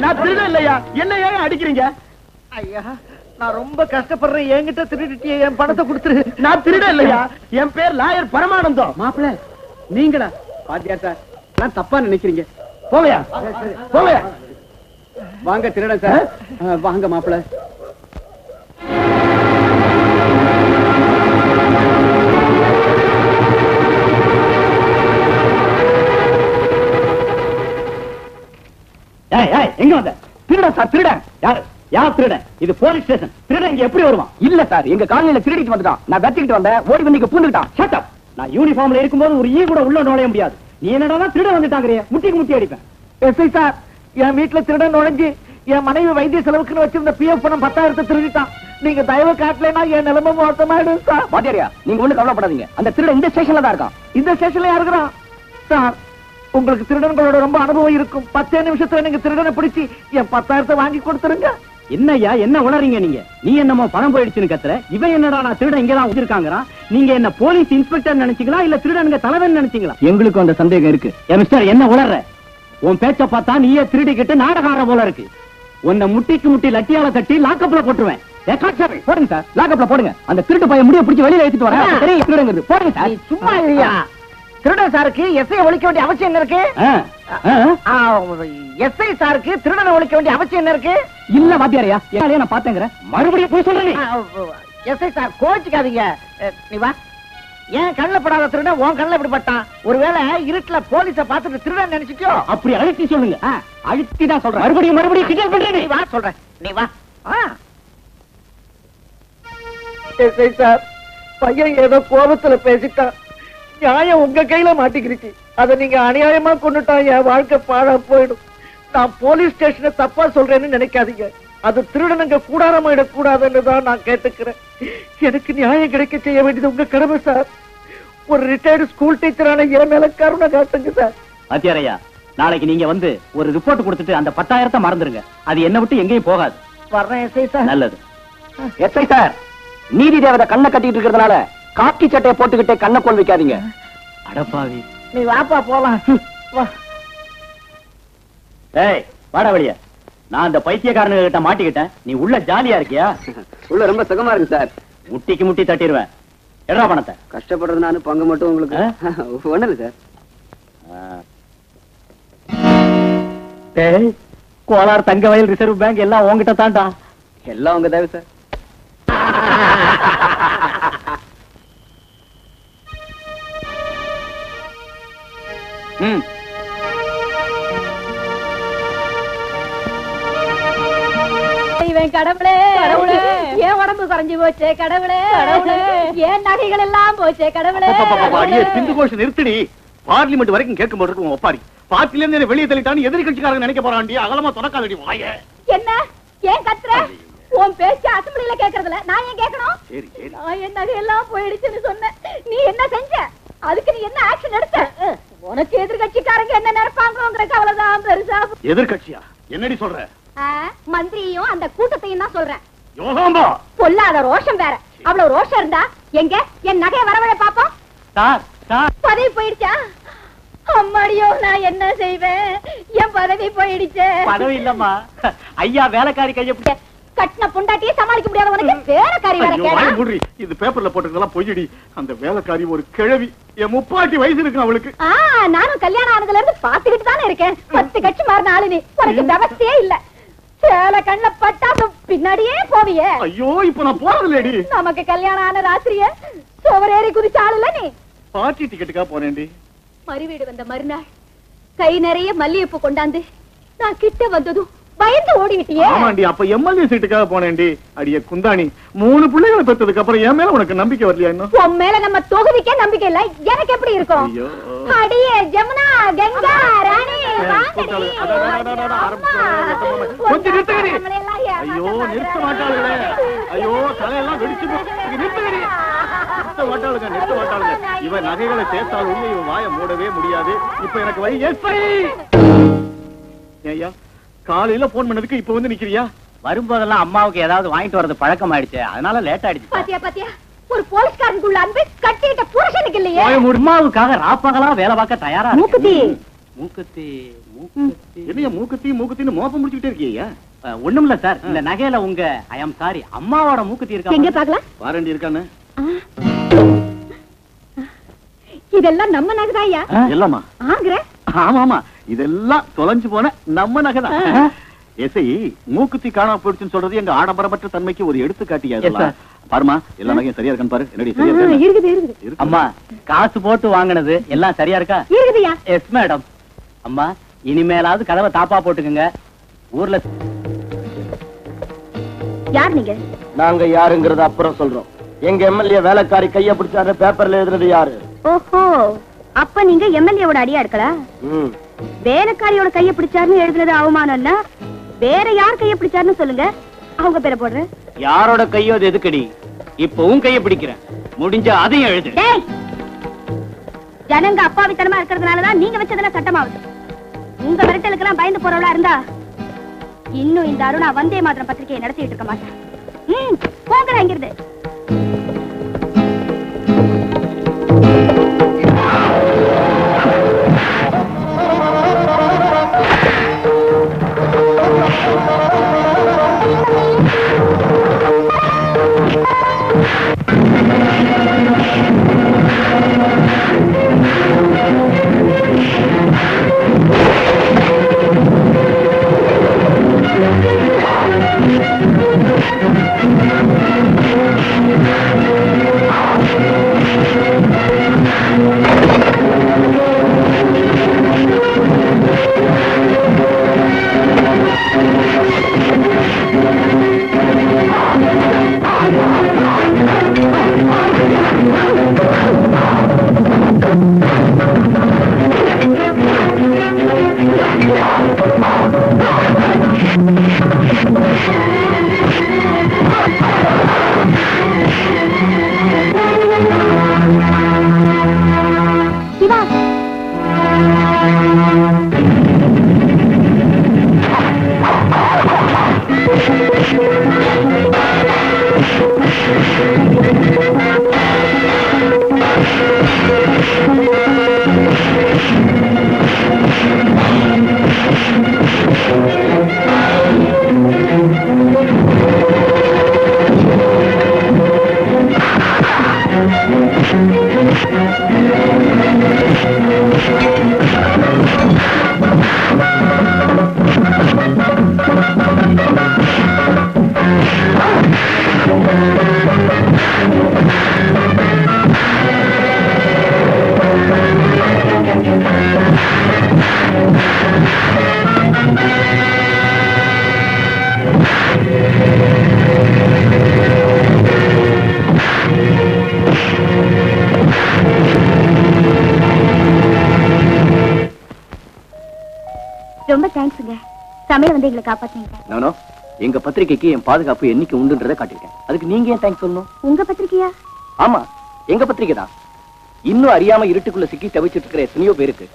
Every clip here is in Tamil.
நான் திருட இல்லையா, என்ன ஏன் அடிக்கிறீங்க? ஐயா, நான் ரொம்ப கஷ்டப்படுறேன், என்கிட்ட திருடிட்டிய, என் பணத்தை கொடுத்துரு. நான் திருட இல்லையா, என் பேர் லாயர் பரமானந்தம். மாப்பிள்ள நீங்களா? பாத்தியா சார், நான் தப்பா நினைக்கிறீங்க. போவையா போவையா. வாங்க திருடன் சார், வாங்க மாப்பிள்ள. எங்க வந்த? திருடன் சார், திருடன். யாரு யார் திருடன்? இது போலீஸ் ஸ்டேஷன். திருடன் இங்க எப்படி வருவான்? இல்ல சார், எங்க காலனில திருடிட்டு வந்துட்டான். நான் வெட்டிக்கிட்டு வந்தேன், ஓடி வந்து இங்க பூந்துட்டான். Shut up. நான் யூனிஃபார்ம்ல இருக்கும்போது ஒரு ஈ கூட உள்ள நுழைய முடியாது. நீ என்னடா திருடன் வந்துட்டாங்கறியே, முட்டிக்கு முட்டி அடிப்பேன். எஸ்ஐ சார், என் வீட்டுல திருடன் நுழைஞ்சு என் மனைவி வைத்திய செலவுக்குன்னு வச்சிருந்த பிஎஃப் பணம் 10,000 திருடிட்டான். நீங்க தயவு காட்டலைன்னா என் நிலைமை மோசமாயிடும் சார். பாத்தியாரியா, நீங்க ஒண்ணு கவலைப்படாதீங்க. அந்த திருடன் இந்த ஸ்டேஷன்ல தான் இருக்கான். இந்த ஸ்டேஷன்ல இருக்கிறான் சார். உங்களுக்கு திருடன்களோட ரொம்ப அனுபவம் இருக்கும். 10 நிமிஷத்துல நீங்க திருடனை பிடிச்சி என் 10,000 வாங்கி கொடுத்துருங்க. என்னய்யா, என்ன உளறீங்க நீங்க? நீ என்னமோ பணம் போயிடுச்சுன்னு கத்துற, இவன் என்னடா நான் திருடன் இங்கதான் வச்சிருக்காங்கறான். நீங்க என்ன போலீஸ் இன்ஸ்பெக்டர் நினைச்சீங்களா இல்ல திருடனுங்க தலைவன் நினைச்சீங்களா? எங்களுக்கும் அந்த சந்தேகம் இருக்கு. மிஸ்டர், என்ன உளற? உன் பேச்ச பார்த்தா நீயே திருடிக்கிட்டு நாடகார போல இருக்கு. உன்னை முட்டிக்கு முட்டி லட்டியால கட்டி லாக்கப்ல போட்டுருவேன். போடுங்க சார், லாக்கப்ல போடுங்க. அந்த திருட்டு பையன் முடிய பிடிச்சி வெளியில எடுத்துட்டு வரேன். தெரியும் திருடங்கிறது. போடுங்க சார். சும்மா இல்லையா? திருடன் சாருக்கு எஸ்ஐ ஒழிக்க வேண்டிய அவசியம் என்ன இருக்கு? எஸ்ஐ சாருக்கு திருடனை ஒழிக்க வேண்டிய அவசியம் என்ன இருக்கு? இல்ல வாத்தியாரையா, நான் பாத்தேங்கிற மறுபடியும் போய் சொல்றேன். எஸ்ஐ சார் கோச்சிக்காதீங்க. நீ வா. ஏன் கண்ணில் படாத திருடன் உன் கண்ணில் எப்படி பட்டான்? ஒருவேளை இருட்டுல போலீஸ பார்த்துட்டு திருடன் நினைச்சிட்டோ? அப்படி அழுத்தி சொல்லுங்க. அழுத்தி தான் சொல்றேன். மறுபடியும் கிண்டல் பண்றேன். நீ வா சொல்றேன். நீ வா. எஸ்ஐ சார், பையன் ஏதோ கோபத்துல பேசிட்டான். நியாயம் உங்க கையில மாட்டிக்கிருச்சு. அதை நீங்க அநியாயமா கொண்டுட்டா என் வாழ்க்கை பாழா போயிடும். நான் போலீஸ் ஸ்டேஷனை தப்பா சொல்றேன்னு நினைக்காதீங்க. அது திருடனுங்க கூடாரமாயிடக் கூடாதுன்னு தான் நான் கேட்டுக்கிறேன். எனக்கு நியாயம் கிடைக்க செய்ய வேண்டியது உங்க கடமை சார். ஒரு ரிட்டையர்டு ஸ்கூல் டீச்சரான என் மேல கருணை காட்டுங்க சார். வாத்தியாரையா, நாளைக்கு நீங்க வந்து ஒரு ரிப்போர்ட் கொடுத்துட்டு அந்த 10,000 மறந்துருங்க. அது என்ன விட்டு எங்கேயும் போகாது. வர்றேன் எஸ்ஐ சார். நல்லது. எஸ்ஐ சார், நீதி தேவதை கண்ணை கட்டிட்டு இருக்கிறதுனால காக்கி சட்டையை போட்டுக்கிட்டே கண்ணை கோல் வைக்காதீங்க. அடப்பாவி. நீ வாப்பா போலாம். ஏய், வாடா வெளிய. நான் அந்த பைத்தியக்காரனுங்க கிட்ட மாட்டிக்கிட்டேன். நீ உள்ள ஜாலியா இருக்கியா? உள்ள ரொம்ப சுகமா இருக்கு சார். முட்டிக்கு முட்டி தட்டிடுவேன். எடா பணத்தை. கஷ்டப்படுறது நானு, பங்கு மட்டும் உங்களுக்கு. ஒண்ணு இல்ல சார். கோலார் தங்க வயல் ரிசர்வ் பேங்க் எல்லாம் உங்ககிட்ட தாண்டா. எல்லாம் உங்க தேவை சார். கடவுளே, ஏன் உடம்பு குறைஞ்சு போச்சே கடவுளே, ஏன் நகைகள் எல்லாம் போச்சே கடவுளே. சிந்து கோஷம் நிறுத்தடி. பார்லிமெண்ட் வரைக்கும் கேட்க போட்டு ஒப்பாரி. பார்ட்டில இருந்து வெளியே தள்ளிட்டான்னு எதிரி கட்சிக்காரங்க நினைக்க போறாண்டி. அகலமா தொடக்காதடி வாய. என்ன ஏன் கத்துற? உன் பேச்சு அசம்பிளில கேக்குறதுல நான் ஏன் கேட்கணும்? சரி சரி. நான் என் நகையெல்லாம் போயிடுச்சுன்னு சொன்னேன். நீ என்ன செஞ்ச? அதுக்கு நீ என்ன ஆக்ஷன் எடுத்த? உனக்கு எதிர்கட்சிக்காரங்க என்ன நினைப்பாங்கங்கிற கவலைதான் பெருசா. எதிர்கட்சியா? என்னடி சொல்ற? மந்திரியும் அந்த கூட்டத்தையும் தான் சொல்றேன். யோகாம்பா, பொல்லாத ரோஷம் வேற. அவ்வளவு ரோஷம் இருந்தா எங்க என் நகையை வரவழ பாப்போம். சார் சார், பதவி போயிடுச்சா? அம்மாடியோ, நான் என்ன செய்வேன்? என் பதவி போயிடுச்சு. பதவி இல்லம்மா, ஐயா வேலைக்காரி கைய கட்டின பொண்டாட்டியே சமாளிக்க முடியாத உனக்கு வேலைக்காரி வேற கேடா? இது பேப்பர்ல போட்டுறதெல்லாம் பொய்யடி. அந்த வேலைக்காரி ஒரு கிழவி. என் 30 வயசு இருக்கு அவளுக்கு. நானும் கல்யாணம் ஆனதுல இருந்து பாத்துக்கிட்டு தானே இருக்கேன். 10 கட்சி மாறின ஆளு நீ. உனக்கு விவசாயே இல்ல. சேலை கண்ண பட்டா பின்னாடியே போவியே. ஐயோ, இப்ப நான் போறதில்லடி. நமக்கு கல்யாணம் ஆன ராத்திரியே சோவரேறி குதிச்ச ஆளுல நீ. பார்ட்டி டிக்கெட்டுக்கா போறேன்டி. மறுவீடு வந்த மறுநாள் கை நிறைய மல்லிகைப்பூ கொண்டாந்து நான் கிட்ட வந்ததும் பயந்து ஓடிவிட்டியே. ஆமாண்டி, அப்ப எம்எல்ஏ சீட்டுக்காக போனேன்டி. அடியே குந்தாணி, 3 பிள்ளைகளை பெற்றதுக்கு அப்புறம் என் மேல உனக்கு நம்பிக்கை வரலையா? இன்னும் உன் மேல நம்ம தொகுதிக்கே நம்பிக்கை இல்ல. எனக்கு எப்படி இருக்கும்? அடியே ஜமுனா, கங்கா, ராணி, கொஞ்சம் நிறுத்துகடி. ஐயோ, நிறுத்த மாட்டாளுங்களே. ஐயோ, தலையெல்லாம் வெடிச்சு நிறுத்துகடி. நிறுத்த மாட்டாளுங்க, நிறுத்த மாட்டாளுங்க. இவன் நகைகளை சேர்த்தால் உள்ள இவன் வாயை மூடவே முடியாது. இப்ப எனக்கு வழி எஸ்ஐ. ஐயா, காலையில போன் பண்ணதுக்கு இப்ப வந்து நிக்கிறியா? வரும்போதெல்லாம் அம்மாவுக்கு ஏதாவது வாங்கிட்டு வரது பழக்கம் ஆயிடுச்சு, அதனால லேட் ஆயிடுச்சு. பாத்தியா பாத்தியா, ஒரு போலீஸ்காரனுக்குள்ள அன்பு கட்டிட்ட புருஷனுக்கு இல்லையே. அம்மாவுக்காக ராப்பகலா வேலை பார்க்க தயாரா மூக்குத்தி மூக்குத்தி என்னையா மூக்குத்தின்னு மோப்பம் முடிச்சுக்கிட்டே இருக்கியா? ஒண்ணும் இல்ல சார், இந்த நகையில உங்க ஐ அம் சாரி அம்மாவோட மூக்குத்தி இருக்கா? எங்க பாக்கலாம்? வாரண்டி இருக்கானே. இதெல்லாம் நம்ம நகைதாயா? எல்லாமா? ஆங்கற. ஆமாமா, இதெல்லாம் தொலைஞ்சு போன நம்ம நகைதான். எஸ்ஐ மூக்குத்தி காணாம போயிடுச்சுன்னு சொல்றது எங்க ஆடம்பரமற்ற தன்மைக்கு ஒரு எடுத்துக்காட்டியா? பாருமா, எல்லா நகையும் சரியா இருக்கான்னு பாரு. என்னடி சரியா இருக்கா? இருக்குது. அம்மா காசு போட்டு வாங்கினது எல்லாம் சரியா இருக்கா? இருக்குதுயா. Yes madam. அம்மா இனிமேலாவது கதவை தாப்பா போட்டுக்குங்க. ஊர்ல யார் நீங்க? நாங்க யாருங்கறத அப்புறம் சொல்றோம். எங்க எம்எல்ஏ வேலைக்காரி கைய பிடிச்சாரு பேப்பர்ல எழுதுறது யாரு? ஓஹோ, அப்ப நீங்க எம்எல்ஏவோட அடியா இருக்கலா? வேலைக்காரியோட கைய பிடிச்சாருன்னு எழுதுறது அவமானம் இல்ல, வேற யார் கைய பிடிச்சாருன்னு சொல்லுங்க, அவங்க பேரை போடுறேன். யாரோட கையோ அது எதுக்கடி? இப்பவும் கைய பிடிக்கிறேன், முடிஞ்ச அதையும் எழுது. ஜனங்க அப்பாவித்தனமா இருக்கிறதுனாலதான் நீங்க வச்சதெல்லாம் சட்டமாவுது. உங்க விரட்டலுக்கெல்லாம் பயந்து போறவளா இருந்தா இன்னும் இந்த அருணா வந்தே மாத்திரம் பத்திரிகையை நடத்திட்டு இருக்க மாட்டேன். போங்கடா இங்கிருந்து. ரொம்ப தேங்க்ஸ்ங்க, சமையல் வந்து எங்களை காப்பாத்துனீங்க. நானோ எங்க பத்திரிகைக்கு என் பாதுகாப்பு என்னைக்கு உண்டுன்றதை காட்டிருக்கேன். அதுக்கு நீங்க ஏன் தேங்க்ஸ் சொல்லணும்? உங்க பத்திரிகையா? ஆமா, எங்க பத்திரிகை தான். இன்னும் அறியாம இருட்டுக்குள்ள சிக்கி தவிச்சிட்டு இருக்கிற எத்தனையோ பேருக்கு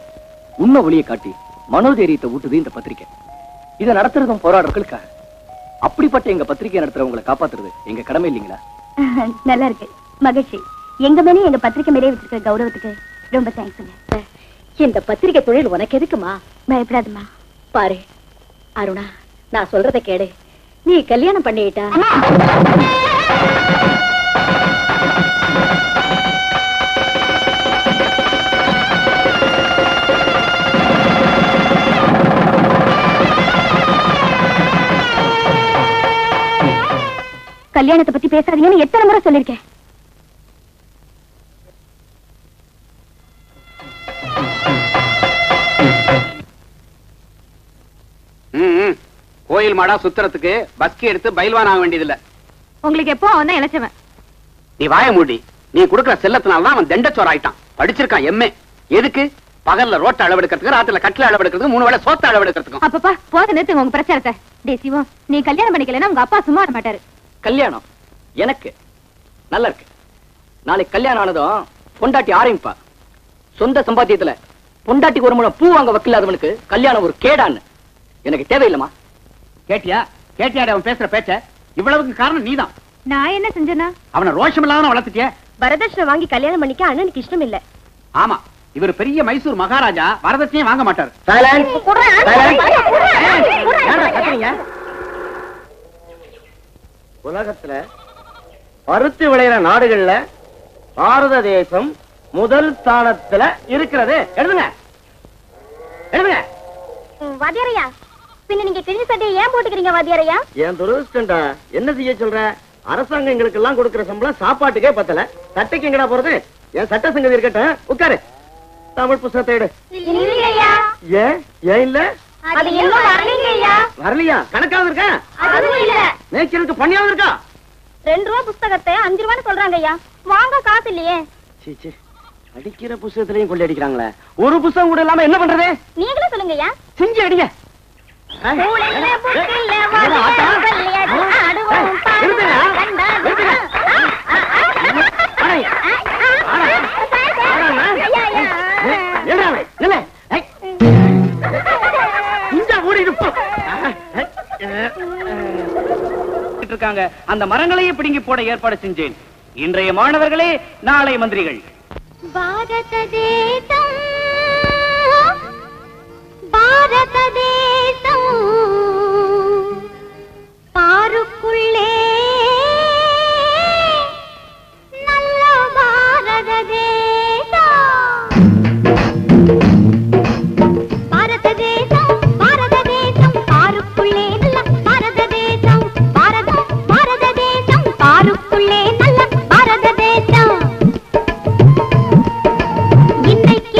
உண்மை ஒளியை காட்டி மனோதைரியத்தை ஊட்டுது இந்த பத்திரிகை. இதை நடத்துறதும் போராடுறவங்களுக்காக. அப்படிப்பட்ட எங்க பத்திரிகை நடத்துறவங்களை காப்பாத்துறது எங்க கடமை இல்லைங்களா? நல்லா இருக்கு, மகிழ்ச்சி. எங்க மேலே எங்க பத்திரிகை மேலே வச்சிருக்க கௌரவத்துக்கு ரொம்ப தேங்க்ஸ்ங்க. இந்த பத்திரிகை தொழில் உனக்கு எதுக்குமா? பயப்படாதுமா. பாரு அருணா, நான் சொல்றத கேடு. நீ கல்யாணம் பண்ணிட்டா கல்யாணத்தை பத்தி பேசாதீங்கன்னு எத்தனை முறை சொல்லிருக்கேன். கோயில் மாடா சுத்துறதுக்கு பஸ்கி எடுத்து பயில்வான் ஆக வேண்டியதில்ல. உங்களுக்கு எப்போ அவன் இளைச்சவன். நீ வாய மூடி. நீ குடுக்கிற செல்லத்தினால்தான் அவன் தண்டச்சோர் ஆயிட்டான். படிச்சிருக்கான் எம்ஏ. எதுக்கு? பகல்ல ரோட்ட அளவெடுக்கிறதுக்கு, ராத்திரில கட்டில அளவெடுக்கிறதுக்கு, 3 வேளை சோத்த அளவெடுக்கிறதுக்கும். அப்பப்பா போத நிறுத்துங்க உங்க பிரச்சாரத்தை. டே சிவம், நீ கல்யாணம் பண்ணிக்கலன்னா உங்க அப்பா சும்மா வர மாட்டாரு. கல்யாணம் எனக்கு நல்லா இருக்கு. நாளைக்கு கல்யாணம் ஆனதும் பொண்டாட்டி ஆரம்பிப்பா. சொந்த சம்பாத்தியத்துல பொண்டாட்டிக்கு ஒரு முழம் பூ வாங்க வக்கில்லாதவனுக்கு கல்யாணம் ஒரு கேடான்னு எனக்கு தேவையில்லமா? கேட்டியா? கேட்டியாட அவன் பேசுற பேச்ச? இவ்வளவுக்கு காரணம் நீதான். நான் என்ன செஞ்சேனா? அவனை ரோஷம் இல்லாம வளர்த்துட்டிய. வரதட்சணை வாங்கி கல்யாணம் பண்ணிக்க அண்ணனுக்கு இஷ்டம் இல்ல. ஆமா, இவர் பெரிய மைசூர் மகாராஜா, வரதட்சணையே வாங்க மாட்டார். உலகத்துல பருத்தி விளையிற நாடுகள்ல பாரத தேசம் முதல் ஸ்தானத்துல இருக்கிறது. எழுதுங்க எழுதுங்க. வாத்தியாரையா, பின்ன நீங்க கிழிஞ்ச சட்டையை ஏன் போட்டுக்கிறீங்க வாத்தியாரையா? என் துரதிஷ்டம்டா. என்ன செய்ய சொல்ற? அரசாங்கம் எங்களுக்கு எல்லாம் கொடுக்கிற சம்பளம் சாப்பாட்டுக்கே பத்தல. சட்டைக்கு எங்கடா போறது? என் சட்ட சங்கதி இருக்கட்டும், உட்காரு. தமிழ் புத்தகத்தை எடு. ஏன் ஏன் இல்ல? வரலையா? கணக்காவது இருக்கா? நேச்சருக்கு பண்ணியாவது இருக்கா? 2 ரூபா புத்தகத்தை 5 ரூபான்னு சொல்றாங்க ஐயா. வாங்க காசு இல்லையே. சீ, அடிக்கிற புத்தகத்திலையும் கொள்ளை அடிக்கிறாங்களே. ஒரு புத்தகம் கூட இல்லாம என்ன பண்றது? நீங்களே சொல்லுங்க ஐயா. செஞ்சு அடிங்க. அந்த மரங்களையே பிடுங்கி போட ஏற்பாடு செஞ்சேன். இன்றைய மாணவர்களே நாளை மந்திரிகள். பாரத தேசம், பாரத தேசம், பாருக்குள்ளே நல்ல பாரத தேசம். பாரத தேசம், பாரத தேசம், பாருக்குள்ளே நல்ல பாரத தேசம். பாரத தேசம், பாருக்குள்ளே நல்ல பாரத தேசம். இன்னைக்கு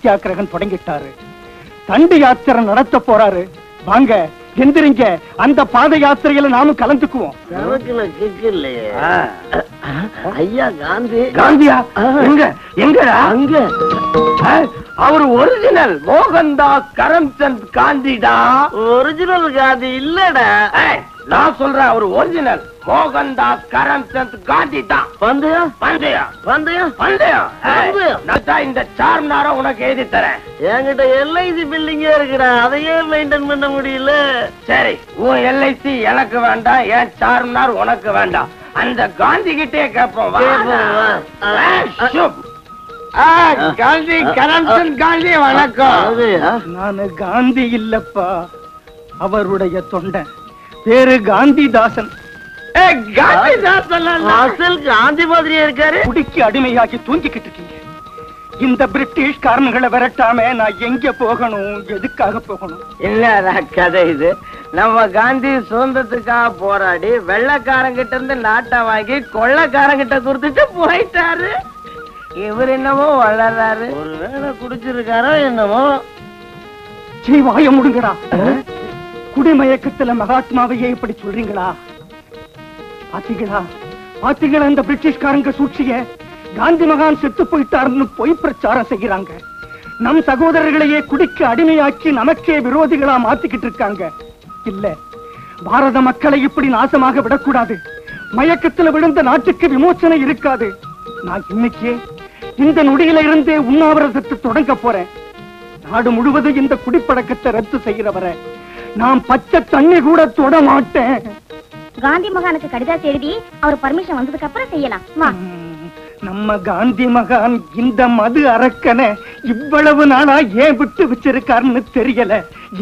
சத்தியாகிரகம் தொடங்கிட்டாரு. தண்டி யாத்திரை நடத்த போறாரு. வாங்க எந்திரிங்க, அந்த பாத யாத்திரையில நாமும் கலந்துக்குவோம். ஐயா காந்தி. காந்தியா? எங்க எங்க அங்க? அவர் ஒரிஜினல் மோகன்தாஸ் கரம்சந்த் காந்திடா. ஒரிஜினல் காந்தி இல்லடா. நான் சொல்றேன், அவர் ஒரிஜினல் மோகன்தாஸ் கரம்சந்த் காந்தி தான். பந்தயம் பந்தயம் பந்தயம் பந்தயம் பந்தயம். நான் இந்த சார்மினார உனக்கு எழுதி தரேன். என்கிட்ட எல்ஐசி பில்டிங்கே இருக்குடா, அதையே மெயின்டைன் பண்ண முடியல. சரி, உன் எல்ஐசி எனக்கு வேண்டாம், என் சார்மினார் உனக்கு வேண்டாம். அந்த காந்தி கிட்டே கேட்போம். காந்தி கரம்சந்த் காந்தி வணக்கம். நானு காந்தி இல்லப்பா, அவருடைய தொண்டை. பேரு காந்திதாசன். காந்தி மாதிரியே இருக்காரு. குடிக்கு அடிமையாகி தூங்கிக்கிட்டு இருக்கீங்க. இந்த பிரிட்டிஷ் காரன்களை விரட்டாம நான் எங்க போகணும், எதுக்காக போகணும்? இல்லடா கதை இது. நம்ம காந்தி சுதந்திரத்துக்காக போராடி வெள்ளக்காரங்கிட்ட இருந்து நாட்டை வாங்கி கொள்ளக்காரங்கிட்ட கொடுத்துட்டு போயிட்டாரு. இவர் என்னமோ வளர்றாரு. ஒருவேளை குடிச்சிருக்காரோ என்னமோ. வாய முடுங்கடா. குடிமயக்கத்துல மகாத்மாவையே இப்படி சொல்றீங்களா? பாத்தீங்களா பாத்தீங்களா இந்த பிரிட்டிஷ்காரங்க சூழ்ச்சிய? காந்தி மகான் செத்து போயிட்டாருன்னு பொய் பிரச்சாரம் செய்யறாங்க. நம் சகோதரர்களையே குடிக்கு அடிமையாக்கி நமக்கே விரோதிகளா மாத்திக்கிட்டு இருக்காங்க. இல்ல, பாரத மக்களை இப்படி நாசமாக விடக்கூடாது. மயக்கத்துல விழுந்த நாட்டுக்கு விமோசனை இருக்காது. நான் இன்னைக்கே இந்த நொடியில இருந்தே உண்ணாவிரதத்தை தொடங்க போறேன். நாடு முழுவதும் இந்த குடிப்பழக்கத்தை ரத்து செய்யறவரை நான் பச்சை தண்ணி கூட தொட மாட்டேன். காந்தி மகானுக்கு கடிதம் எழுதி அவர் பர்மிஷன் வந்ததுக்கு அப்புறம் செய்யலாம். நம்ம காந்தி மகான் இந்த மது அரக்கனை இவ்வளவு நாளா ஏன் விட்டு வச்சிருக்காருன்னு தெரியல.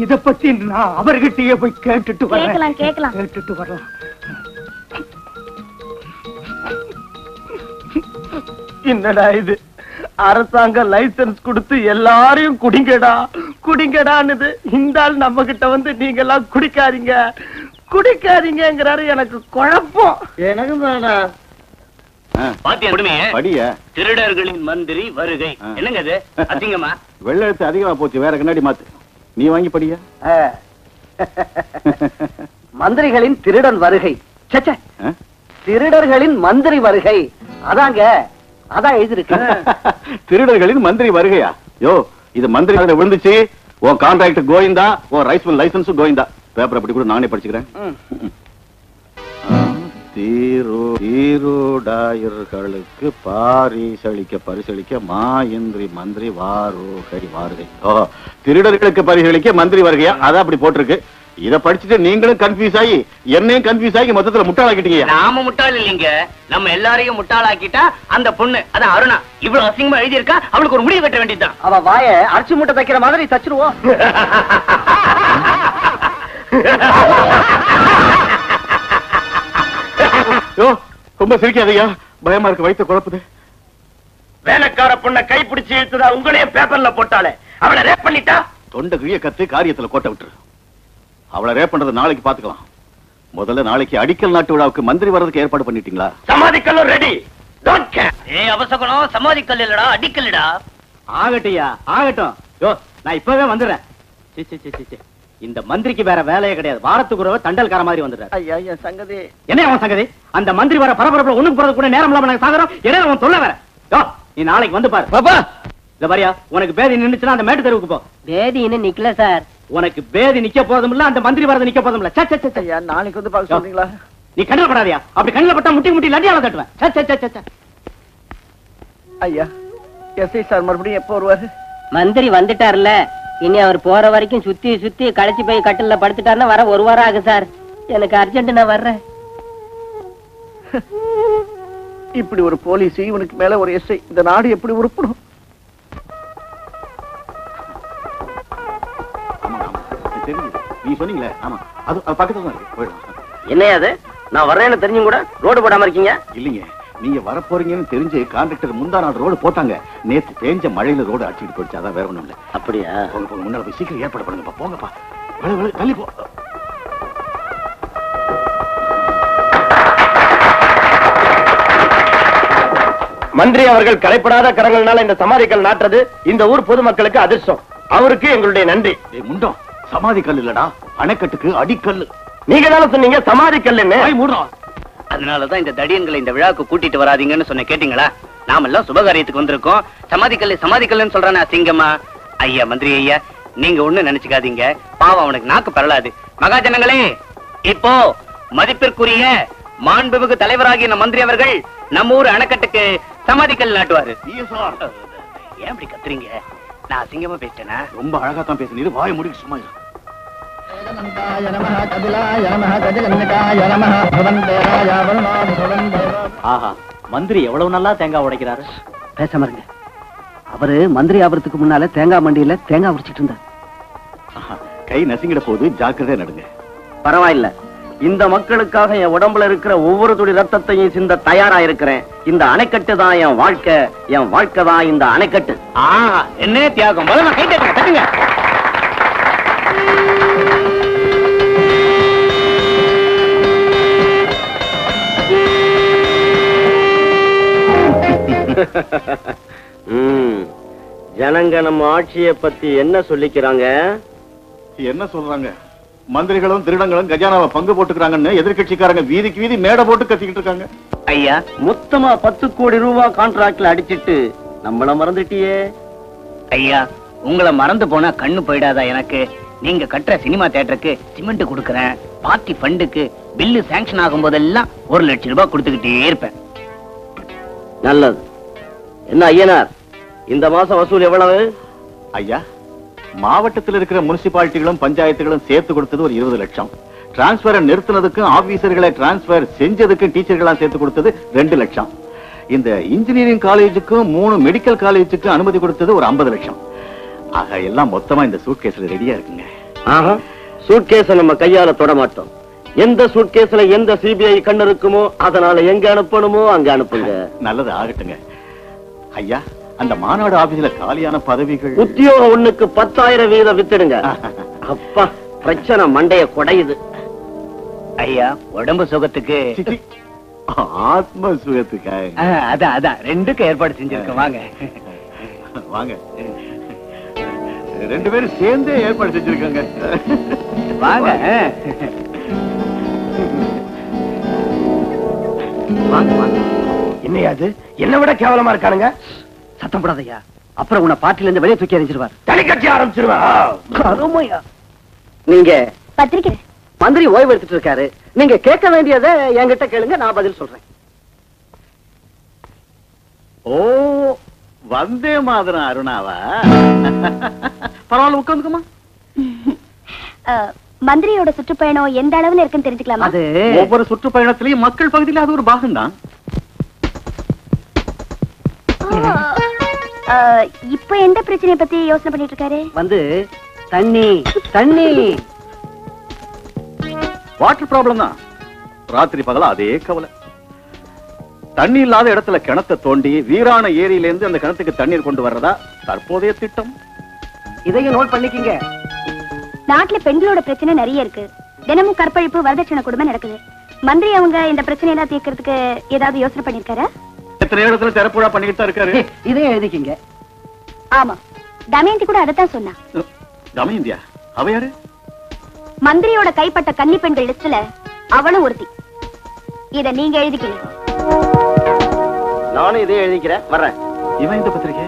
இத பத்தி நான் அவர்கிட்டயே போய் கேட்டுட்டு வரேன். கேட்டுட்டு வரலாம். என்னடா இது? அரசாங்க லைசன்ஸ் கொடுத்து எல்லாரையும் குடிங்கடா குடிங்கடான்னு இந்த ஆள் நம்ம கிட்ட வந்து நீங்க எல்லாம் குடிக்காதீங்க குடிக்காதீங்கிறாரு. எனக்கு குழப்பம். எனக்கு வேணாம். திருடர்களின் மந்திரி வருகை. என்னங்க இது அசிங்கமா? வெள்ள எழுத்து அதிகமா போச்சு, வேற கண்ணாடி மாத்து. நீ வாங்கி படியா. மந்திரிகளின் திருடன் வருகை. திருடர்களின் மந்திரி வருகை. அதாங்க, அதான் எழுதிருக்கு. திருடர்களின் மந்திரி வருகையா? யோ, இது மந்திரி விழுந்துச்சு. உன் கான்ட்ராக்ட் கோயிந்தா, உன் ரைஸ் மில் லைசன்ஸ் கோயிந்தா. பேப்பர் அப்படி கூட நானே படிச்சுக்கிறேன். தீரோடாயர்களுக்கு பரிசளிக்க மாயந்திரி மந்திரி வருகை. திருடர்களுக்கு பரிசளிக்க மந்திரி வருகையா? அதான் அப்படி போட்டிருக்கு. இத படிச்சுட்டு நீங்களும் கன்ஃபியூஸ் ஆகி என்னையும் கன்ஃபியூஸ் ஆகி மொத்தத்துல முட்டாளாக்கிட்டீங்க. நாம முட்டாள் இல்லீங்க, நம்ம எல்லாரையும் முட்டாளாக்கிட்டா அந்த பொண்ணு, அதான் அருணா, இவ்வளவு அசிங்கமா எழுதி இருக்கா. அவளுக்கு ஒரு முடிவு கட்ட வேண்டியதுதான். அவ வாய அரைச்சு மூட்டை தைக்கிற மாதிரி தச்சிருவோம். ரொம்ப சிரிக்காதையா, பயமா இருக்கு, வயிற்று குழப்புது. வேலைக்கார பொண்ணை கைப்பிடிச்சு இழுத்துதா உங்களையே பேப்பர்ல போட்டாலே, அவளை ரேப் பண்ணிட்டா தொண்டை கிழிய கத்து காரியத்துல கோட்டை விட்டுரு. அவளை ரேப் பண்றது நாளைக்கு பாத்துக்கலாம். முதல்ல நாளைக்கு அடிக்கல் நாட்டு விழாவுக்கு மந்திரி வர்றதுக்கு ஏற்பாடு பண்ணிட்டீங்களா? சமாதிக்கல்லும் ரெடி. அவசரம் சமாதிக்கல் இல்லடா, அடிக்கல்டா. ஆகட்டியா, ஆகட்டும். யோ, நான் இப்பவே வந்துடுறேன். இந்த மந்திரிக்கு வேற வேலையே கிடையாது. வாரத்துக்கு ஒரு தண்டல்கார மாதிரி வந்துடுறாரு. ஐயா சங்கதி என்ன அவன் சங்கதி? அந்த மந்திரி வர பரபரப்புல ஒண்ணுக்கு போறது கூட நேரம் இல்லாம நாங்க சாகறோம். என்ன அவன் சொல்ல வேற? யோ, நீ நாளைக்கு வந்து பாரு. பாப்பா, இந்த பாரியா, உனக்கு பேதி நின்னுச்சுன்னா அந்த மேட்டு தெருவுக்கு போ. பேதி இன்னும் நிக்கல சார். உனக்கு பேதி நிக்க போறதும் இல்ல, அந்த மந்திரி வரது நிக்க போறதும் இல்ல. ஐயா, நாளைக்கு வந்து பார்க்க சொல்றீங்களா? நீ கண்ணில் படாதியா? அப்படி கண்ணில் பட்டா முட்டி லட்டியால தட்டுவேன். ஐயா, எஸ்ஐ சார் மறுபடியும் எப்போ வருவாரு? மந்திரி வந்துட்டார்ல, இனி அவர் போற வரைக்கும் சுத்தி சுத்தி களைச்சு போய் கட்டில படுத்துட்டாருன்னா வர ஒரு வாரம் ஆகும் சார். எனக்கு அர்ஜென்ட், நான் வர்றேன். இப்படி ஒரு போலீஸ், இவனுக்கு மேல ஒரு எஸ்ஐ, இந்த நாடு எப்படி உருப்படும்? நீ சொன்னீங்களே, ஆமா, அது பக்கத்துல தான் இருக்கு. என்னையாது நான் வர்றேன்னு தெரிஞ்சும் கூட ரோடு போடாம இருக்கீங்க? இல்லீங்க, நீங்க வரப்போறீங்கன்னு தெரிஞ்சு கான்ட்ராக்டர் முந்தா நாள் ரோடு போட்டாங்க. நேத்து தேஞ்ச மழையில ரோடு அடிச்சுட்டு போயிடுச்சு. அதான் வேற ஒண்ணும் இல்ல. அப்படியா? போங்க, முன்னால போய் சீக்கிரம் ஏற்பாடு பண்ணுங்கப்பா. போங்கப்பா, தள்ளி போ. மந்திரி அவர்கள் கலைப்படாத கரங்கள்னால இந்த சமாதிக்கல் நாட்டுறது இந்த ஊர் பொதுமக்களுக்கு அதிர்ஷ்டம். அவருக்கு எங்களுடைய நன்றி. முண்டம், சமாதி கல் இல்லடா, அணைக்கட்டுக்கு அடிக்கல். நீங்க தானே சொன்னீங்க சமாதி கல்லுன்னு. அதனாலதான் இந்த தடியன்களை இந்த விழாவுக்கு கூட்டிட்டு வராதீங்கன்னு சொன்ன. கேட்டீங்களா? நாமெல்லாம் சுபகாரியத்துக்கு வந்திருக்கோம். சமாதிக்கல்லுன்னு சொல்றானே அசிங்கமா. ஐயா மந்திரி ஐயா, நீங்க ஒண்ணு நினைச்சுக்காதீங்க. பாவம், அவனுக்கு நாக்கு பரலாது. மகாஜனங்களே, இப்போ மதிப்பிற்குரிய மாண்புமிகு தலைவராகிய மந்திரி அவர்கள் நம்ம ஊர் அணைக்கட்டுக்கு சமாதிக்கல் நாட்டுவாரு. ஏன் இப்படி கத்துறீங்க? நான் அசிங்கமா பேசிட்டேனா? ரொம்ப அழகா தான் பேசுனீரு. வாய முடிக்க சும்மா இரு. ஆஹா, மந்திரி எவ்வளவு நல்லா தேங்காய் உடைக்கிறாரு. பேசாம இருங்க. அவரு மந்திரி ஆபரத்துக்கு முன்னால தேங்காய் மண்டியில தேங்காய் உடைச்சிட்டு இருந்தார். கை நசுங்கிட போது ஜாக்கிரதையா நடுங்க. பரவாயில்ல, இந்த மக்களுக்காக என் உடம்புல இருக்கிற ஒவ்வொரு துளி ரத்தத்தையும் சிந்த தயாரா இருக்கிறேன். இந்த அணைக்கட்டு தான் என் வாழ்க்கை தான் இந்த அணைக்கட்டு. என்ன தியாகம்! முதல்ல கை தட்டுங்க. ஜனங்க நம்ம ஆட்சியை பத்தி என்ன சொல்லிக்கிறாங்க? என்ன சொல்றாங்க? மந்திரிகளும் திருடங்களும் கஜானாவை பங்கு போட்டுக்கிறாங்கன்னு எதிர்கட்சிக்காரங்க வீதிக்கு வீதி மேடை போட்டு கத்திக்கிட்டு இருக்காங்க. ஐயா, மொத்தமா 10 கோடி ரூபாய் கான்ட்ராக்ட்ல அடிச்சிட்டு நம்மள மறந்துட்டியே. ஐயா, உங்களை மறந்து போனா கண்ணு போயிடாதா எனக்கு? நீங்க கட்டுற சினிமா தியேட்டருக்கு சிமெண்ட் கொடுக்கறேன். பார்ட்டி ஃபண்டுக்கு பில்லு சாங்ஷன் ஆகும் போதெல்லாம் 1 லட்சம் ரூபாய் கொடுத்துக்கிட்டே இருப்பேன். நல்லது. என்ன ஐயனார், இந்த மாசம் வசூல் எவ்வளவு? ஐயா, மாவட்டத்தில் இருக்கிற முனிசிபாலிட்டிகளும் பஞ்சாயத்துகளும் சேர்த்து கொடுத்தது ஒரு 20 லட்சம். டிரான்ஸ்பரை நிறுத்தினதுக்கும் ஆபீசர்களை டிரான்ஸ்பர் செஞ்சதுக்கும் டீச்சர்களாம் சேர்த்து கொடுத்தது 2 லட்சம். இந்த இன்ஜினியரிங் காலேஜுக்கும் 3 மெடிக்கல் காலேஜுக்கும் அனுமதி கொடுத்தது ஒரு 50 லட்சம். ஆக எல்லாம் மொத்தமா இந்த சூட்கேஸ்ல ரெடியா இருக்குங்க. சூட்கேஸ நம்ம கையால தொட மாட்டோம். எந்த சூட்கேஸ்ல எந்த சிபிஐ கண்ணு இருக்குமோ அதனால எங்க அனுப்பணுமோ அங்க அனுப்புங்க. நல்லது ஆகட்டுங்க. ஐயா, அந்த மாநாடு ஆபீஸ்ல காலியான பதவிகள் உத்தியோகம் 1க்கு 10,000 வீதம் வித்துடுங்க. அப்பா, பிரச்சனை மண்டைய குடையுது. ஐயா, உடம்பு சுகத்துக்கு ஆத்ம சுகத்துக்காக அதான் 2க்கு ஏற்பாடு செஞ்சிருக்கேன். வாங்க வாங்க, 2 பேரும் சேர்ந்தே ஏற்பாடு செஞ்சிருக்காங்க. வாங்க வாங்க. என்னையாது? என்ன விட கேவலமா இருக்கானுங்க. சத்தம் போடாதயா, அப்புறம் உன்னை பார்ட்டில இருந்து வெளியே தூக்கி எறிஞ்சிருவார். தனி கட்சி ஆரம்பிச்சிருவேன். நீங்க பத்திரிக்கை மந்திரி ஓய்வு எடுத்துட்டு இருக்காரு. நீங்க கேட்க வேண்டியதை என்கிட்ட கேளுங்க, நான் பதில் சொல்றேன். ஓ, வந்தே மாதிரம் அருணாவா? பரவாயில்ல, உட்காந்துக்குமா. மந்திரியோட சுற்றுப்பயணம் எந்த அளவுல இருக்குன்னு தெரிஞ்சுக்கலாமா? அது ஒவ்வொரு சுற்றுப்பயணத்திலையும் மக்கள் பகுதியில அது ஒரு பாகம் தான். இப்ப எந்த பிரச்சனையை பத்தி யோசனை பண்ணிட்டு இருக்காரு? தண்ணி வாட்டர் ப்ராப்ளம் தான். ராத்திரி பகல அதே கவலை. தண்ணி இல்லாத இடத்துல கிணத்தை தோண்டி வீரான ஏரியிலிருந்து அந்த கிணத்துக்கு தண்ணீர் கொண்டு வர்றதா தற்போதைய திட்டம். இதையும் நோட் பண்ணிக்கங்க. நாட்டுல பெண்களோட பிரச்சனை நிறைய இருக்கு. தினமும் கற்பழிப்பு, வரதட்சணை கொடுமை நடக்குது. மந்திரி அவங்க இந்த பிரச்சனை எல்லாம் தீர்க்கறதுக்கு ஏதாவது யோசனை பண்ணிருக்காரா? எத்தனை இடத்துல திறப்புழா பண்ணிட்டு தான் இருக்காரு. இதையும் எழுதிக்கிங்க. ஆமா, தமயந்தி கூட அதைத்தான் சொன்னா. தமயந்தியா? அவ யாரு? மந்திரியோட கைப்பட்ட கன்னி பெண்கள் லிஸ்ட்ல அவளும் ஒருத்தி. இத நீங்க எழுதிக்கீங்க. நானும் இதே எழுதிக்கிறேன், வர்றேன். இவன் இந்த பத்திரிக்கை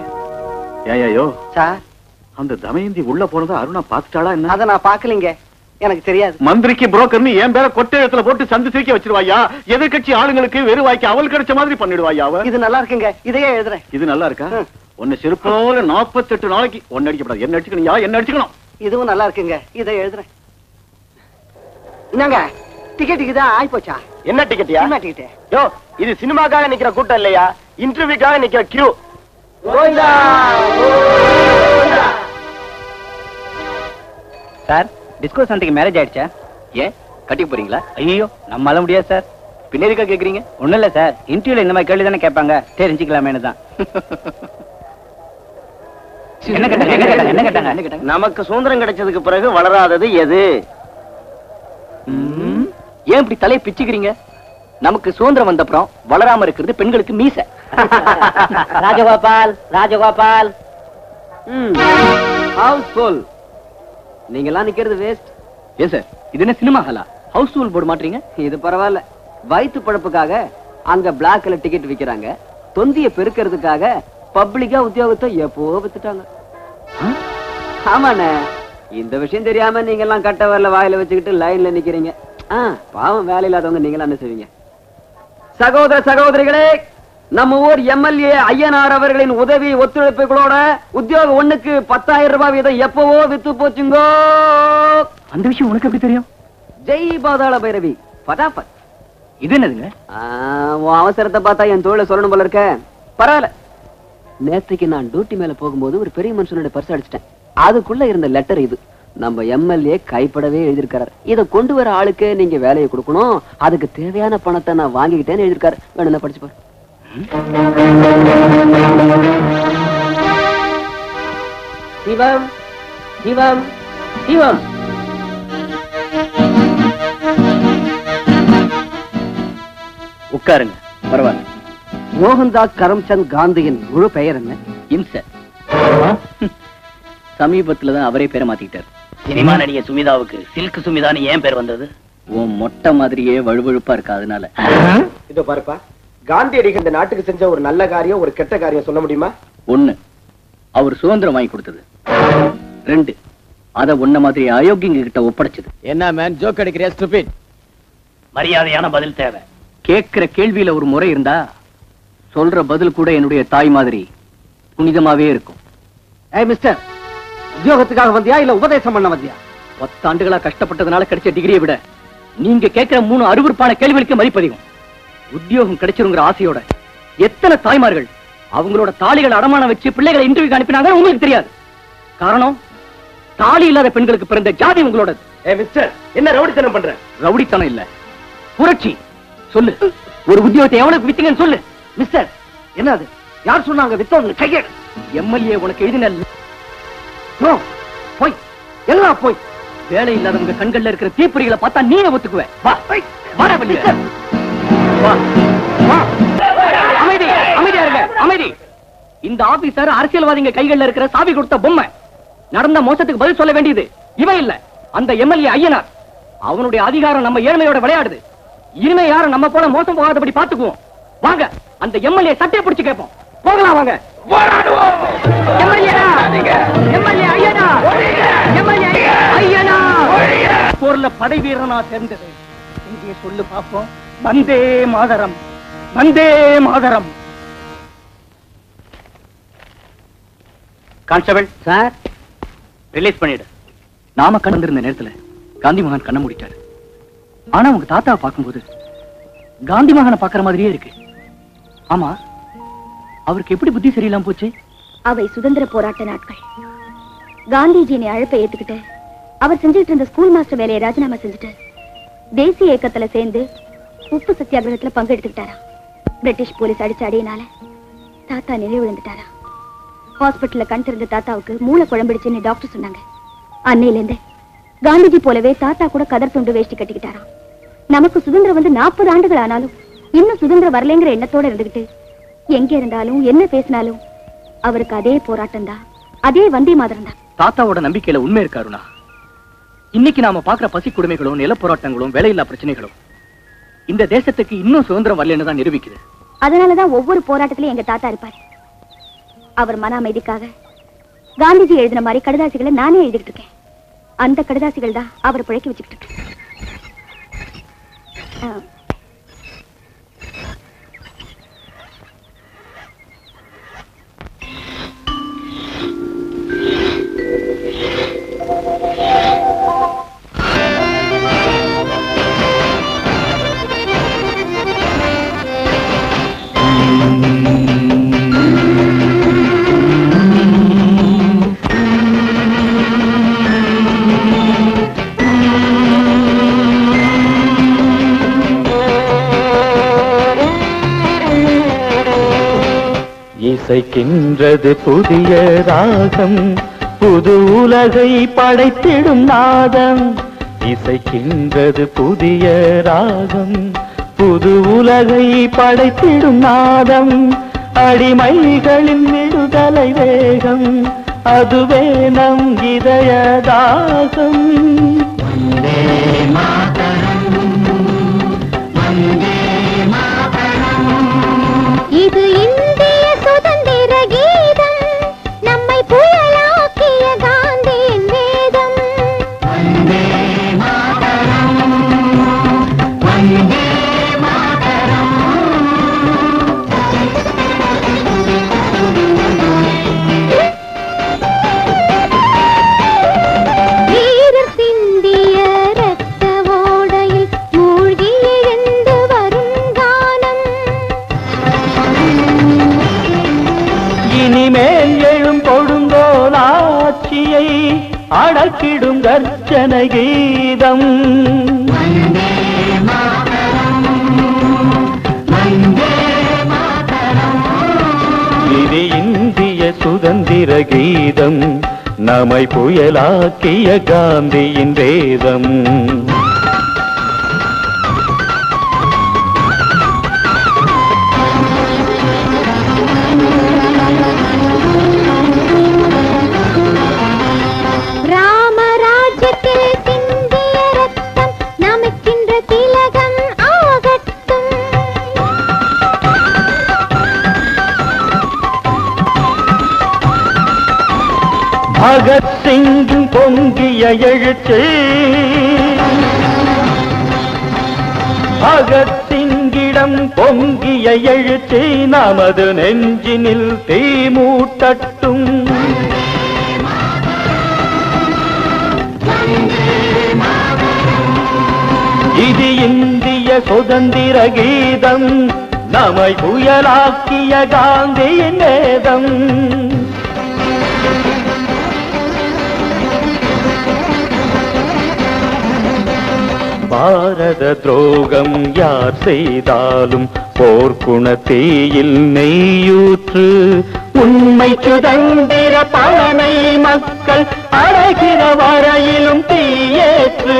ஏயோ சார், அந்த தமயந்தி உள்ள போனதை அருணா பாத்துட்டாளா என்ன? அத நான் பாக்கலீங்க, எனக்கு தெரியாது. மந்திரிக்கு புரோக்கர்னு என் பேர கொட்டை இடத்துல போட்டு சந்து சிரிக்க வச்சிருவாயா? எதிர்கட்சி ஆளுங்களுக்கு வெறுவாய்க்கு அவள் கிடைச்ச மாதிரி பண்ணிடுவாயா? இது நல்லா இருக்குங்க, இதையே எழுதுறேன். இது நல்லா இருக்கா? ஒன்னு செருப்போல 48 நாளைக்கு ஒன்னு அடிக்கப்படாது. என்ன அடிச்சுக்கணும்? என்ன அடிச்சுக்கணும்? இதுவும் நல்லா இருக்குங்க, இதை எழுதுறேன். என்னங்க, டிக்கெட்டுக்கு தான் ஆயிப்போச்சா? என்ன டிக்கெட்டியா? டிக்கெட். யோ, இது சினிமாக்காக நிக்கிற கூட்டம் இல்லையா, இன்டர்வியூக்காக நிக்கிற கியூ. சார், டிஸ்கோ சந்தைக்கு மேரேஜ் ஆயிடுச்சா? ஏன் கட்டிக்க போறீங்களா? ஐயோ, நம்மளால முடியாது சார். பின்னேரிக்கா கேக்குறீங்க? ஒண்ணும் இல்ல சார், இன்டர்வியூல இந்த மாதிரி கேள்வி தானே கேட்பாங்க, தெரிஞ்சுக்கலாமேனு தான். என்ன கேட்டாங்க? நமக்கு சுதந்திரம் கிடைச்சதுக்கு பிறகு வளராதது எது? ஏன் இப்படி தலையை பிச்சுக்கிறீங்க? நமக்கு சுதந்திரம் வந்த அப்புறம் வளராம இருக்கிறது பெண்களுக்கு மீசை. ராஜகோபால் ராஜகோபால். ஹவுஸ்ஃபுல். நீங்க எல்லாம் நிக்கிறது வேஸ்ட். ஏன் சார் இது என்ன சினிமா ஹாலா? ஹவுஸ்ஃபுல் போர்டு மாட்டீங்க? இது பரவாயில்ல. வயிற்று பழப்புக்காக அங்க பிளாக்ல டிக்கெட் விக்கிறாங்க. தொந்திய பெருக்கிறதுக்காக பப்ளிக்கா உத்தியோகத்தை எப்போ வித்துட்டாங்க. ஆமாண்ணே, இந்த விஷயம் தெரியாம நீங்க எல்லாம் கட்ட வரல வாயில வச்சுக்கிட்டு லைன்ல நிக்கிறீங்க. பாவம் வேலை இல்லாதவங்க நீங்க என்ன செய்வீங்க? சகோதர சகோதரிகளே, நம்ம ஊர் எம்எல்ஏ ஐயனார் அவர்களின் உதவி ஒத்துழைப்புகளோட உத்தியோக ஒண்ணுக்கு 10,000 ரூபாய் வீதம் எப்பவோ வித்து போச்சுங்கோ. அந்த விஷயம் உனக்கு எப்படி தெரியும்? ஜெய் பாதாள பைரவி. பட்டாபட். இது என்னதுங்க? உன் அவசரத்தை பார்த்தா என் தொழிலை சொல்லணும் போல இருக்க. பரவாயில்ல. நேற்றுக்கு நான் டியூட்டி மேல போகும்போது ஒரு பெரிய மனுஷனோட பர்ஸ் அடிச்சிட்டேன். அதுக்குள்ள இருந்த லெட்டர் இது. நம்ம எம்எல்ஏ கைப்படவே எழுதியிருக்காரு. இதை கொண்டு வர ஆளுக்கு நீங்க வேலையை கொடுக்கணும், அதுக்கு தேவையான பணத்தை நான் வாங்கிக்கிட்டேன்னு எழுதியிருக்காரு. வேணும் படிச்சு பாரு. சிவம் சிவம் சிவம். உட்காருங்க, பரவாயில்ல. மோகன்தாஸ் கரம்சந்த் காந்தியின் முழு பெயர் என்ன? இம்ச. சமீபத்துலதான் அவரே பேரை மாத்திக்கிட்டாரு. சினிமா நடிகை சுமிதாவுக்கு சில்க் சுமிதான்னு ஏன் பேர் வந்தது? உன் மொட்டை மாதிரியே வழுவழுப்பா இருக்கா, அதனால. இதோ பாருப்பா, காந்தியடிகள் இந்த நாட்டுக்கு செஞ்ச ஒரு நல்ல காரியம் ஒரு கெட்ட காரியம் சொல்ல முடியுமா? 1, அவர் சுதந்திரம் வாங்கி கொடுத்தது. 2, அத உன்ன மாதிரி அயோக்கியங்க கிட்ட ஒப்படைச்சது. என்ன மேன் ஜோக் அடிக்கிறியா ஸ்டூபிட்? மரியாதையான பதில் தேவை. கேட்கிற கேள்வியில ஒரு முறை இருந்தா சொல்ற பதில் கூட என்னுடைய தாய் மாதிரி புனிதமாவே இருக்கும். ஏய் மிஸ்டர், உத்தியோகத்துக்காக வந்தியா இல்ல உபதேசம் பண்ண வந்தியா? 10 ஆண்டுகளா கஷ்டப்பட்டதுனால கிடைச்ச டிகிரியை விட நீங்க கேட்கிற 3 அருவருப்பான கேள்விகளுக்கு மதிப்பதிகம். உத்தியோகம் கிடைச்சிருங்கிற ஆசையோட எத்தனை தாய்மார்கள் அவங்களோட தாலிகளை அடமானம் வச்சு பிள்ளைகளை இன்டர்வியூக்கு அனுப்பினாங்க உங்களுக்கு தெரியாது. காரணம், தாலி இல்லாத பெண்களுக்கு பிறந்த ஜாதி உங்களோட. மிஸ்டர், என்ன ரவுடித்தனம் பண்ற? ரவுடித்தனம் இல்ல, புரட்சி. சொல்லு, ஒரு உத்தியோகத்தை எவ்வளவு வித்தீங்கன்னு சொல்லு. மிஸ்டர், என்னது? யார் சொன்னாங்க வித்தவங்க கையெடு? எம்எல்ஏ உனக்கு எழுதின போய் எல்லாம் போய். வேலை இல்லாதவங்க கண்கள்ல இருக்கிற தீப்பொறிகளை பார்த்தா நீங்க ஒத்துக்குவேன். வா, வாடா வெளியே. வா, வா. அமைதி, அமைதியா இருங்க, அமைதி. இந்த ஆபீசர் அரசியல்வாதிங்க கைகள்ல இருக்கிற சாவி கொடுத்த பொம்மை. நடந்த மோசத்துக்கு பதில் சொல்ல வேண்டியது இவன் இல்ல, அந்த எம்எல்ஏ ஐயனார். அவனுடைய அதிகாரம் நம்ம ஏழ்மையோட விளையாடுது. இனிமே யாரும் நம்ம போல மோசம் போகாதபடி பாத்துக்குவோம். வாங்க, அந்த எம்எல்ஏ சட்டையை பிடிச்சு கேட்போம். போகலாம் வாங்க. போர்ல படை வீரனா சேர்ந்தது இங்கே சொல்லு பாப்போம். Vande Mataram, Vande Mataram. Constable sir, release பண்ணிடு. நாம கண்டிருந்த நேரத்துல காந்தி மகான் கண்ண மூடிட்டாரு. ஆனா உங்க தாத்தாவை பார்க்கும்போது காந்தி மகானை பாக்குற மாதிரியே இருக்கு. ஆமா, அவருக்கு எப்படி புத்தி சரியில்லாம போச்சு? அவை சுதந்திர போராட்ட நாட்கள். காந்திஜியின் அழைப்பை ஏத்துக்கிட்டு அவர் செஞ்சுட்டு இருந்த ஸ்கூல் மாஸ்டர் வேலையை ராஜினாமா செஞ்சுட்டு தேசிய இயக்கத்துல சேர்ந்து உப்பு சத்தியாகிரகத்துல பங்கெடுத்துக்கிட்டாரா. பிரிட்டிஷ் போலீஸ் அடிச்ச அடியினால தாத்தா நினைவு விழுந்துட்டாரா. ஹாஸ்பிட்டல்ல கண் திறந்த தாத்தாவுக்கு மூளை குழம்பிடுச்சுன்னு டாக்டர் சொன்னாங்க. அன்னையில இருந்து காந்திஜி போலவே தாத்தா கூட கதர் துண்டு வேஷ்டி கட்டிக்கிட்டாராம். நமக்கு சுதந்திரம் வந்து 40 ஆண்டுகள் ஆனாலும் இன்னும் சுதந்திரம் வரலைங்கிற எண்ணத்தோட இருந்துகிட்டு எங்க இருந்தாலும் என்ன பேசினாலும் அவருக்கு அதே போராட்டம் தான், அதே வந்தே மாதரம் தான். தாத்தாவோட நம்பிக்கையில உண்மை இருக்காருனா இன்னைக்கு நாம பாக்குற பசி கொடுமைகளும் நில போராட்டங்களும் வேலையில்லா பிரச்சனைகளும் இந்த தேசத்துக்கு இன்னும் சுதந்திரம் வரலன்னு தான் நிரூபிக்குது. அதனாலதான் ஒவ்வொரு போராட்டத்திலும் எங்க தாத்தா இருப்பாரு. அவர் மன அமைதிக்காக காந்திஜி எழுதின மாதிரி கடிதாசிகளை நானே எழுதிட்டு இருக்கேன். அந்த கடிதாசிகள் தான் அவரை பிழைக்க வச்சுக்கிட்டு இருக்கேன். இசைக்கின்றது புதிய ராகம், புது உலகை படைத்திடும் நாதம். இசைக்கின்றது புதிய ராகம், புது உலகை படைத்திடும் நாதம். அடிமைகளின் விடுதலை வேகம் அதுவே நம் இதய தாகம். வந்தே மாதரம் வந்தே மாதரம். இது இந்திய சுதந்திர கீதம் நம்மை புயலாக்கிய காந்தியின் வேதம். வந்தே மாதரம் வந்தே மாதரம். வீரர் சிந்திய இரத்த ஓடையில் மூழ்கி எழுந்து வரும் கானம். இனிமேல் எழும் கொடுங்கோலாட்சியை அடக்கிடும் கர்ஜனை கீதம். வந்தே மாதரம் வந்தே மாதரம். இது இந்திய சுதந்திர கீதம் நம்மை புயலாக்கிய காந்தியின் வேதம். ராமராஜ்யத்தில் சிந்திய ரத்தம் நமக்கின்ற திலகம் ஆகட்டும். பகத் சிங்கின் பொங்கிய எழுச்சி பகத் சிங்கிடம் பொங்கிய எழுச்சி நமது நெஞ்சினில் தீ மூட்டட்டும். இது இந்திய சுதந்திர கீதம் நம்மை புயலாக்கிய காந்தியின் வேதம். பாரத துரோகம் யார் செய்தாலும் போர்க்குணத்தீயில் நெய்யூற்று. உண்மை சுதந்திர பலனை மக்கள் அடைகிற வரையிலும் தீயேற்று.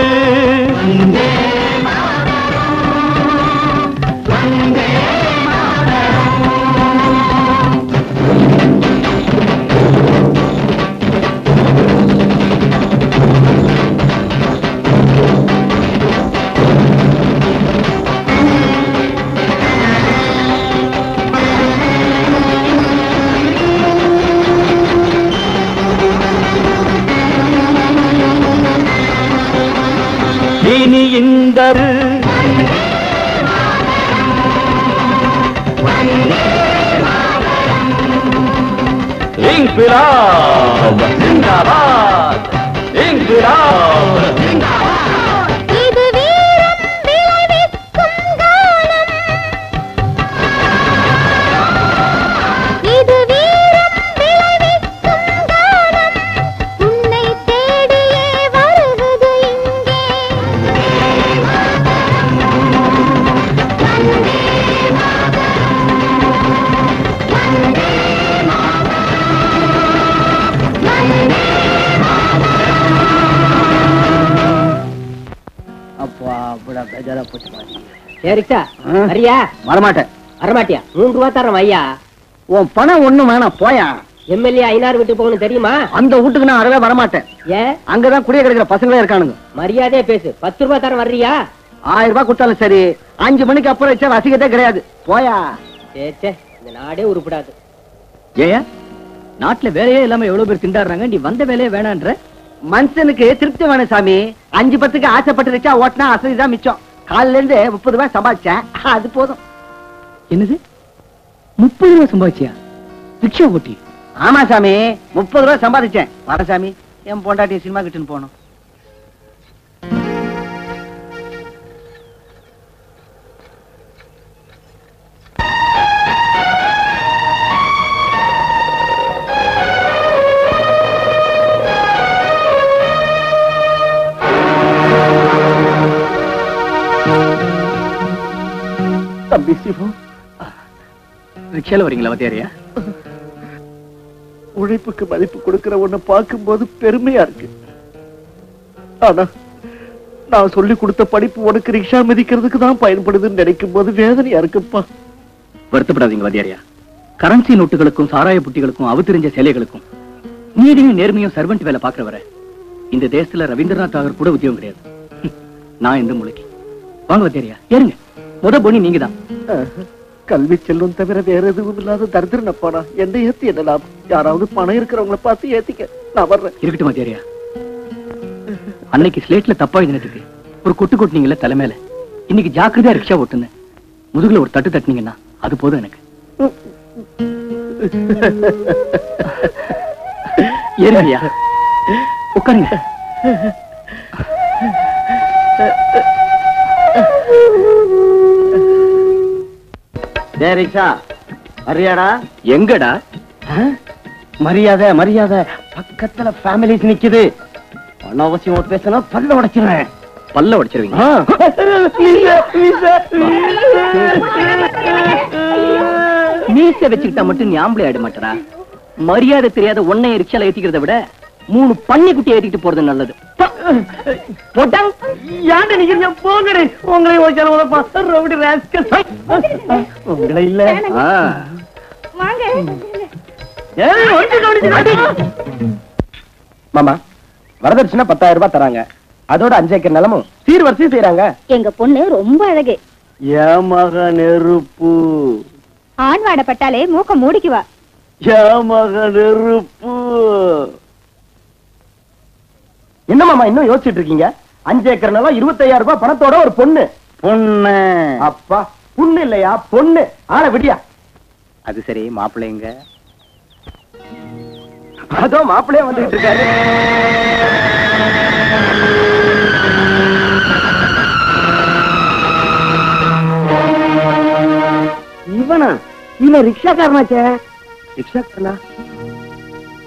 இனி இந்த இன்கிலாப் ஜிந்தாபாத் இன்கிலாப் ஜிந்தாபாத். இது வீரம் விளைவிக்கும் கானம். இது வீரம் விளைவிக்கும் கானம். உன்னை தேடியே வருவது இங்கே. அப்பா அப்படா பேஜாரா போச்சு பாரு. சரிக்கா வரியா? வரமாட்டேன். வரமாட்டியா? 3 ரூபா தரேன் ஐயா. உன் பணம் ஒண்ணும் வேணாம் போயா. எம்எல்ஏ ஐநாறு விட்டு போகணும் தெரியுமா? அந்த வீட்டுக்கு நான் அறவே வரமாட்டேன். ஏன்? அங்கதான் குடிய கிடைக்கிற பசங்களே இருக்கானுங்க. மரியாதையா பேசு. 10 ரூபா தரேன் வர்றியா? 1000 ரூபாய் கொடுத்தாலும் சரி. 5 மணிக்கு அப்புறம் வச்சா ரசிகத்தே கிடையாது. போயா. சே இந்த நாடே உருப்படாது. ஏயா நாட்டுல வேலையே இல்லாம எவ்வளவு பேர் திண்டாடுறாங்க. நீ வந்த வேலையே வேணான்ற. மனுஷனுக்கு திருப்தி வேணும் சாமி. 5-10க்கு ஆசைப்பட்டு வச்சா ஓட்டினா அசதிதான் மிச்சம். காலில இருந்து 30 ரூபாய் சம்பாதிச்சேன். அது போதும். என்னது 30 ரூபாய் சம்பாதிச்சியா? ரிக்ஷா ஓட்டி? ஆமா சாமி 30 ரூபாய் சம்பாதிச்சேன். வர சாமி என் பொண்டாட்டி சினிமா கிட்டுன்னு போனோம். தம்பி சிவம், ரிக்ஷால வரீங்களா வத்தியாரியா? உழைப்புக்கு மதிப்பு கொடுக்கிற ஒண்ணு பார்க்கும்போது பெருமையா இருக்கு. ஆனா நான் சொல்லி கொடுத்த படிப்பு உனக்கு ரிக்ஷா மிதிக்கிறதுக்கு தான் பயன்படுதுன்னு நினைக்கும் போது வேதனையா இருக்குப்பா. வருத்தப்படாதீங்க வத்தியாரியா. கரன்சி நோட்டுகளுக்கும் சாராய புட்டிகளுக்கும் அவதரிஞ்ச சேலைகளுக்கும் நீதியும் நேர்மையும் சர்வெண்ட் வேலை பாக்குறவரை இந்த தேசத்துல ரவீந்திரநாத் தாகூர் கூட உத்தியோகம் கிடையாது. நான் எந்த மூளைக்கு வாங்க வத்தேரியா ஏறுங்க. முத பொண்ணி நீங்க தான். கல்வி செல்லும் தவிர வேற எதுவும் இல்லாத தரித்திரன போனா என்ன ஏத்தி என்ன லாபம்? யாராவது பணம் இருக்கிறவங்களை பார்த்து ஏத்திக்க. நான் வர்றேன். இருக்கட்டும் வத்தேரியா. அன்னைக்கு ஸ்லேட்ல தப்பா எழுதினதுக்கு ஒரு கொட்டு கொட்டினீங்கல்ல தலைமையில. இன்னைக்கு ஜாக்கிரதையா ரிக்ஷா ஓட்டுங்க. முதுகுல ஒரு தட்டு தட்டினீங்கன்னா அது போதும் எனக்கு. ஏறுங்கய்யா உட்காருங்க. ரிக்ஷா வரியாடா? எங்கடா? மரியாதை மரியாதை. பக்கத்துல ஃபேமிலிஸ் நிக்குது. அனாவசியம் பேசினா பல்ல உடைச்சிருவேன். பல்ல உடைச்சிருவீங்க? மீச வச்சுக்கிட்டா மட்டும் ஞாபகம் ஆயிட மாட்டா. மரியாதை தெரியாத ஒன்னை ரிக்ஷால ஏத்திக்கிறத விட 3 பன்னி குட்டி ஏத்திட்டு போறது நல்லது. போட்டாங்க யாண்ட நிக்கிறீங்க? போங்கடி. உங்களை ரவுடி ராஸ்கல். உங்களை இல்ல. மாமா வரதட்சணை 10,000 ரூபாய் தராங்க. அதோட 5 ஏக்கர் நிலமும் சீர்வரிசை செய்யறாங்க. எங்க பொண்ணு ரொம்ப அழகு. ஏமக நெருப்பு. ஆண் வாடப்பட்டாலே மூக்க மூடிக்குவா. ஏமக நெருப்பு. என்ன மாமா இன்னும் யோசிச்சுட்டு இருக்கீங்க? 5 ஏக்கர் நிலம் 25,000 ரூபாய் பணத்தோட ஒரு பொண்ணு. பொண்ணு அப்பா பொண்ணு இல்லையா பொண்ணு. ஆள விடியா. அது சரி மாப்பிள்ளைங்க. அதோ மாப்பிள்ளைய வந்துகிட்டு இருக்காரு. இவனா? இவன் ரிக்ஷாக்காரனாச்சே. ரிக்ஷாக்காரனா?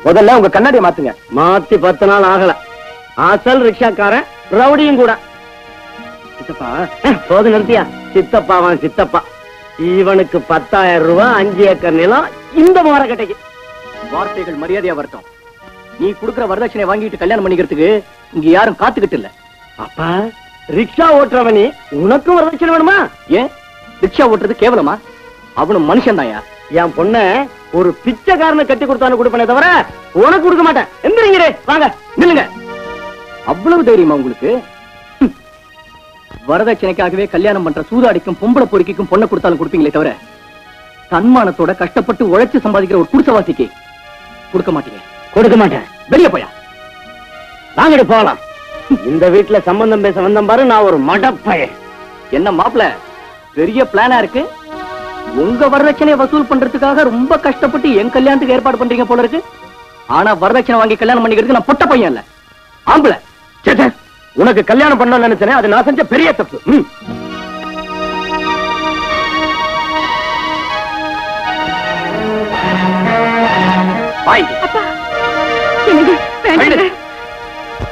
முதல்ல உங்க கண்ணாடியை மாத்துங்க. மாத்தி 10 நாள் ஆகல. அசல் ரிக்ஷாக்காரன் ரவுடியும் கூட. சித்தப்பா போது நிறுத்தியா? சித்தப்பாவான் சித்தப்பா. இவனுக்கு 10,000 ரூபாய் 5 ஏக்கர் நிலம் இந்த மாரக்கட்டைக்கு. வார்த்தைகள் மரியாதையா வரட்டும். நீ குடுக்கிற வரதட்சணை வாங்கிட்டு கல்யாணம் பண்ணிக்கிறதுக்கு இங்க யாரும் காத்துக்கிட்டு இல்ல. அப்பா ரிக்ஷா ஓட்டுறவனி உனக்கும் வரதட்சணை வேணுமா? ஏன் ரிக்ஷா ஓட்டுறது கேவலமா? அவனும் மனுஷன் தாயா. என் பொண்ண ஒரு பிச்சைக்காரனை கட்டி கொடுத்தானு கொடுப்பனே தவிர உனக்கு கொடுக்க மாட்டேன். எந்திரிங்கடே. வாங்க நில்லுங்க. அவ்வளவு தைரியமா உங்களுக்கு? வரதட்சணைக்காகவே கல்யாணம் பண்ற சூதாடிக்கும் பொம்பளை பொறுக்கிக்கும் பொண்ணை கொடுத்தாலும் கொடுப்பீங்களே தவிர தன்மானத்தோட கஷ்டப்பட்டு உழைச்சு சம்பாதிக்கிற ஒரு குடிசவாசிக்கு கொடுக்க மாட்டீங்க. கொடுக்க மாட்டேன். வெளியே போயா. வாங்கடி போகலாம். இந்த வீட்டுல சம்பந்தம் பேச வந்தம் பாரு. நான் ஒரு மடப்பையன். என்ன மாப்பிள பெரிய பிளானா இருக்கு? உங்க வரதட்சணையை வசூல் பண்றதுக்காக ரொம்ப கஷ்டப்பட்டு என் கல்யாணத்துக்கு ஏற்பாடு பண்றீங்க போல இருக்கு. ஆனா வரதட்சணை வாங்கி கல்யாணம் பண்ணிக்கிறதுக்கு நான் பொட்ட பையன் இல்ல, ஆம்பளை. உனக்கு கல்யாணம் பண்ணணும்னு நினைச்சேன். அது நான் செஞ்ச பெரிய தப்பு.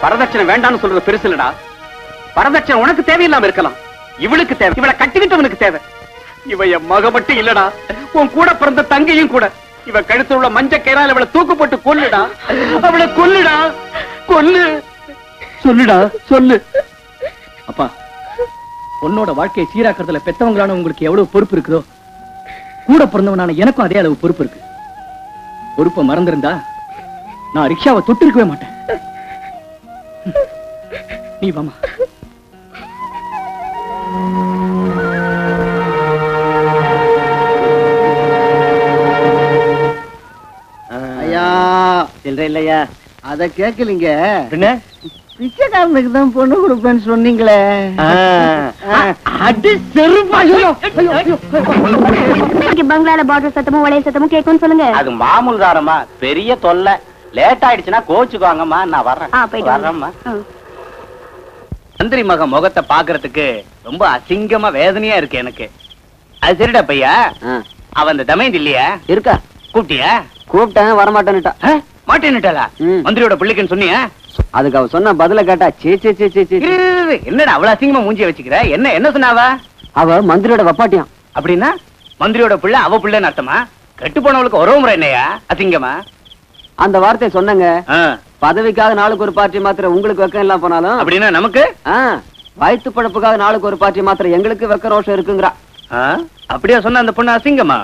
வரதட்சணை வேண்டாம்னு சொல்றது பெருசு இல்லடா. வரதட்சணை உனக்கு தேவையில்லாம இருக்கலாம், இவளுக்கு தேவை. இவளை கட்டிக்கிட்டவனுக்கு தேவை. இவ என் மக மட்டும் இல்லடா, உன் கூட பிறந்த தங்கையும் கூட. இவ கழுத்துல உள்ள மஞ்ச கயிறால அவளை தூக்கு போட்டு கொல்லுடா. அவளை கொல்லுடா, கொல்லு. சொல்லுடா சொல்லு. அப்பா உன்னோட வாழ்க்கையை சீராக்கிறதுல பெத்தவங்களான உங்களுக்கு எவ்வளவு பொறுப்பு இருக்குதோ கூட பிறந்தவனான எனக்கும் அதே அளவு பொறுப்பு இருக்கு. பொறுப்பை மறந்திருந்தா நான் ரிக்ஷாவை தொட்டிருக்கவே மாட்டேன். நீ வாமா. ஐயா சில்லற இல்லையா? அத கேட்கலீங்க. பிச்சைக்காரனுக்கு தான் பொண்ணு கொடுப்பேன்னு சொன்னீங்களே. அடி பங்களால பாட்டில் சத்தமும் வளைய சத்தமும் கேட்கும் சொல்லுங்க. அது மாமூல் தாரமா, பெரிய தொல்லை. லேட் ஆயிடுச்சுன்னா கோச்சுக்குவாங்கம்மா. நான் வர்றேன். வர்றேம்மா. மந்திரி மக முகத்தை பாக்குறதுக்கு ரொம்ப அசிங்கமா வேதனையா இருக்கு எனக்கு. அது சரிடா பையா, அவன் அந்த தமயந்தி இல்லையா இருக்கா? கூப்பிட்டியா? கூப்பிட்டேன், வரமாட்டேன்னுட்டா. மாட்டேன்னுட்டாளா? மந்திரியோட பிள்ளைக்குன்னு சொன்னியா? அதுக்கு அவ சொன்ன பதில கேட்டா சே சே சே சே. என்னடா அவ்வளவு அசிங்கமா மூஞ்சிய வச்சுக்கிற? என்ன என்ன சொன்னாவா? அவ மந்திரியோட வப்பாட்டியாம். அப்படின்னா மந்திரியோட பிள்ளை அவ பிள்ளைன்னு அர்த்தமா? கெட்டு போனவளுக்கு உறவு முறை என்னையா அசிங்கமா? அந்த வார்த்தையை சொன்னங்க. பதவிக்காக நாளுக்கு ஒரு பார்ட்டி மாத்திர உங்களுக்கு வெக்கம் எல்லாம் போனாலும் அப்படின்னா நமக்கு வயிற்று பழப்புக்காக நாளுக்கு ஒரு பார்ட்டி மாத்திர எங்களுக்கு வெக்க ரோஷம் இருக்குங்கிறா. அப்படியா சொன்ன அந்த பொண்ணு அசிங்கமா?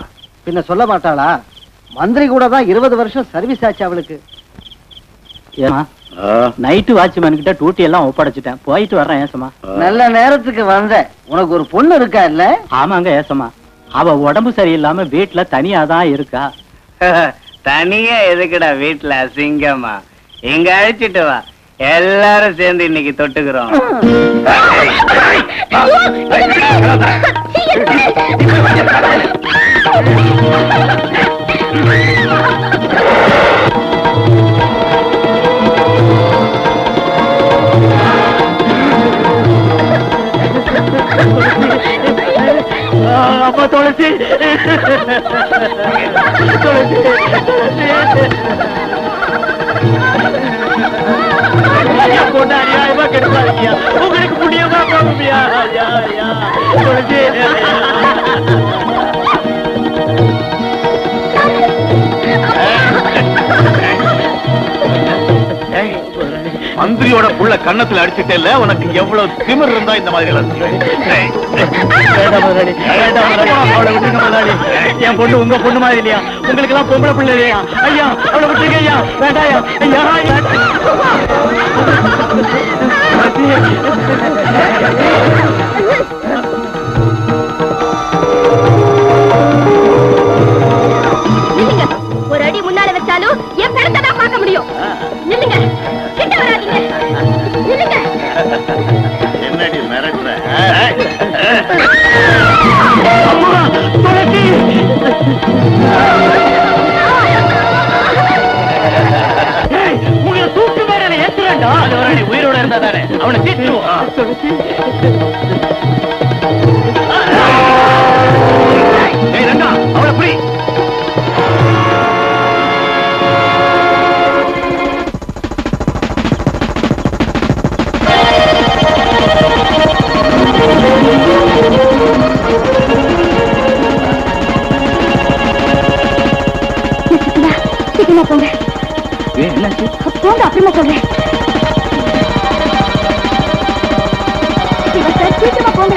பின்ன சொல்ல மாட்டாளா? மந்திரி கூட தான் 20 வருஷம் சர்வீஸ் ஆச்சு அவளுக்கு. ஏமா நைட்டு வாட்ச்மேன் கிட்ட டூட்டி எல்லாம் ஒப்படைச்சிட்டேன், போயிட்டு வர்றேன் ஏசமா. நல்ல நேரத்துக்கு வந்த. உனக்கு ஒரு பொண்ணு இருக்கா இல்ல? ஆமாங்க ஏசமா, அவ உடம்பு சரியில்லாம வீட்டுல தனியா தான் இருக்கா. தனியா எதுக்குடா வீட்டுல அசிங்கமா? இங்க அழைச்சிட்டு வா, எல்லாரும் சேர்ந்து இன்னைக்கு தொட்டுக்கிறோம். அப்பா துளசி, துளசி பொண்ணு அநியாயமா கெடுப்பாருக்கியா, உங்களுக்கு புண்ணியமா போகுமியா? துளசி மந்திரியோட புள்ள கண்ணத்துல அடிச்சுட்டேல்ல, உனக்கு எவ்வளவு திமிர் இருந்தா இந்த மாதிரி என் பொண்ணு உங்க பொண்ணு மாதிரி இல்லையா? உங்களுக்கு எல்லாம் பொம்பளை பிள்ளை இல்லையா? ஐயா அவளை விட்டுருங்க ஐயா, வேண்டாயா ஐயா. ஒரு அடி முன்னால வச்சாலும் என் படத்தை தான் பார்க்க முடியும். நில்லுங்க, கிட்ட வராதீங்க, நில்லுங்க. என்னடி மிரட்டுற? உங்களை தூக்கு மேல ஏற்றுறா, உயிரோட இருந்தா தானே அவனை தீட்டுவோம். அவளை புரி. சீக்கிரமா போங்க. போங்க, அப்புறமா சொல்றேன். சீக்கிரமா போங்க.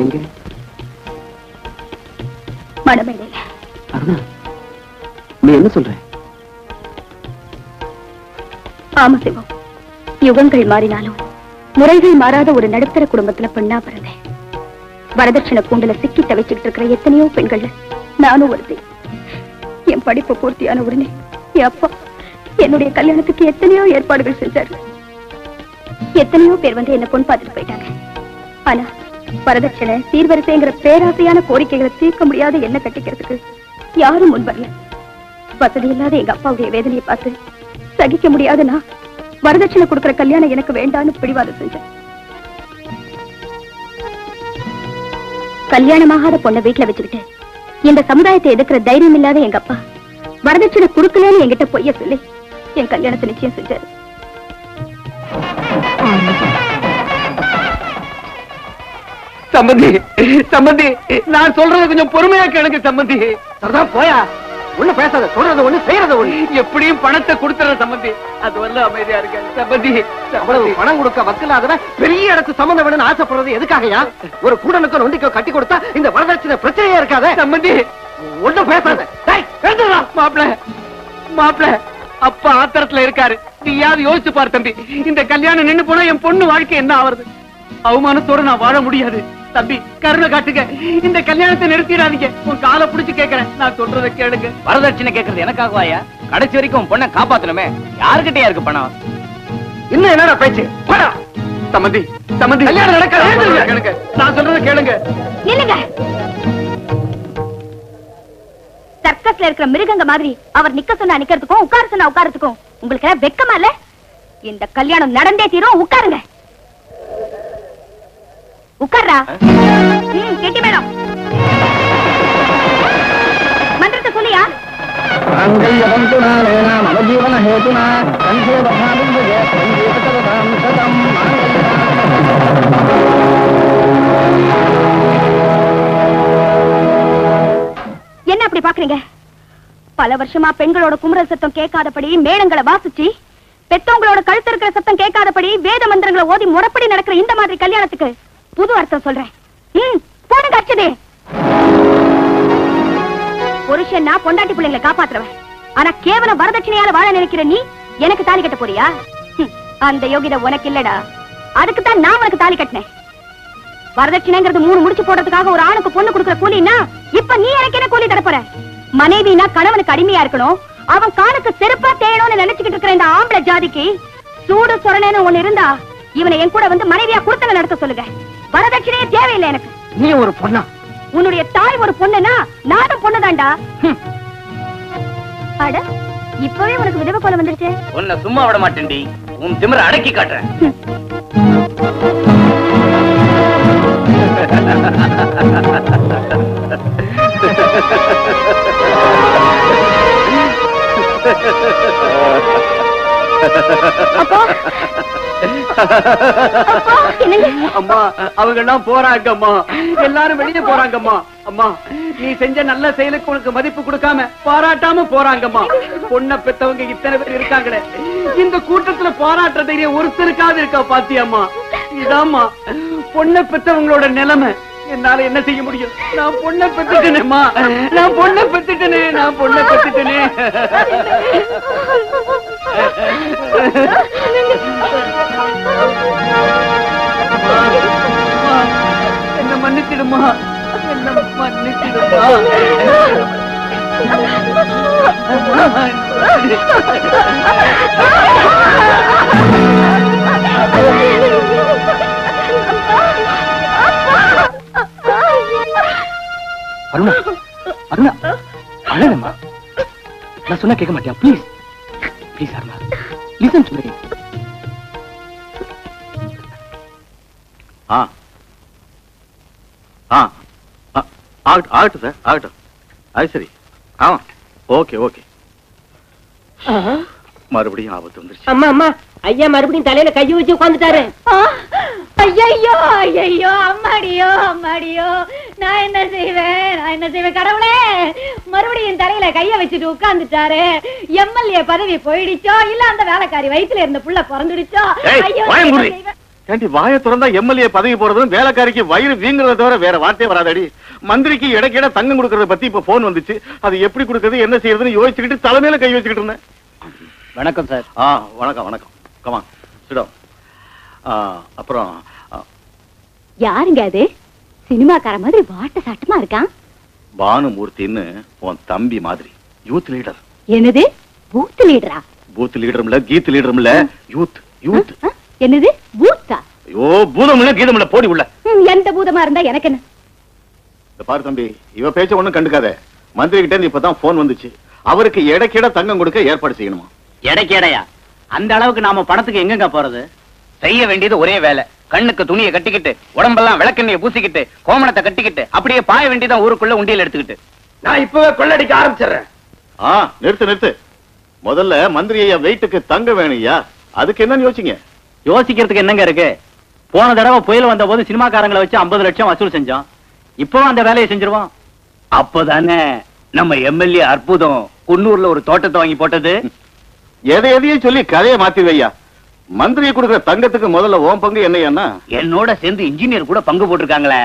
எங்க? மணமேடையில. அருணா, நீ என்ன சொல்ற? ஆமா சிவம், யுகங்கள் மாறினாலும் முறைகள் மாறாத ஒரு நடுத்தர குடும்பத்துல பெண்ணா பிறந்தேன். வரதட்சணை கூண்டுல சிக்கி தவிச்சுக்கிட்டு இருக்கிற எத்தனையோ பெண்கள் நானும் ஒருத்தி. என் படிப்பு பூர்த்தியான உடனே என் அப்பா என்னுடைய கல்யாணத்துக்கு எத்தனையோ ஏற்பாடுகள் செஞ்சாரு. எத்தனையோ பேர் வந்து என்ன பொண்ணு பார்த்துட்டு போயிட்டாங்க. ஆனா வரதட்சணை சீர்வரிசைங்கிற பேராசையான கோரிக்கைகளை தீர்க்க முடியாத என்ன கட்டிக்கிறதுக்கு யாரும் முன் வரல. வசதி இல்லாத எங்க அப்பாவுடைய வேதனையை பார்த்து சகிக்க முடியாத நான் வரதட்சணை கொடுக்கிற கல்யாணம் எனக்கு வேண்டான்னு பிடிவாதம் செஞ்சேன். கல்யாணமாகாத பொண்ணை வீட்டுல வச்சுக்கிட்டு இந்த சமுதாயத்தை எதிர்க்கிற தைரியம் இல்லாத எங்க அப்பா வரதட்சணை கொடுக்கலன்னு என்கிட்ட பொய்ய சொல்லி என் கல்யாணத்தை நிச்சயம் செஞ்சாரு. சம்பந்தி, சம்பந்தி, நான் சொல்றது கொஞ்சம் பொறுமையா கேளுங்க சம்பந்தி. சரிதான், போயா. ஒண்ணு பேசாத, சொல்றது ஒண்ணு, செய்யறது ஒண்ணு. எப்படியும் பணத்தை கொடுத்துற சம்பந்தி. அது வரல அமைதியா இருக்க சம்பந்தி. அவ்வளவு பணம் கொடுக்க வக்கலாதவன் பெரிய இடத்து சம்பந்தம் வேணும்னு ஆசைப்படுறது எதுக்காகயா? ஒரு கூடனுக்கு நொண்டிக்கோ கட்டி கொடுத்தா இந்த வரதட்சணை பிரச்சனையே இருக்காத. சம்பந்தி, ஒண்ணும் பேசாத. மாப்பிள, மாப்பிள, அப்பா ஆத்திரத்துல இருக்காரு. நீயாவது யோசிச்சு பாரு தம்பி. இந்த கல்யாணம் நின்னு போனா என் பொண்ணு வாழ்க்கை என்ன ஆவறது? அவமானத்தோட நான் வாழ முடியாது. தம்பி, கருணை காட்டுங்க. இந்த கல்யாணத்தை நிறுத்திடாதீங்க. உன் காலை பிடிச்சு கேட்கிறேன், நான் சொல்றதை கேளுங்க. வரதட்சணை கேட்கறது எனக்காகவாயா? கடைசி வரைக்கும் பொண்ணை காப்பாத்தணுமே. யாருக்கிட்டயா இருக்கு பணம்? இன்னும் என்னடா பேச்சு? போடா. சம்பந்தி, சம்பந்தி, கல்யாணம் நடக்காது. கேளுங்க, நான் சொல்றதை கேளுங்க. நில்லுங்க. சர்க்கஸ்ல இருக்கிற மிருகங்க மாதிரி அவர் நிக்க சொன்னா நிக்கிறதுக்கும் உட்கார சொன்னா உட்காரத்துக்கும் உங்களுக்கு வெக்கமா இல்ல? இந்த கல்யாணம் நடந்தே தீரும். உட்காருங்க. உட்கார்றா. கெட்டி மேடம், மந்திரத்தை சொல்லியா? என்ன அப்படி பாக்குறீங்க? பல வருஷமா பெண்களோட குமுறல் சத்தம் கேட்காதபடி மேளங்களை வாசிச்சு பெத்தவங்களோட கழுத்து இருக்கிற சத்தம் கேட்காதபடி வேத மந்திரங்களை ஓதி முறைப்படி நடக்கிற இந்த மாதிரி கல்யாணத்துக்கு புது அர்த்தம் சொல்றேன். போன கட்சதே. புருஷன் நான் பொண்டாட்டி பிள்ளைங்களை காப்பாத்துறவன். ஆனா கேவலம் வரதட்சணையால வாழ நினைக்கிற நீ எனக்கு தாலி கட்ட போறியா? அந்த யோகிதை உனக்கு இல்லடா. அதுக்குத்தான் நான் உனக்கு தாலி கட்டினேன். வரதட்சணைங்கிறது 3 முடிச்சு போடுறதுக்காக ஒரு ஆணுக்கு பொண்ணு கொடுக்கிற கூலின்னா இப்ப நீ எனக்கு என்ன கூலி தரப்போற? மனைவினா கணவனுக்கு அடிமையா இருக்கணும், அவன் காலுக்கு செருப்பா தேயணும்னு நினைச்சுக்கிட்டு இருக்கிற இந்த ஆம்பளை ஜாதிக்கு சூடு சொரணேன்னு ஒண்ணு இருந்தா இவனை என் கூட வந்து மனைவியா குடுத்தல நடத்த சொல்லுங்க. வரதட்சணையே தேவையில்லை எனக்கு. நீ ஒரு பொண்ணா? உன்னுடைய தாய் ஒரு பொண்ணுனா நானும் பொண்ணுதான்டா. அட, இப்பவே உனக்கு விதவை போல வந்துருச்சு. உன்னை சும்மா விட மாட்டேன்டி. உன் திமிர அடக்கி காட்டுறேன். அம்மா, அவங்க எல்லாம் போறாங்கம்மா. எல்லாரும் வெளியே போறாங்கம்மா. அம்மா, நீ செஞ்ச நல்ல செயலுக்கு உனக்கு மதிப்பு கொடுக்காம பாராட்டாம போறாங்கம்மா. பொண்ணை பெத்தவங்க இத்தனை பேர் இருக்காங்களே, இந்த கூட்டத்துல பாராட்டுற தைரியம் ஒருத்தருக்காவது இருக்கா பாத்தியாம்மா? இதாம்மா பொண்ணை பெத்தவங்களோட நிலைமை. என்னால என்ன செய்ய முடியும்? நான் பொண்ணை பெத்துட்டேனேம்மா. நான் பொண்ணை பெத்துட்டேனே. நான் பொண்ணை பெத்துட்டேனே. என்ன மன்னிச்சிடுமா, என்ன மன்னிச்சிடுமா. அருணா, அருணா, அழகம்மா. நான் சொன்னா கேட்க மாட்டியா? Please, please Aruna, listen to me. ஆகட்டும் சார், ஆகட்டும். அது சரி. ஆமா, ஓகே ஓகே. மறுபடியும் ஆபத்து வந்துருச்சு. அம்மா அம்மா, ஐயா மறுபடியும் தலையில கையை வச்சு உட்காந்துட்டாரு. ஐயோ ஐயோ, அம்மாடியோ அம்மாடியோ, நான் என்ன செய்வேன் கடவுளே. மறுபடியும் தலையில கைய வச்சுட்டு உட்கார்ந்துட்டாரு. எம்எல்ஏ பதவி போயிடுச்சோ இல்ல அந்த வேலைக்காரி வயித்துல இருந்த புள்ள பிறந்துடுச்சோ. ஐயோ, ஏண்டி வாயை திறந்தா எம்எல்ஏ பதவி போறதும் வேலைக்காரிக்கு வயிறு வீங்குறத தவிர வேற வார்த்தையே வராதடி. மந்திரிக்கு இடைக்கிட தங்கம் கொடுக்கறத பத்தி இப்ப போன் வந்துச்சு. அது எப்படி கொடுக்கறது என்ன செய்யறதுன்னு யோசிச்சுக்கிட்டு தலைமையில கை வச்சுக்கிட்டு இருந்தேன். வணக்கம் சார். வணக்கம் வணக்கம். கமா சிடம். அப்புறம் யாருங்க அது? சினிமாக்கார மாதிரி வாட்ட சாட்டமா இருக்கான். பானுமூர்த்தின்னு உன் தம்பி மாதிரி யூத் லீடர். என்னது பூத் லீடரா? பூத் லீடரும் இல்ல கீத் லீடரும் இல்ல யூத் யூத். என்னது பூத்தா? ஐயோ பூதம் இல்ல கீதம் இல்ல போடி உள்ள. எந்த பூதமா இருந்தா எனக்கு என்ன? பாரு தம்பி, இவ பேச்ச ஒண்ணும் கண்டுக்காத. மந்திரி கிட்ட இருந்து இப்பதான் போன் வந்துச்சு. அவருக்கு இடைக்கிட தங்கம் கொடுக்க ஏற்பாடு செய்யணுமா? இடைக்கேடையா? அந்த அளவுக்கு நாம பணத்துக்கு எங்கங்க போறது? செய்ய வேண்டியது ஒரே வேலை. கண்ணுக்கு துணியை கட்டிக்கிட்டு உடம்பெல்லாம் விளக்கெண்ணையை பூசிக்கிட்டு கோமணத்தை கட்டிக்கிட்டு அப்படியே பாய வேண்டியதான் ஊருக்குள்ள உண்டியல் எடுத்துக்கிட்டு. நான் இப்பவே கொள்ளடிக்க ஆரம்பிச்சிடுறேன். நிறுத்து நிறுத்து. முதல்ல மந்திரி ஐயா வெயிட்டுக்கு தங்க வேணும்யா. அதுக்கு என்ன யோசிங்க? யோசிக்கிறதுக்கு என்னங்க இருக்கு? போன தடவை புயல் வந்த போது சினிமாக்காரங்களை வச்சு 50 லட்சம் வசூல் செஞ்சோம். இப்போ அந்த வேலையை செஞ்சிருவோம். அப்பதானே நம்ம எம்எல்ஏ அற்புதம் குன்னூர்ல ஒரு தோட்டத்தை வாங்கி போட்டது. எதையும் சொல்லி கதையை மாத்தி வையா. மந்திரியை கொடுக்கிற தங்கத்துக்கு முதல்ல ஓம் பங்கு என்னையா? என்னோட சேர்ந்து இன்ஜினியர் கூட பங்கு போட்டிருக்காங்களே,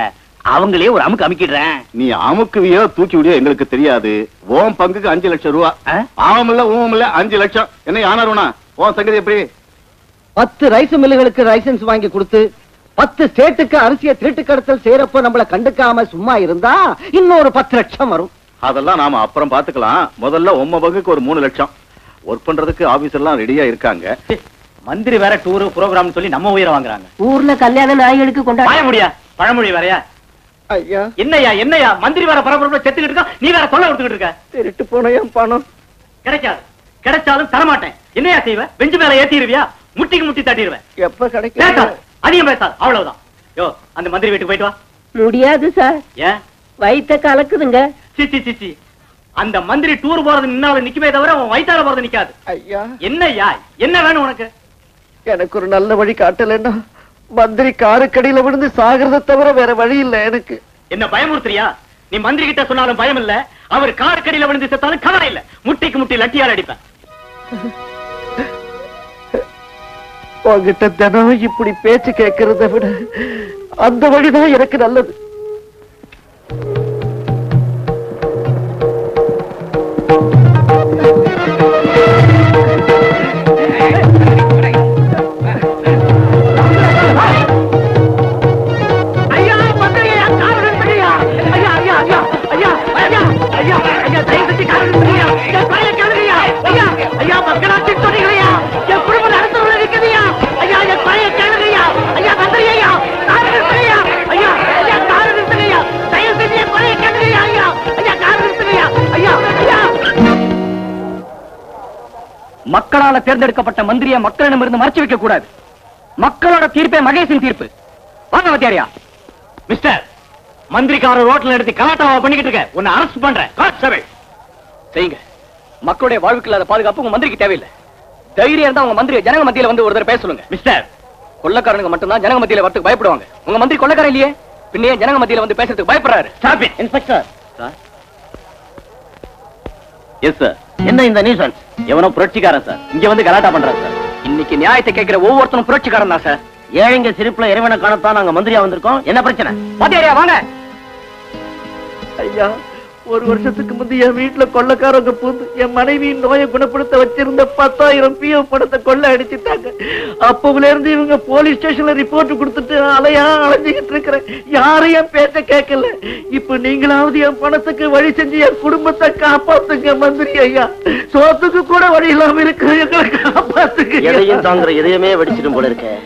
அவங்களே ஒரு அமுக்கு அமுக்கிடுறேன். நீ அமுக்குவியோ தூக்கி விடியோ எங்களுக்கு தெரியாது. ஓம் பங்குக்கு 5 லட்சம் ரூபா. ஆவமில்ல ஊமில்ல 5 லட்சம். என்ன ஆனாருனா ஓம் சங்கதி எப்படி? 10 ரைஸ் மில்லுகளுக்கு லைசன்ஸ் வாங்கி கொடுத்து 10 ஸ்டேட்டுக்கு அரிசியை திருட்டு கடத்தல் செய்யறப்ப நம்மள கண்டுக்காம சும்மா இருந்தா இன்னொரு 10 லட்சம் வரும். அதெல்லாம் நாம அப்புறம் பாத்துக்கலாம். முதல்ல உம்ம பங்குக்கு ஒரு 3 லட்சம். ஒர்க் பண்றதுக்கு ஆபீசர் எல்லாம் ரெடியா இருக்காங்க. மந்திரி வேற டூர் ப்ரோகிராம் சொல்லி நம்ம உயிரை வாங்குறாங்க. ஊர்ல கல்யாண நாய்களுக்கு கொண்டாட முடியா? பழமொழி வேறையா? ஐயா என்னையா மந்திரி வேற பரபரப்புல செத்துக்கிட்டு இருக்கா, நீ வேற தொல்லை கொடுத்துக்கிட்டு இருக்க. திருட்டு போன என் பணம் கிடைக்காது. கிடைச்சாலும் தரமாட்டேன். என்னையா செய்வ? பெஞ்சு மேல ஏத்திடுவியா? முட்டிக்கு முட்டி தட்டிடுவேன். எப்ப கிடைக்கும்? அதிகம் பேசாது, அவ்வளவுதான். யோ அந்த மந்திரி வீட்டுக்கு போயிட்டு வா. முடியாது சார். ஏன்? வயித்த கலக்குதுங்க. சிச்சி சிச்சி, அந்த மந்திரி டூர் போறது நின்னால நிக்குமே தவிர அவன் வயித்தால போறது நிக்காது. ஐயா என்னய்யா என்ன வேணும் உனக்கு? எனக்கு ஒரு நல்ல வழி காட்டலன்னா மந்திரி காருக்கடியில விழுந்து சாகிறத தவிர வேற வழி இல்ல எனக்கு. என்ன பயமுறுத்துறியா? நீ மந்திரி கிட்ட சொன்னாலும் பயம் இல்ல, அவர் காருக்கடியில விழுந்து செத்தாலும் கவலை இல்ல. முட்டிக்கு முட்டி லட்டியால் அடிப்பேன். உங்ககிட்ட தினம் இப்படி பேச்சு கேட்கறத விட அந்த வழிதான் எனக்கு நல்லது. மக்களால தேர்ந்தெடுக்கப்பட்ட மந்திரியை மக்களிடமிருந்து மறைச்சு வைக்க கூடாது. மக்களோட தீர்ப்பே மகேஷின் தீர்ப்பு. வாங்க வாத்தியாரியா. மிஸ்டர், மந்திரிக்காரர் ரோட்ல எடுத்து கலாட்டாவா பண்ணிக்கிட்டு இருக்க. உன்னை அரெஸ்ட் பண்றேன். கான்ஸ்டபிள் செய்யுங்க. மக்களுடைய வாழ்வுக்கு இல்லாத பாதுகாப்பு உங்க மந்திரிக்கு தேவையில்லை. தைரியம் இருந்தா உங்க மந்திரி ஜனங்க மத்தியில வந்து ஒரு தடவை பேச சொல்லுங்க. மிஸ்டர், கொள்ளக்காரனுங்க மட்டும்தான் ஜனங்க மத்தியில வரதுக்கு பயப்படுவாங்க. உங்க மந்திரி கொள்ளக்காரன் இல்லையே, பின்னே ஜனங்க மத்தியில வந்து பேசுறதுக்கு பயப்படுறாரு. Stop it. Inspector sir. Yes sir. என்ன இந்த நியூசன்ஸ்? எவனோ புரட்சிக்காரன் சார் இங்க வந்து கலாட்டா பண்றான் சார். இன்னைக்கு நியாயத்தை கேட்கிற ஒவ்வொருத்தரும் புரட்சிக்காரன் தான் சார். ஏழைங்க சிரிப்புல இறைவனை காணத்தான் நாங்க மந்திரியா வந்திருக்கோம். என்ன பிரச்சனை? வாத்தியாரியா வாங்க. ஐயா, ஒரு வருஷத்துக்கு முந்தைய வீட்டுல கொள்ளக்காரங்க பூந்து என் மனைவியின் நோயை குணப்படுத்த வச்சிருந்த 10,000 PF பணத்தை கொள்ள அடிச்சுட்டாங்க. அப்பவுல இருந்து இவங்க போலீஸ் ஸ்டேஷன்ல ரிப்போர்ட் கொடுத்துட்டு அலையா அலைஞ்சுக்கிட்டு இருக்கிறேன். யாரையும் பேச்ச கேட்கல. இப்ப நீங்களாவது என் பணத்துக்கு வழி செஞ்சு என் குடும்பத்தை காப்பாத்துங்க மந்திரி ஐயா. சோத்துக்கு கூட வழி இல்லாம இருக்கு, எங்களை காப்பாத்துங்க. எதையும் தாங்குற எதையுமே வெடிச்சிடும் போல இருக்க.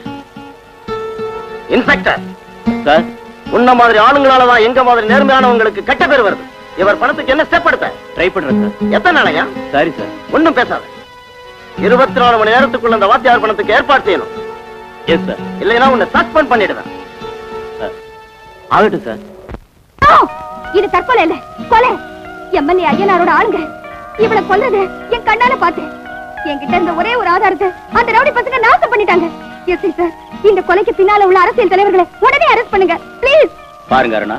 இன்ஸ்பெக்டர் சார், உன்ன மாதிரி ஆளுங்களாலதான் எங்க மாதிரி நேர்மையானவங்களுக்கு கெட்ட பேர் வருது. இவர் பணத்துக்கு என்ன ஸ்டெப் எடுத்த? ட்ரை பண்றேன் சார். எத்தனை நாளையா? சரி சார். ஒண்ணும் பேசாத. 24 மணி நேரத்துக்குள்ள அந்த வாத்தியார் பணத்துக்கு ஏற்பாடு செய்யணும். Yes sir. இல்லைன்னா உன்னை சஸ்பெண்ட் பண்ணிடுவேன். ஆகட்டும் சார். இது தற்கொலை இல்ல, கொலை. எம்எல்ஏ ஐயனாரோட ஆளுங்க இவளை கொல்றது என் கண்ணால பார்த்தேன். என்கிட்ட இருந்த ஒரே ஒரு ஆதாரத்தை அந்த ரவுடி பசங்க நாசம் பண்ணிட்டாங்க. எஸ் சார், இந்த கொலைக்கு பின்னால உள்ள அரசியல் தலைவர்களை உடனே அரெஸ்ட் பண்ணுங்க ப்ளீஸ். பாருங்க அருணா,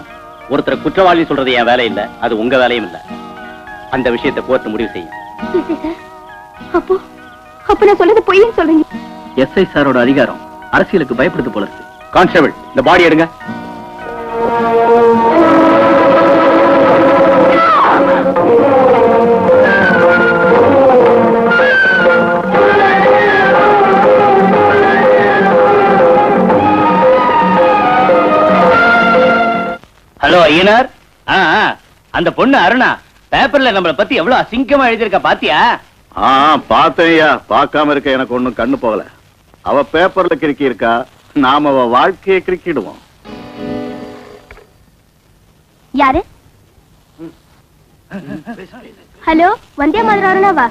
ஒருத்தர் குற்றவாளி சொல்றது என் வேலை இல்ல, அது உங்க வேலையும் இல்ல. அந்த விஷயத்தை கோர்ட் முடிவு செய்யும். அப்போ நான் சொல்றது பொய்ன்னு சொல்றீங்க? எஸ்ஐ சாரோட அதிகாரம் அரசியலுக்கு பயப்படுது போல இருக்கு. கான்ஸ்டபிள், இந்த பாடி எடுங்க. ஹலோ ஐயனார், அந்த பொண்ணு அருணா பேப்பர்ல நம்மள பத்தி எவ்வளவு அசிங்கமா எழுதிருக்கா பாத்தியா? பார்த்தேயா, பார்க்காம இருக்க எனக்கு ஒண்ணும் கண்ணு போகல. அவ பேப்பர்ல கிறுக்கி இருக்கா, நாம அவ வாழ்க்கையை கிறுக்கிடுவோம். யாரு? ஹலோ, வந்தே மாதிரி அருணாவா?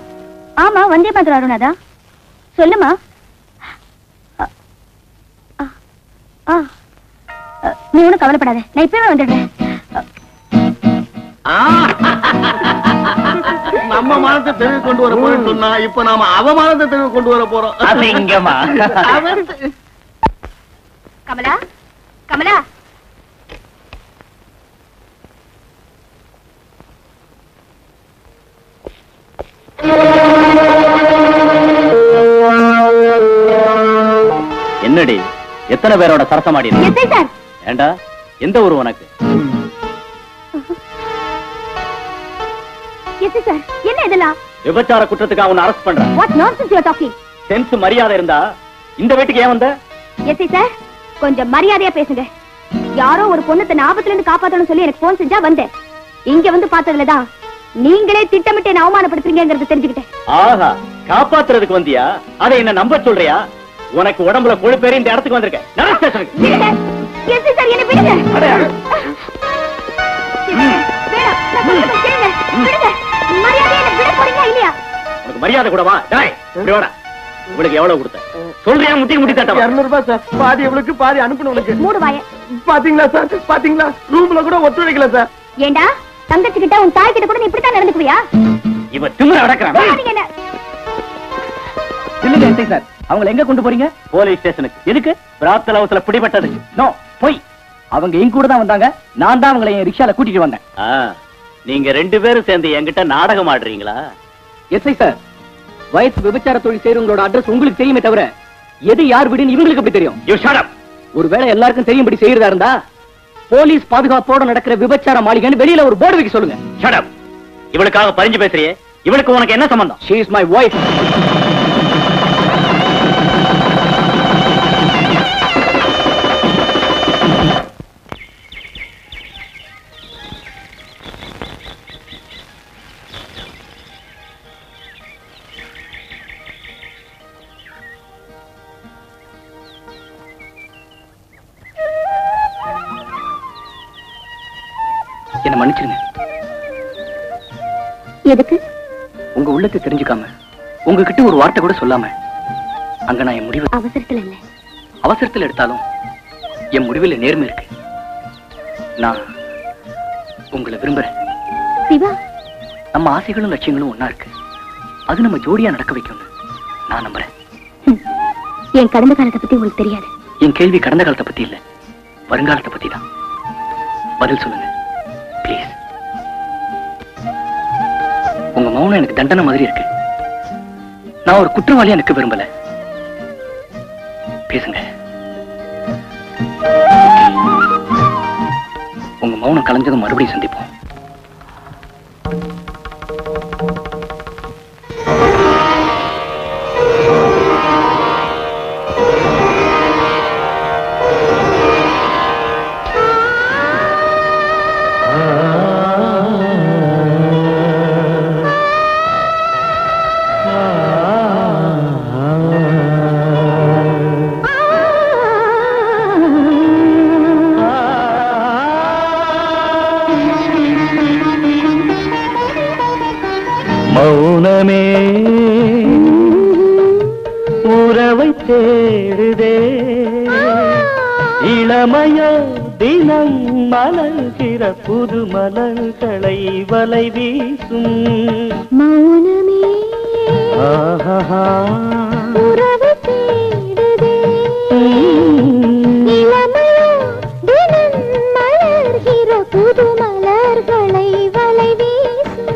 ஆமா, வந்தே மாதிரி அருணாதான். சொல்லுமா. நீ ஒண்ணும் கவலைப்படாத, நான் இப்பவே வந்துடுறேன். நம்ம மானத்தை தெளிவு கொண்டு வர போறோம்னு சொன்னா, இப்ப நாம அவமானத்தை தெளிவு கொண்டு வர போறோம். அசிங்கமா. கமலா, கமலா, என்னடி எத்தனை பேரோட சரசமாடி? சார். ஏண்டா, எந்த ஊர் உனக்கு? சார், என்ன இதெல்லாம்? விபச்சார குற்றத்துக்காக உன்னை அரெஸ்ட் பண்றேன். What nonsense you are talking? Sense மரியாதை இருந்தா இந்த வீட்டுக்கு ஏன் வந்த? சார், கொஞ்சம் மரியாதையா பேசுங்க. யாரோ ஒரு பொண்ணு தன் ஆபத்துல இருந்து காப்பாத்தணும்னு சொல்லி எனக்கு போன் செஞ்சா வந்தேன். இங்க வந்து பார்த்ததுலதான் நீங்களே திட்டமிட்டு என்ன அவமானப்படுத்துறீங்கிறது தெரிஞ்சுக்கிட்டேன். ஆஹா, காப்பாத்துறதுக்கு வந்தியா? அதை என்ன நம்ப சொல்றியா? உனக்கு உடம்புல கொழுப்பேறி இந்த இடத்துக்கு வந்திருக்கேன். நட ஸ்டேஷனுக்கு. சார், என்ன விடுங்க. உனக்கு மரியாதை கூடவா? உங்களுக்கு எவ்வளவு கொடுத்த சொல்றியா? முட்டி முட்டி தட்ட. 200 ரூபாய் சார். பாதி எவ்வளவுக்கு பாதி அனுப்பணும். மூடு வாய. பாத்தீங்களா சார், பாத்தீங்களா? ரூம்ல கூட ஒத்துழைக்கல சார். ஏண்டா, தங்கச்சி கிட்ட உன் தாய் கிட்ட கூட நீ இப்படித்தான் நடந்துக்குவியா? இவ திமிர அடக்குறான். இல்லங்க எஸ்ஐ சார், அவங்களை எங்க கொண்டு போறீங்க? போலீஸ் ஸ்டேஷனுக்கு. எதுக்கு? பிராத்தல் ஹவுஸ்ல பிடிபட்டது. நோ, போய். அவங்க எங்க கூட தான் வந்தாங்க. நான் தான் அவங்களை என் ரிக்ஷால கூட்டிட்டு வந்தேன். நீங்க 2 பேரும் சேர்ந்து என்கிட்ட நாடகம் ஆடுறீங்களா? எஸ்ஐ சார், வயசு விபச்சார தொழில் செய்றவங்களோட அட்ரஸ் உங்களுக்கு தெரியுமே தவிர எது யார் வீடுன்னு இவங்களுக்கு எப்படி தெரியும்? You shut up. ஒருவேளை எல்லாருக்கும் தெரியும்படி செய்யறதா இருந்தா போலீஸ் பாதுகாப்போட நடக்கிற விபச்சார மாளிகைன்னு வெளியில ஒரு போர்டு வைக்க சொல்லுங்க. Shut up. இவளுக்காக பறிஞ்சு பேசுறியே, இவளுக்கு உனக்கு என்ன சம்பந்தம்? She is my wife. என்ன மன்னிச்சிருங்க. எதுக்கு? உங்க உள்ளத்தை தெரிஞ்சுக்காம உங்ககிட்ட ஒரு வார்த்தை கூட சொல்லாம அங்க நான் என் முடிவு அவசரத்துல இல்ல. அவசரத்தில் எடுத்தாலும் என் முடிவில் நேர்மை இருக்கு. நான் உங்களை விரும்புறேன். சிவா, நம்ம ஆசைகளும் லட்சியங்களும் ஒன்னா இருக்கு. அது நம்ம ஜோடியா நடக்க வைக்கணும் நான் நம்புறேன். என் கடந்த காலத்தை பத்தி உங்களுக்கு தெரியாது. என் கேள்வி கடந்த காலத்தை பத்தி இல்ல, வருங்காலத்தை பத்தி தான். பதில் சொல்லுங்க பிளீஸ். உங்க மௌனம் எனக்கு தண்டனை மாதிரி இருக்கு. நான் ஒரு குற்றவாளியா எனக்கு விரும்பல. பேசுங்க. உங்க மௌனம் கலைஞ்சதும் மறுபடியும் சந்திப்போம். மௌனமே உறவை தேடுதே, இளமையோ தினம் மலர்கிற புது மலர்களை வலை வீசும். மௌனமே ஆஹா உறவை தேடுதே, இளமையோ தினம் மலர்கிற புது மலர்களை வலை வீசும்.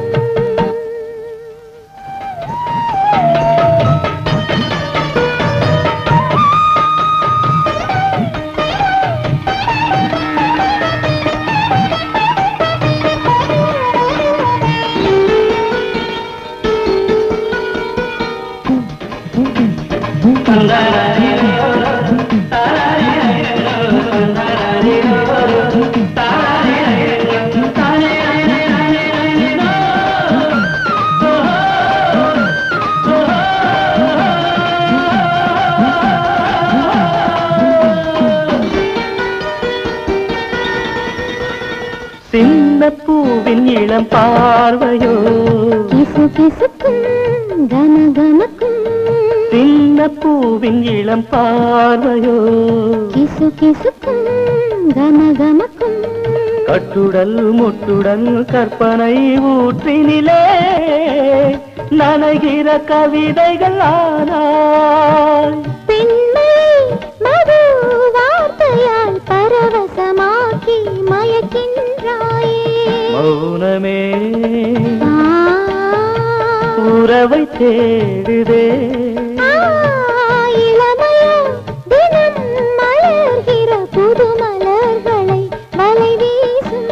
சின்ன பூவின் இளம் பார்வையோ கிசு கிசுக்கும் கமகமக்கும் சின்ன பூவின் இளம் பார்வையோ கிசு கிசுக்கும் கமகமக்கும் கட்டுடல் முட்டுடன் கற்பனை ஊற்றினிலே நனைகிற கவிதைகள் ஆனால் பெண்மை மது வார்த்தையால் பரவசமாக்கி மயக்கின்றாயே மௌனமே உறவை தேடுதே இளமையோ தினம் மலர்கிற புது மலர்களை வலை வீசும்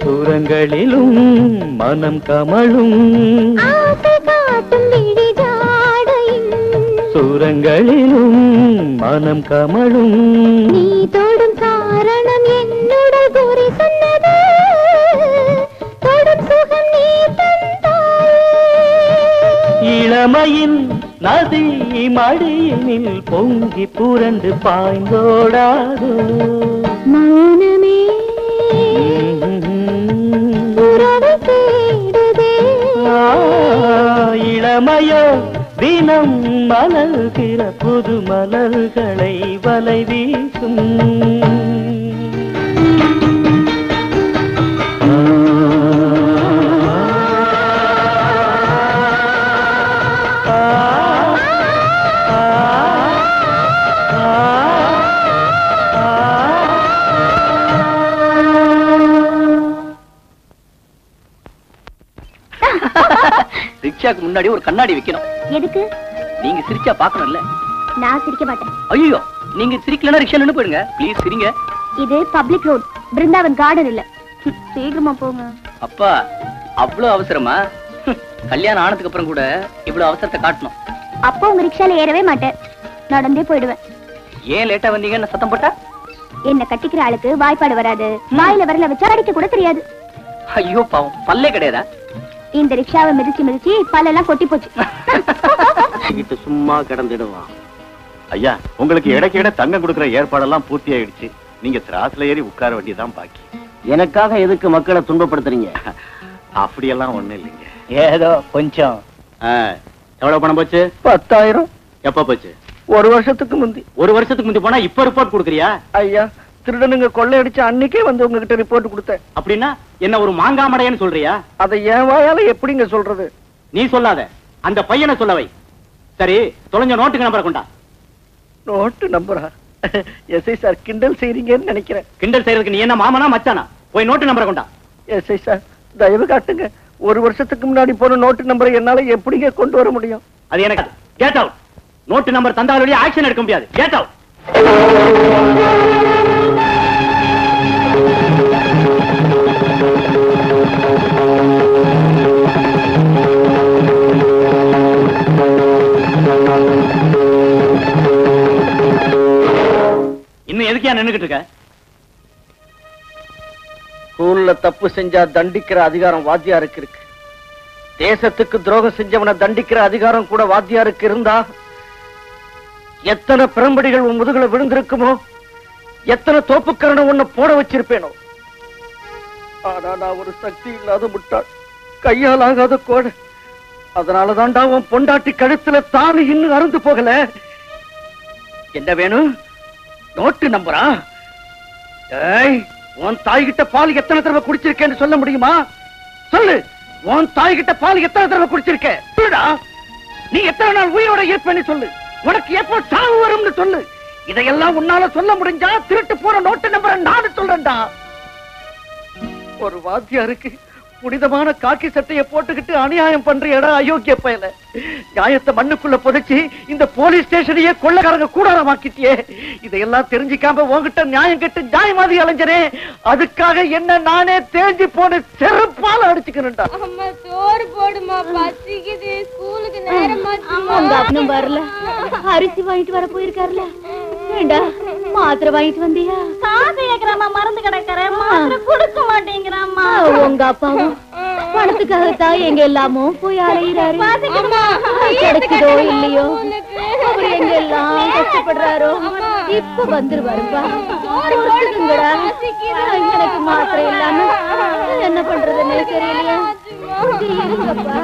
சுரங்களிலும் மனம் கமழும் சுரங்களிலும் மனம் கமழும் நீ தொடும் காரணம் என்னோட குறி சொன்னது தொடும் சுகம் நீ தந்தாயே இளமையின் நதி மடியினில் பொங்கி புரண்டு பாய்ந்தோடாதோ மௌனமே உறவை தேடுதே இளமையோ தினம் மலர்கிற புது மலர்களை வலை வீசும் ரிக்ஷாக்கு முன்னாடி ஒரு கண்ணாடி வைக்கணும். எதுக்கு? நீங்க சிரிச்சா பாக்கணும்ல. நான் சிரிக்க மாட்டேன். ஐயோ, நீங்க சிரிக்கலனா ரிக்ஷா நின்னு போயிடுங்க. ப்ளீஸ் சிரிங்க. இது பப்ளிக் ரோட், பிருந்தாவன் கார்டன் இல்ல. சீக்கிரமா போங்க. அப்பா, அவ்வளவு அவசரமா? கல்யாணம் ஆனதுக்கு அப்புறம் கூட இவ்வளவு அவசரத்தை காட்டணும். அப்போ உங்க ரிக்ஷால ஏறவே மாட்டேன், நடந்தே போயிடுவேன். ஏன் லேட்டா வந்தீங்கன்னு சத்தம் போட்டா? என்ன கட்டிக்கிற ஆளுக்கு வாய்ப்பாடு வராது, வாயில வரல வச்சா அடிக்க கூட தெரியாது. ஐயோ பாவம், பல்லே கிடையாதா? இந்த ரிக்ஷாவை மிதிச்சு மிதிச்சு பல்லெல்லாம் கொட்டி போச்சு. சும்மா கிடந்துடுவான். ஐயா, உங்களுக்கு இடைக்கு இட தங்கம் கொடுக்கிற ஏற்பாடெல்லாம் பூர்த்தி ஆயிடுச்சு. நீங்க திராஸ்ல ஏறி உட்கார வேண்டியதான் பாக்கி. எனக்காக எதுக்கு மக்களை துன்பப்படுத்துறீங்க? அப்படியெல்லாம் ஒண்ணு இல்லைங்க. ஏதோ கொஞ்சம். எவ்வளவு பணம் போச்சு? 10,000. எப்ப போச்சு? ஒரு வருஷத்துக்கு முந்தி. ஒரு வருஷத்துக்கு முந்தி போனா இப்ப ரிப்போர்ட் கொடுக்குறியா? ஐயா, திருடனுங்க கொள்ளையடிச்சு அன்னைக்கே வந்து உங்ககிட்ட ரிப்போர்ட் கொடுத்தேன். அப்படின்னா என்ன ஒரு மாங்காமடையன்னு சொல்றியா? அதை என் வாயால எப்படிங்க சொல்றது? நீ சொல்லாத, அந்த பையனை சொல்லவை. சரி, தொலைஞ்ச நோட்டுக்கு நம்பரை கொண்டா. நோட்டு நம்பரா? எஸ்ஐ சார், கிண்டல் செய்றீங்கன்னு நினைக்கிறேன். கிண்டல் செய்யறதுக்கு நீ என்ன மாமனா மச்சானா? போய் நோட்டு நம்பரை கொண்டா. எஸ்ஐ சார், தயவு காட்டுங்க. ஒரு வருஷத்துக்கு முன்னாடி போன நோட்டு நம்பரை என்னால எப்படிங்க கொண்டு வர முடியும்? அது எனக்கு கேட் அவுட். நோட்டு நம்பர் தந்தாலும் ஆக்ஷன் எடுக்க முடியாது. Get out. இன்னும் எதுக்கியா நின்னுகிட்டு இருக்க? ஸ்கூல்ல தப்பு செஞ்சா தண்டிக்கிற அதிகாரம் வாத்தியாருக்கு இருக்கு. தேசத்துக்கு துரோகம் செஞ்சவனை தண்டிக்கிற அதிகாரம் கூட வாத்தியாருக்கு இருந்தா எத்தனை பிரம்படிகள் உன் முதுகுல விழுந்திருக்குமோ, எத்தனை தோப்புக்கரணை உன்னை போட வச்சிருப்பேனோ. ஆனா நான் ஒரு சக்தி இல்லாத முட்டாள், கையால் ஆகாத கோடை. அதனாலதான்டா உன் பொண்டாட்டி கழுத்துல தாலி இன்னும் அறுந்து போகல. என்ன வேணும்? நோட்டு நம்பரா? ஏய், உன் தாய்கிட்ட பால் எத்தனை தடவை குடிச்சிருக்கேன்னு சொல்ல முடியுமா? சொல்லு, உன் தாய்கிட்ட பால் எத்தனை தடவை குடிச்சிருக்க? நீ எத்தனை நாள் உயிரோட இருப்பேன்னு சொல்லு. உனக்கு எப்போ சாவு வரும்னு சொல்லு. இதையெல்லாம் உன்னால சொல்ல முடிஞ்சா திருட்டு போற நோட்டு நம்பரை நானு சொல்றேன்டா. ஒரு வாத்தியாருக்கு புனிதமான காக்கி சட்டையை போட்டுக்கிட்டு அநியாயம் பண்றியடா அயோக்கிய பயல. நியாயத்தை மண்ணுக்குள்ள புதைச்சி இந்த போலீஸ் ஸ்டேஷனையே கொள்ளக்காரங்க கூடாரமாக்கிட்டியே. இதையெல்லாம் தெரிஞ்சுக்காம உங்ககிட்ட நியாயம் கெட்டு நியாயமாதி அலைஞ்சனே. அதுக்காக என்ன நானே தேஞ்சி போன செருப்பால அடிச்சுக்கணும்டா. அம்மா சோறு போடுமா, பசிக்குது, ஸ்கூலுக்கு நேரமாச்சு. உங்க அப்பனும் வரல, அரிசி வாங்கிட்டு வர போயிருக்காருல. ஏண்டா மாத்திரை வாங்கிட்டு வந்தியா? காசு கேக்குறாமா, மறந்து கிடக்குறேன், மாத்திரை கொடுக்க மாட்டேங்கிறாமா. உங்க அப்பாவும் பணத்துக்காகத்தான் எங்க எல்லாமோ போய் அலையிறாரு. கிடைக்குதோ இல்லையோ, அவர் எங்க எல்லாம் கஷ்டப்படுறாரோ. இப்ப வந்துருவாருப்பா. எனக்கு மாத்திரை இல்லாம என்ன பண்றதுன்னு தெரியலையா? இருங்கப்பா.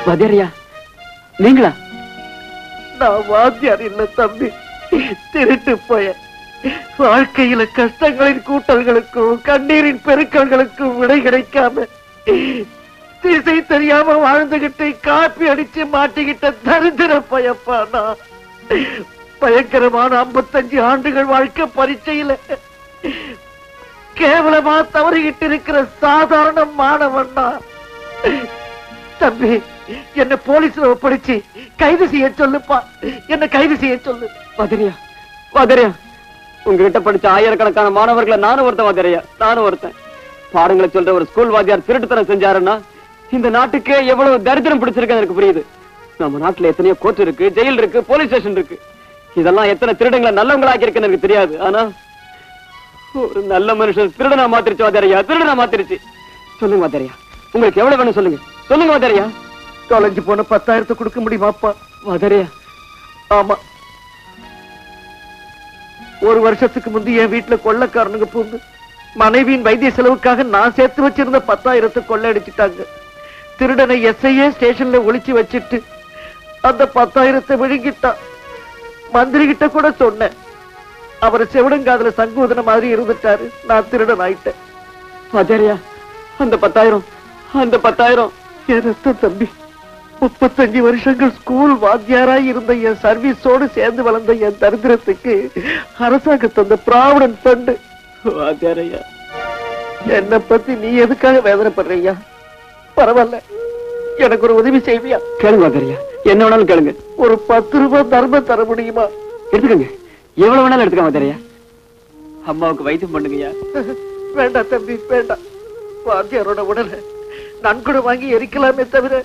வாத்தியாரியா நீங்களா? நான் வாத்தியார் இல்ல தம்பி, திருட்டு போய. வாழ்க்கையில கஷ்டங்களின் கூட்டல்களுக்கும் கண்ணீரின் பெருக்கல்களுக்கும் விடை கிடைக்காம திசை தெரியாம வாழ்ந்துகிட்டு காப்பி அடிச்சு மாட்டிக்கிட்ட தரித்திர பயப்பா நான். பயங்கரமான 55 ஆண்டுகள் வாழ்க்கை பரீட்சையில கேவலமா தவறிக்கிட்டு இருக்கிற சாதாரண மாணவன் தான். தம்பி, என்ன போலீஸ்ல ஒப்படைச்சு கைது செய்ய சொல்லுப்பா, என்ன கைது செய்ய சொல்லு. வாத்தியாரியா வாத்தியாரியா, உங்ககிட்ட படிச்ச ஆயிரக்கணக்கான மாணவர்களை நானும் ஒருத்தன். வாத்தியாரியா நானும் ஒருத்தன். பாடங்களை சொல்ற ஒரு ஸ்கூல் வாத்தியார் திருட்டுத்தனம் செஞ்சாருன்னா இந்த நாட்டுக்கே எவ்வளவு தரித்திரம் பிடிச்சிருக்கு எனக்கு புரியுது. நம்ம நாட்டுல எத்தனையோ கோர்ட் இருக்கு, ஜெயில் இருக்கு, போலீஸ் ஸ்டேஷன் இருக்கு. இதெல்லாம் எத்தனை திருடங்களை நல்லவங்களாக்கி இருக்குன்னு எனக்கு தெரியாது. ஆனா ஒரு நல்ல மனுஷன் திருடனா மாத்திருச்சு வாத்தியாரியா, திருடனா மாத்திருச்சு. சொல்லுங்க வாத்தியாரியா, உங்களுக்கு எவ்வளவு வேணும் சொல்லுங்க, சொல்லுங்க வாத்தியாரியா. தொலைஞ்சு போன 10,000 கொடுக்க முடியுமாப்பா? வாத்தியாரியா ஆமா, ஒரு வருஷத்துக்கு முந்தைய என் வீட்டுல கொள்ளக்காரனுங்க பூந்து மனைவியின் வைத்திய செலவுக்காக நான் சேர்த்து வச்சிருந்த 10,000 கொள்ளை அடிச்சுட்டாங்க. திருடனை எஸ்ஐயே ஸ்டேஷன்ல ஒளிச்சு வச்சிட்டு அந்த 10,000 விழுங்கிட்டான். மந்திரி கிட்ட கூட சொன்னேன், அவரை செவிடுங்காதுல சங்கூதன மாதிரி இருந்துட்டாரு. நான் திருடன் ஆயிட்டேன். வாத்தியாரியா அந்த 10,000 என் ரத்தம் தம்பி. 35 வருஷங்கள் ஸ்கூல் வாத்தியாராய் இருந்த என் சர்வீஸோடு சேர்ந்து வளர்ந்த என் தரித்திரத்துக்கு அரசாங்கம் தந்த ப்ராவிடன்ட் ஃபண்ட். வாத்தியாரியா என்ன பத்தி நீ எதுக்காக வேதனைப்படுறியா? பரவாயில்ல, எனக்கு ஒரு உதவி செய்வியா? கேளுங்க வாத்தியாரியா, என்ன வேணாலும் கேளுங்க. ஒரு 10 ரூபாய் தர்மம் தர முடியுமா? எடுத்துக்கங்க, எவ்வளவு வேணாலும் எடுத்துக்க வாத்தியாரியா. அம்மாவுக்கு வைத்தியம் பண்ணுங்கய்யா. வேண்டாம் தம்பி வேண்டாம். வாத்தியாரோட உடலை நன்கொடை வாங்கி எரிக்கலாமே தவிர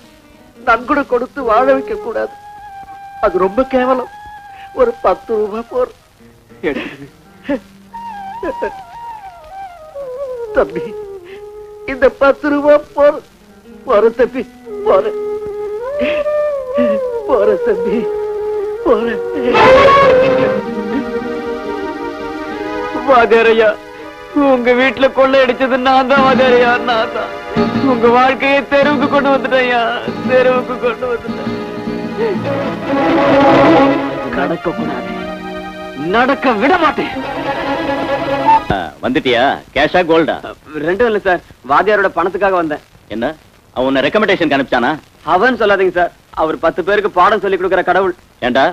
நன்கொடை கொடுத்து வாழ வைக்க கூடாது. அது ரொம்ப கேவலம். ஒரு 10 ரூபாய் போர். தம்பி, இந்த 10 ரூபாய் போர். போற தம்பி, போற போற தம்பி, போற. வாத்தியாரியா, உங்க வீட்டுல கொள்ளை அடிச்சது நான் தான் வாத்தியாரியா, நான் தான். உங்க வாழ்க்கையை தெருவுக்கு கொண்டு வந்துட்டேன், தெருவுக்கு கொண்டு வந்துட்டேன். நடக்க கூடாது, நடக்க விட மாட்டேன். வந்துட்டியா? கேஷா கோல்டா? ரெண்டும் இல்ல சார், வாத்தியாரோட பணத்துக்காக வந்தேன். என்ன அவன் ரெக்கமெண்டேஷன் அனுப்பிச்சானா? அவன் சொல்லாதீங்க சார், அவர் 10 பேருக்கு பாடம் சொல்லி கொடுக்கிற கடவுள். ஏண்டா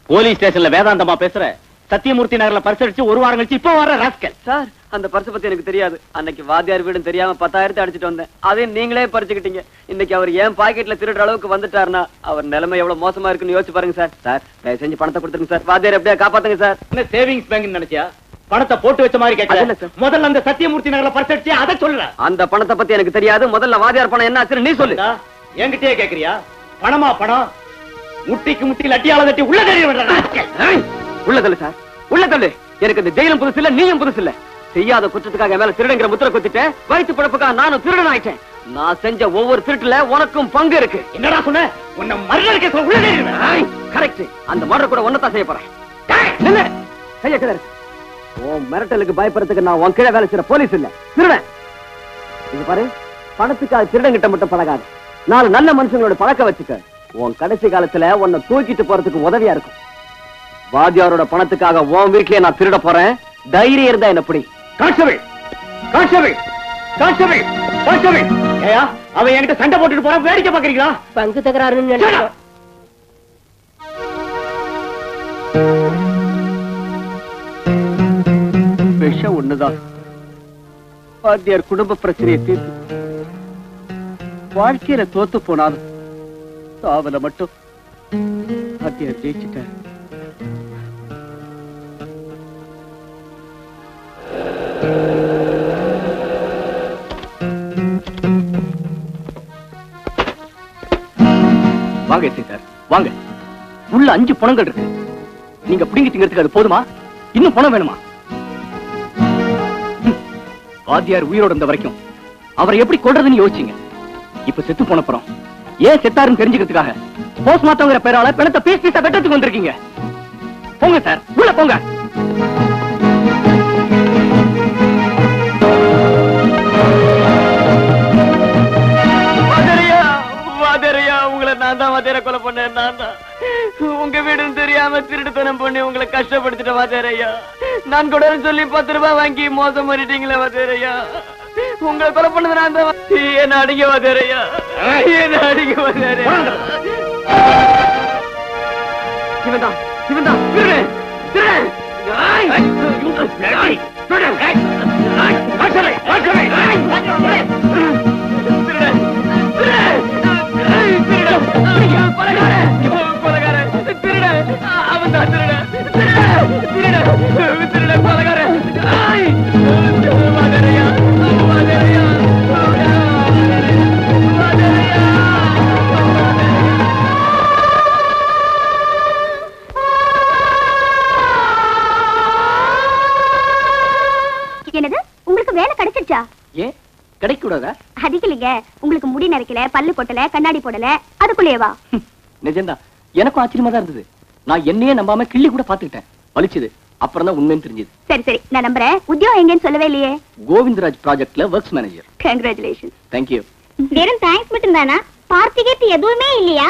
போலீஸ் ஸ்டேஷன்ல வேதாந்தமா பேசுற? சத்தியமூர்த்தி நகர்ல பர்ஸ் அடிச்சு 1 வாரம் கழிச்சு இப்போ வர ராஸ்கல். சார் அந்த பர்ஸ் பத்தி எனக்கு தெரியாது. அன்னைக்கு வாத்தியார் வீடும் தெரியாம 10,000 அடிச்சிட்டு வந்தேன். அதையும் நீங்களே பறிச்சுக்கிட்டீங்க. இன்னைக்கு அவர் ஏன் பாக்கெட்ல திருடுற அளவுக்கு வந்துட்டாருன்னா அவர் நிலைமை எவ்வளவு மோசமா இருக்குன்னு யோசிச்சு பாருங்க சார். சார் தயவு செஞ்சு பணத்தை கொடுத்துருங்க சார், வாத்தியார் எப்படியா காப்பாத்துங்க சார். என்ன சேவிங்ஸ் பேங்க் நினைச்சியா? பணத்தை போட்டு வச்ச மாதிரி கேட்கல. முதல்ல அந்த சத்தியமூர்த்தி நகர்ல பர்ஸ் அடிச்சு அதை சொல்ற. அந்த பணத்தை பத்தி எனக்கு தெரியாது. முதல்ல வாத்தியார் பணம் என்ன ஆச்சுன்னு நீ சொல்லு. என்கிட்டயே கேக்குறியா? பணமா பணம்? முட்டிக்கு முட்டி லட்டியால தட்டி உள்ள தெரியும். உள்ள தள்ளு சார், உள்ள தள்ளு. எனக்கு இந்த ஜெயிலும் புதுசு இல்ல, நீயும் புதுசு இல்ல. செய்யாத குற்றத்துக்காக மேல திருடுங்கிற முத்திர குத்திட்டேன். வயிற்று பிழப்புக்காக நானும் திருடன் ஆயிட்டேன். நான் செஞ்ச ஒவ்வொரு திருட்டுல உனக்கும் பங்கு இருக்கு. என்னடா சொன்ன? உன்னை மர்டர் கேஸ்ல உள்ள தெரியும். கரெக்ட், அந்த மர்டர் கூட ஒன்னதான் செய்ய போறேன். நில்லு, கைய கிளறு. உன் மிரட்டலுக்கு பயப்படுறதுக்கு நான் உன் கீழே வேலை செய்யற போலீஸ் இல்ல, திருடன். இது பாரு, பணத்துக்காக திருடங்கிட்ட மட்டும் பழகாது. 4 நல்ல மனுஷங்களோட பழக்க வச்சுக்க. உன் கடைசி காலத்துல உன்னை தூக்கிட்டு போறதுக்கு உதவியா இருக்கும். வாத்தியாரோட பணத்துக்காக உன் வீட்லயே நான் திருட போறேன். தைரியம் இருந்தா என்ன பிடி. Constable, constable, constable, constable. ஏயா அவன் என்கிட்ட சண்டை போட்டுட்டு போறான், வேடிக்கை பாக்குறீங்களா? பங்கு தகராறுன்னு நினைக்கிறேன். விஷம் ஒண்ணுதான் வாத்தியார் குடும்ப பிரச்சனையை தீர்த்து வாழ்க்கையில தோத்து போனாலும் சாவல மட்டும் வாத்தியார் ஜெயிச்சுட்டார். வாங்க சார், வாங்க. உள்ள 5 பணங்கள் இருக்கு. நீங்க பிடிங்கி திங்கிறதுக்கு அது போதுமா? இன்னும் பணம் வேணுமா? வாத்தியார் உயிரோட இருந்த வரைக்கும் அவரை எப்படி கொல்றதுன்னு யோசிச்சீங்க. இப்ப செத்து போன அப்புறம் ஏன் செத்தாருன்னு தெரிஞ்சுக்கிறதுக்காக போஸ்ட்மார்ட்டம்ங்கிற பேரால பிணத்தை பீஸ் பீஸா வெட்டத்துக்கு வந்திருக்கீங்க. போங்க சார், உள்ள போங்க. உங்களை நான் தான் வாத்தியார கொலை பண்ணேன். நான் தான் உங்க வீடுன்னு தெரியாம திருட்டுத்தனம் பண்ணி உங்களை கஷ்டப்படுத்திட்ட வாத்தியாரையா. நான் கூட சொல்லி 10 ரூபாய் வாங்கி மோசம் பண்ணிட்டீங்களா வாத்தியாரையா. உங்களை கொலை பண்ணது நான் தான். என்ன அடிக்க வாத்தியாரையா, என்ன அடிக்க வாத்தியாரையா. இவன் தான், இவன் தான் திருடன், திருடன். என்னது, உங்களுக்கு வேலை கிடைச்சிருச்சா? ஏன் கிடைக்க கூடாதா? அதிகலிங்க, உங்களுக்கு முடி நரைக்கல, பல்லு போட்டல, கண்ணாடி போடல, அதுக்குள்ளேவா? நிஜம்தான், எனக்கும் ஆச்சரியமா தான் இருந்தது. நான் என்னையே நம்பாம கிள்ளி கூட பாத்துக்கிட்டேன். வலிச்சது, அப்புறம் தான் உண்மைன்னு தெரிஞ்சது. சரி சரி, நான் நம்புறேன். உத்தியோகம் எங்கன்னு சொல்லவே இல்லையே. கோவிந்தராஜ் ப்ராஜெக்ட்ல works manager. Congratulation. Thank you. வெறும் தேங்க்ஸ் மட்டும் தானா? பார்ட்டிகேட் எதுவுமே இல்லையா?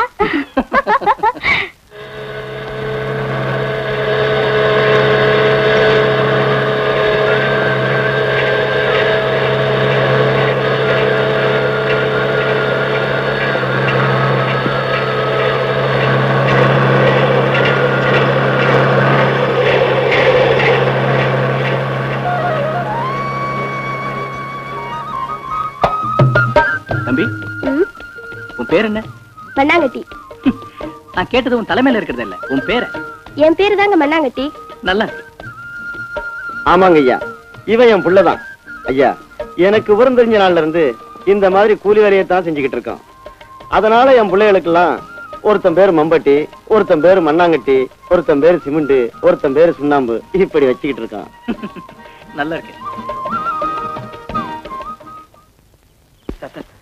தம்பி, உன் பேர் என்ன? மண்ணாங்கட்டி. நான் கேட்டது உன் தலைமையில இருக்கிறது இல்ல, உன் பேர. என் பேரு தாங்க மண்ணாங்கட்டி. நல்லா இருக்கு. ஆமாங்க ஐயா, இவன் என் புள்ளதான். ஐயா, எனக்கு விவரம் தெரிஞ்ச நாள்ல இருந்து இந்த மாதிரி கூலி வேலையை தான் செஞ்சுக்கிட்டு இருக்கான். அதனால என் பிள்ளைகளுக்கெல்லாம் ஒருத்தன் பேரு மம்பட்டி, ஒருத்தன் பேரு மண்ணாங்கட்டி, ஒருத்தன் பேரு சிமெண்ட், ஒருத்தன் பேரு சுண்ணாம்பு, இப்படி வச்சுக்கிட்டு இருக்கான். நல்லா இருக்கு.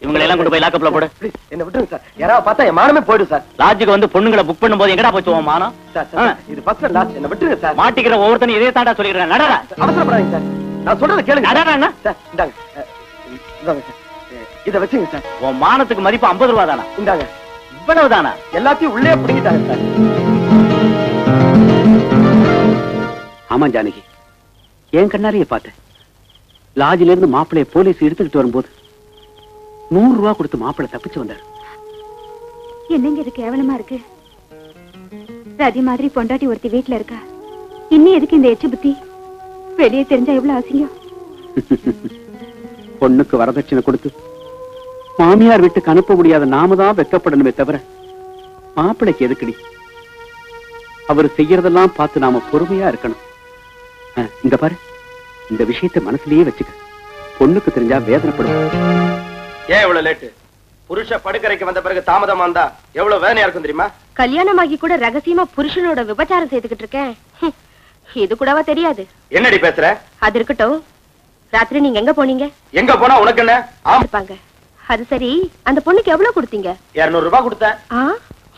இவங்களை எல்லாம் கொண்டு போய் லாக்கப்ல போடு. என்ன விட்டுருங்க சார், யாராவது பார்த்தா என் மானமே போயிடும் சார். லாட்ஜுக்கு வந்து பொண்ணுங்களை புக் பண்ணும்போது எங்கடா போச்சு உன் மானம்? இது ஃபர்ஸ்ட் லாஸ்ட், என்ன விட்டுருங்க சார். மாட்டிக்கிற ஒவ்வொருத்தனும் இதே தாண்டா சொல்லிக்கிறேன். நடடா. அவசரப்படாதீங்க சார், நான் சொல்றத கேளுங்க. நடடா என்ன சார், இந்தாங்க இந்தாங்க சார், இத வச்சுங்க சார். உன் மானத்துக்கு மதிப்பு 50 ரூபா தானா? இந்தாங்க. இவ்வளவு தானா? எல்லாத்தையும் உள்ளே பிடிக்கிட்டாங்க சார். ஆமா ஜானகி, என் கண்ணாலேயே பார்த்தேன். லாட்ஜில இருந்து மாப்பிள்ளைய போலீஸ் எடுத்துக்கிட்டு வரும்போது 100 ரூபா கொடுத்து மாப்பிள்ளை தப்பிச்சு வந்தார். என்னங்க இது கேவலமா இருக்கு? ரதி மாதிரி பொண்டாட்டி ஒருத்தி வீட்டுல இருக்கா, இன்னும் எதுக்கு இந்த எச்சு புத்தி? வெளியே தெரிஞ்சா எவ்வளவு அசிங்கம். பொண்ணுக்கு வரதட்சணை கொடுத்து மாமியார் வீட்டுக்கு அனுப்ப முடியாத நாம தான் வெக்கப்படணுமே தவிர மாப்பிள்ளைக்கு எதுக்குடி? அவர் செய்யறதெல்லாம் பார்த்து நாம பொறுமையா இருக்கணும். இந்த பாரு, இந்த விஷயத்தை மனசுலயே வச்சுக்க. பொண்ணுக்கு தெரிஞ்சா வேதனைப்படும். ஏன் இவ்வளவு லேட்டு? புருஷ படுக்கறைக்கு வந்த பிறகு தாமதமா இருந்தா எவ்வளவு வேதனையா இருக்கும் தெரியுமா? கல்யாணமாகி கூட ரகசியமா புருஷனோட விபச்சாரம் செய்துகிட்டு இருக்கேன். இது கூடவா தெரியாது? என்னடி பேசுற? அது இருக்கட்டும், ராத்திரி நீங்க எங்க போனீங்க? எங்க போனா உனக்கு என்ன? இருப்பாங்க. அது சரி, அந்த பொண்ணுக்கு எவ்வளவு கொடுத்தீங்க? 200 ரூபாய் கொடுத்தேன்.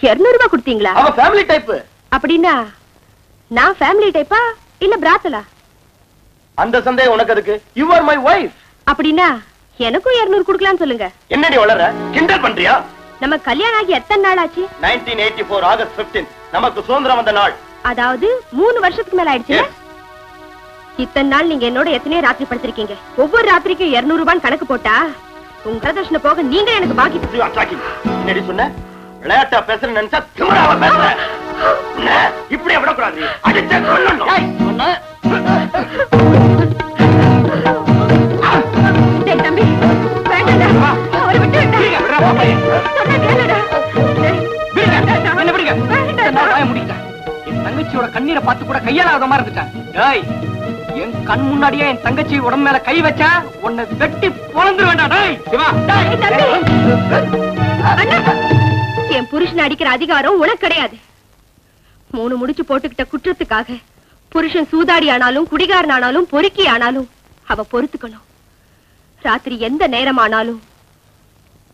200 ரூபாய் கொடுத்தீங்களா? அவ ஃபேமிலி டைப். அப்படின்னா நான் ஃபேமிலி டைப்பா இல்ல பிராத்தலா? அந்த சந்தேகம் உனக்கு எதுக்கு? You are my wife. அப்படின்னா எனக்கும் 200 கொடுக்கலாம்னு சொல்லுங்க. என்னடி வளர? கிண்டல் பண்றியா? நம்ம கல்யாணம் ஆகி எத்தனை நாள் ஆச்சு? 1984 ஆகஸ்ட் 15 நமக்கு சுதந்திரம் வந்த நாள். அதாவது 3 வருஷத்துக்கு மேல ஆயிடுச்சு. இத்தனை நாள் நீங்க என்னோட எத்தனையோ ராத்திரி படுத்திருக்கீங்க. ஒவ்வொரு ராத்திரிக்கும் 200 ரூபாய் கணக்கு போட்டா உங்க வரதட்சணை போக நீங்க எனக்கு பாக்கி. என்னடி சொன்ன? விளையாட்டா பேசுறேன்னு நினைச்சா திமிராவா பேசுற. இப்படி விடக்கூடாது. அடிச்சே கொல்லணும். தம்பி வேண்டாம்டா, அவரை விட்டு என் தங்கச்சியோட கண்ணீரை பார்த்து கூட கையாளாத மாதிரி இருந்துட்டான். என் கண் முன்னாடியே என் தங்கச்சி உடம்பு மேல கை வச்சா உன்னை வெட்டி பொழந்து வேண்டாம். என் புருஷன் அடிக்கிற அதிகாரம் உனக்கு கிடையாது. 3 முடிச்சு போட்டுக்கிட்ட குற்றத்துக்காக புருஷன் சூதாடி ஆனாலும் குடிகாரன் ஆனாலும் பொறுக்கி ஆனாலும் அவ பொறுத்துக்கணும். ராத்திரி எந்த நேரம் ஆனாலும்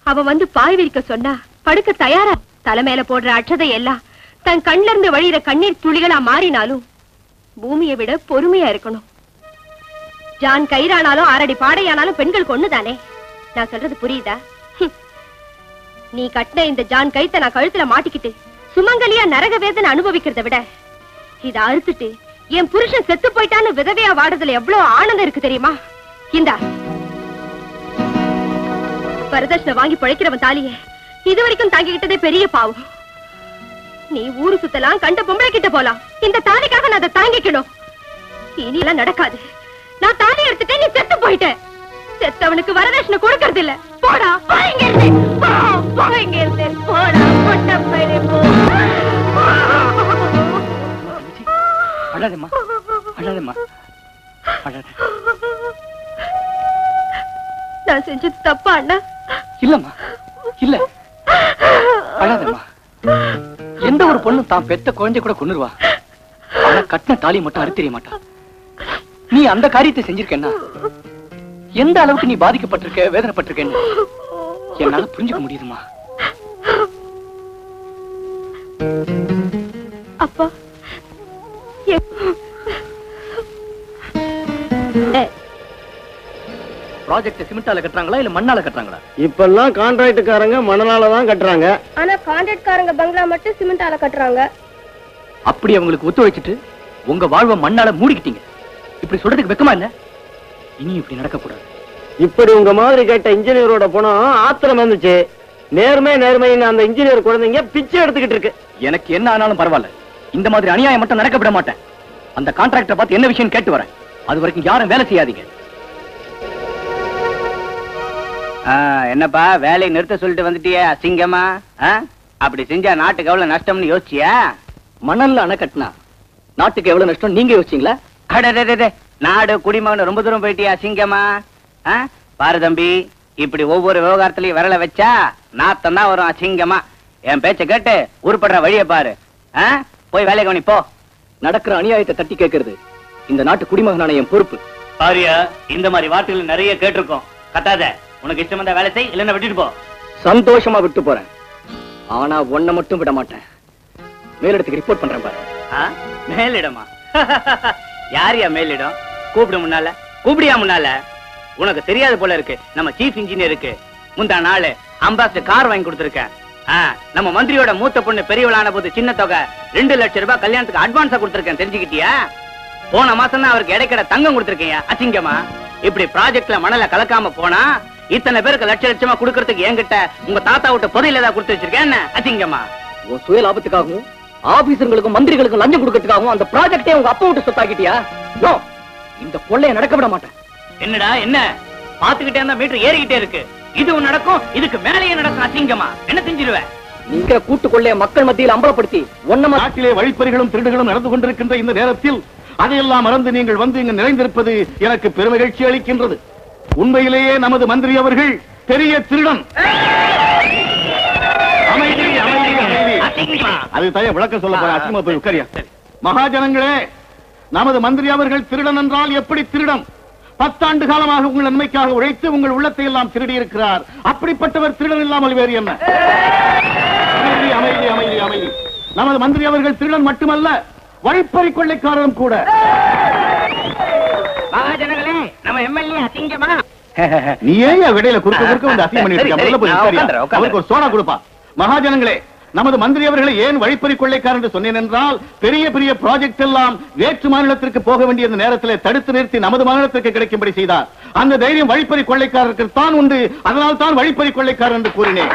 அவ வந்து பாய் விரிக்க சொன்னா படுக்க தயாரா. தலைமையில போடுற அட்சதை எல்லாம் தன் கண்ல இருந்து வழியிற கண்ணீர் துளிகளா மாறினாலும் பூமியை விட பொறுமையா இருக்கணும். ஜான் கயிறானாலும் 6 அடி பாடையானாலும் பெண்களுக்கு ஒண்ணுதானே. நான் சொல்றது புரியுதா? நீ கட்டின இந்த ஜான் கைத்த நான் கழுத்துல மாட்டிக்கிட்டு சுமங்கலியா நரக வேதனை அனுபவிக்கிறத விட இத அறுத்துட்டு என் புருஷன் செத்து போயிட்டான்னு விதவையா வாடுறதுல எவ்வளவு ஆனந்தம் இருக்கு தெரியுமா? இந்தா வரதட்சணை வாங்கி பழைக்கிறவன் தாலிய இதுவரைக்கும் தாங்கிக்கிட்டதே பெரிய பாவம். நீ ஊரு சுத்தலாம், கண்ட பொம்பளை கிட்ட போலாம், இந்த தாலிக்காக நான் அதை தாங்கிக்கணும். இனி எல்லாம் நடக்காது. நான் தாலி எடுத்துட்டேன், நீ செத்து போயிட்ட. செத்தவனுக்கு வரதட்சணை கொடுக்கறது இல்ல. போடா, போங்க இருந்து, போங்க இருந்து, போடா, பொட்டப்பையே போ. அழாதம்மா, அழாதம்மா, அழாத. நான் செஞ்சது தப்பா அண்ணா? இல்லம்மா, இல்ல, அழாதம்மா. எந்த ஒரு பொண்ணு தான் பெத்த குழந்தை கூட கொன்னுருவா. ஆனா கட்டின தாலி மட்டும் அறுத்தெறிய மாட்டான். நீ அந்த காரியத்தை செஞ்சிருக்கேன்னா எந்த அளவுக்கு நீ பாதிக்கப்பட்டிருக்க, வேதனைப்பட்டிருக்கேன்னு என்னால புரிஞ்சுக்க முடியுதுமா. அப்பா ப்ராஜெக்ட் சிமெண்டால கட்டுறாங்களா இல்ல மண்ணால கட்டுறாங்களா? இப்பெல்லாம் கான்ட்ராக்டுக்காரங்க மணலால தான் கட்டுறாங்க. ஆனா கான்ட்ராக்ட்காரங்க பங்களா மட்டும் சிமெண்டால கட்டுறாங்க. அப்படி அவங்களுக்கு ஒத்துழைச்சிட்டு உங்க வாழ்வை மண்ணால மூடிக்கிட்டீங்க. இப்படி சொல்றதுக்கு வெக்கமா இல்ல? இனி இப்படி நடக்க கூடாது. இப்படி உங்க மாதிரி கேட்ட இன்ஜினியரோட பணம் ஆத்திரம் வந்துச்சு. நேர்மைன்னு அந்த இன்ஜினியர் குழந்தைங்க பிச்சை எடுத்துக்கிட்டு இருக்கு. எனக்கு என்ன ஆனாலும் பரவாயில்ல, இந்த மாதிரி அநியாயம் மட்டும் நடக்க விட மாட்டேன். அந்த கான்ட்ராக்டரை பார்த்து என்ன விஷயம் கேட்டு வரேன். அது வரைக்கும் யாரும் வேலை செய்யாதீங்க. என்னப்பா வேலையை நிறுத்த சொல்லிட்டு வந்துட்டியே அசிங்கமா? அப்படி செஞ்சா நாட்டுக்கு எவ்வளவு நஷ்டம்னு யோசிச்சியா? மணல்ல அணை கட்டினா நாட்டுக்கு எவ்வளவு நஷ்டம் நீங்க யோசிச்சீங்களா? நாடு குடிமகன் ரொம்ப தூரம் போயிட்டியா அசிங்கமா? பாரு தம்பி, இப்படி ஒவ்வொரு விவகாரத்திலையும் விரல வச்சா நாத்தம் தான் வரும் அசிங்கமா. என் பேச்ச கேட்டு உருப்படுற வழிய பாரு. போய் வேலை கவனி போ. நடக்கிற அநியாயத்தை தட்டி கேட்கறது இந்த நாட்டு குடிமகனான என் பொறுப்பு. பாரியா, இந்த மாதிரி வார்த்தைகள் நிறைய கேட்டிருக்கோம். கத்தாத. உனக்கு இஷ்டம் வந்தா வேலை செய், இல்லன்னா விட்டுட்டு போ. சந்தோஷமா விட்டு போறேன். ஆனா ஒன்ன மட்டும் விட மாட்டேன். மேலிடத்துக்கு ரிப்போர்ட் பண்றேன் பாரு. மேலிடமா? யாரியா மேலிடம்? கூப்பிடு முன்னால. கூப்பிடியா முன்னால? உனக்கு தெரியாது போல இருக்கு. நம்ம சீஃப் இன்ஜினியருக்கு முந்தா நாள் அம்பாசிடர் கார் வாங்கி கொடுத்திருக்கேன். நம்ம மந்திரியோட மூத்த பொண்ணு பெரியவளான போது சின்ன தொகை 2 லட்சம் ரூபாய் கல்யாணத்துக்கு அட்வான்ஸா கொடுத்திருக்கேன். தெரிஞ்சுக்கிட்டியா? போன மாசம் தான் அவருக்கு இடைக்கட தங்கம் கொடுத்திருக்கீங்க அசிங்கமா. இப்படி ப்ராஜெக்ட்ல மணல கலக்காம போனா இத்தனை பேருக்கு லட்ச லட்சமா கொடுக்கறதுக்கு என்கிட்ட உங்க தாத்தா விட்ட புதையில ஏதாவது கொடுத்து வச்சிருக்கேன் என்ன அசிங்கமா. உன் சுய லாபத்துக்காகவும் ஆபீசர்களுக்கும் மந்திரிகளுக்கும் லஞ்சம் கொடுக்கறதுக்காகவும் அந்த ப்ராஜெக்டே உங்க அப்பா விட்டு சொத்தாக்கிட்டியா? நோ, இந்த கொள்ளையை நடக்க விட மாட்டேன். என்னடா என்ன பாத்துக்கிட்டே இருந்தா மீட்டர் ஏறிக்கிட்டே இருக்கு. இது நடக்கும், இதுக்கு மேலேயே நடக்கும் அசிங்கமா. என்ன செஞ்சிருவேன்? நீங்க கூட்டு கொள்ளைய மக்கள் மத்தியில் அம்பலப்படுத்தி ஒன்னமா நாட்டிலே வழிப்பறிகளும் திருடுகளும் நடந்து கொண்டிருக்கின்ற இந்த நேரத்தில் அதையெல்லாம் மறந்து நீங்கள் வந்து இங்கு நிறைந்திருப்பது எனக்கு பெருமகிழ்ச்சி அளிக்கின்றது. உண்மையிலேயே நமது மந்திரி அவர்கள் பெரிய திருடன். அமைதி அமைதி அமைதி. அது தய விளக்கம் சொல்ல போற அசிங்கமா போய் உட்காரியா. மகாஜனங்களே, நமது மந்திரி அவர்கள் திருடன் என்றால் எப்படி திருடன்? 10 ஆண்டு காலமாக உங்கள் நன்மைக்காக உழைத்து உங்கள் உள்ளத்தை எல்லாம் திருடி இருக்கிறார். அப்படிப்பட்டவர் திருடன் இல்லாமல் வேறு என்ன? அமைதி அமைதி அமைதி அமைதி. நமது மந்திரி அவர்கள் திருடன் மட்டுமல்ல, வழிப்பறி கொள்ளைக்காரரும் கூட. மகாஜனங்களே, நம்ம எம்எல்ஏ அசிங்கமா. நீ ஏன் விடையில குறுக்க வந்து அசிங்கம் பண்ணிட்டு இருக்க? அவருக்கு ஒரு சோடா கொடுப்பா. மகாஜனங்களே, நமது மந்திரி அவர்களை ஏன் வழிப்பறி கொள்ளைக்காரர் என்று சொன்னேன் என்றால், பெரிய பெரிய ப்ராஜெக்ட் எல்லாம் வேற்று மாநிலத்திற்கு போக வேண்டிய நேரத்தில் தடுத்து நிறுத்தி நமது மாநிலத்திற்கு கிடைக்கும்படி செய்தார். அந்த தைரியம் வழிப்பறி கொள்ளைக்காரருக்கு தான் உண்டு. அதனால் தான் வழிப்பறி கொள்ளைக்காரர் என்று கூறினேன்.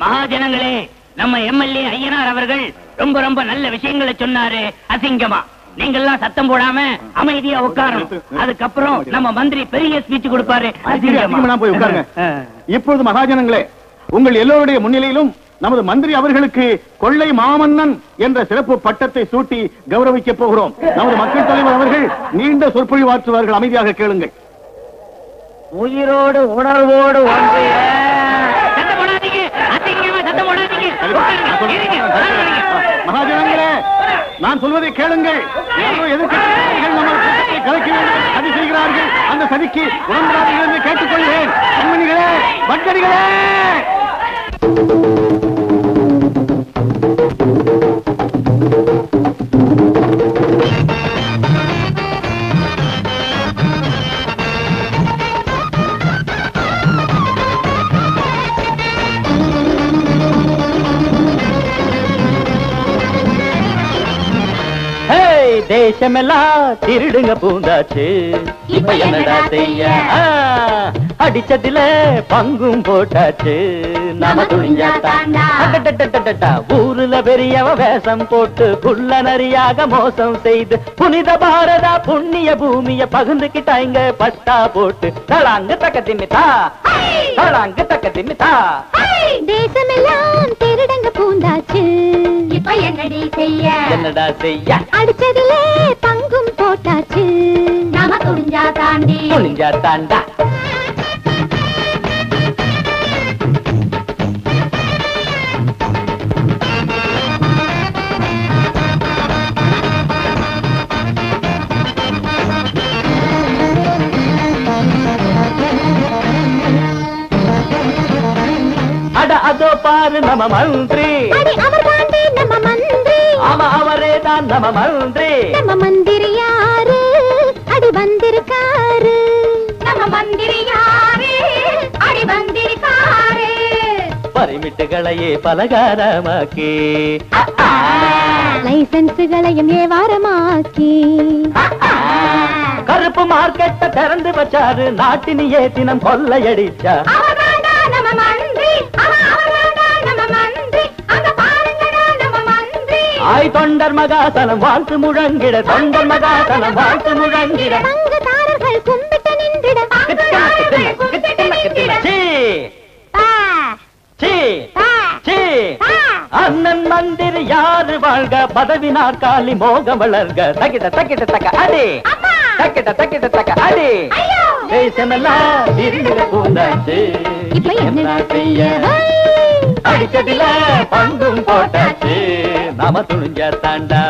மகாஜனங்களே, நம்ம எம்எல்ஏ ஐயனார் அவர்கள் ரொம்ப ரொம்ப நல்ல விஷயங்களை சொன்னாரு அசிங்கமா. நீங்க எல்லாம் சத்தம் போடாம அமைதியா உட்காரணும். அதுக்கப்புறம் நம்ம மந்திரி பெரிய ஸ்பீச் கொடுப்பாரு. போய் உட்காருங்க. இப்பொழுது மகாஜனங்களே, உங்கள் எல்லோருடைய முன்னிலையிலும் நமது மந்திரி அவர்களுக்கு கொள்ளை மாமன்னன் என்ற சிறப்பு பட்டத்தை சூட்டி கௌரவிக்க போகிறோம். நமது மக்கள் தலைவர் அவர்கள் நீண்ட சொற்பொழிவாற்றுவார்கள். அமைதியாக கேளுங்கள். உயிரோடு உணர்வோடு மகாஜனங்களே, நான் சொல்வதை கேளுங்கள். எதிர்க்கட்சிகள் நம்ம கலைக்க வேண்டும் சதி செய்கிறார்கள். அந்த சதிக்கு உடன்படாதீர்கள் என்று கேட்டுக்கொள்கிறேன். கண்மணிகளே, வட்டடிகளே, தேசமெல்லாம் திருடுங்க பூந்தாச்சு. இப்ப என்னடா செய்ய? அடிச்சதுல பங்கும் போட்டாச்சு. நாம துணிஞ்சாட்டா ஊருல பெரியவ வேஷம் போட்டு புள்ள நரியாக மோசம் செய்து புனித பாரதா புண்ணிய பூமிய பகுந்துக்கிட்டாங்க பட்டா போட்டு. தளாங்கு தக்க திமித்தா, தளாங்கு தக்க திமித்தா. தேசமெல்லாம் திருடங்க பூந்தாச்சு. இப்ப என்னடி செய்ய? என்னடா செய்ய? அடிச்சதிலே பங்கும் போட்டாச்சு. நாம துணிஞ்சா தாண்டி, துணிஞ்சா தாண்டா. அதோ பாரு நம்ம மந்திரி. நம்ம மந்திரி. ஆமா, அவரே தான் நம்ம மந்திரி. நம்ம மந்திரி யாரு? அடி வந்திருக்காரு. நம்ம மந்திரி யாரு? அடி வந்திருக்காரு. பரிமிட்டுகளையே பலகாரமாக்கி, லைசன்ஸுகளையும் ஏவாரமாக்கி, கருப்பு மார்க்கெட்ட திறந்து வச்சாரு. நாட்டின் ஏத்தினம் கொள்ளையடிச்சா. நம்ம மந்திரி. ஆய் தொண்டர் மகாசனம் வாழ்த்து முழங்கிட, தொண்டர் மகாசனம் வாழ்த்து முழங்கிட. பங்குதாரர்கள் கும்பிட்டு நின்றிட. அண்ணன் மந்திரி யாரு வாழ்க, பதவி நாற்காலி மோகம் வளர்க. தக்கிட்ட தக்கிட்ட தக்க அடி, தக்கிட்ட தக்கிட்ட தக்க அடி. தேசமெல்லாம் திருநில பூந்தாச்சு. இப்ப என்ன செய்ய? அடிச்சதில பங்கும் போட்டாச்சு. நாம துணிஞ்சா தாண்டா.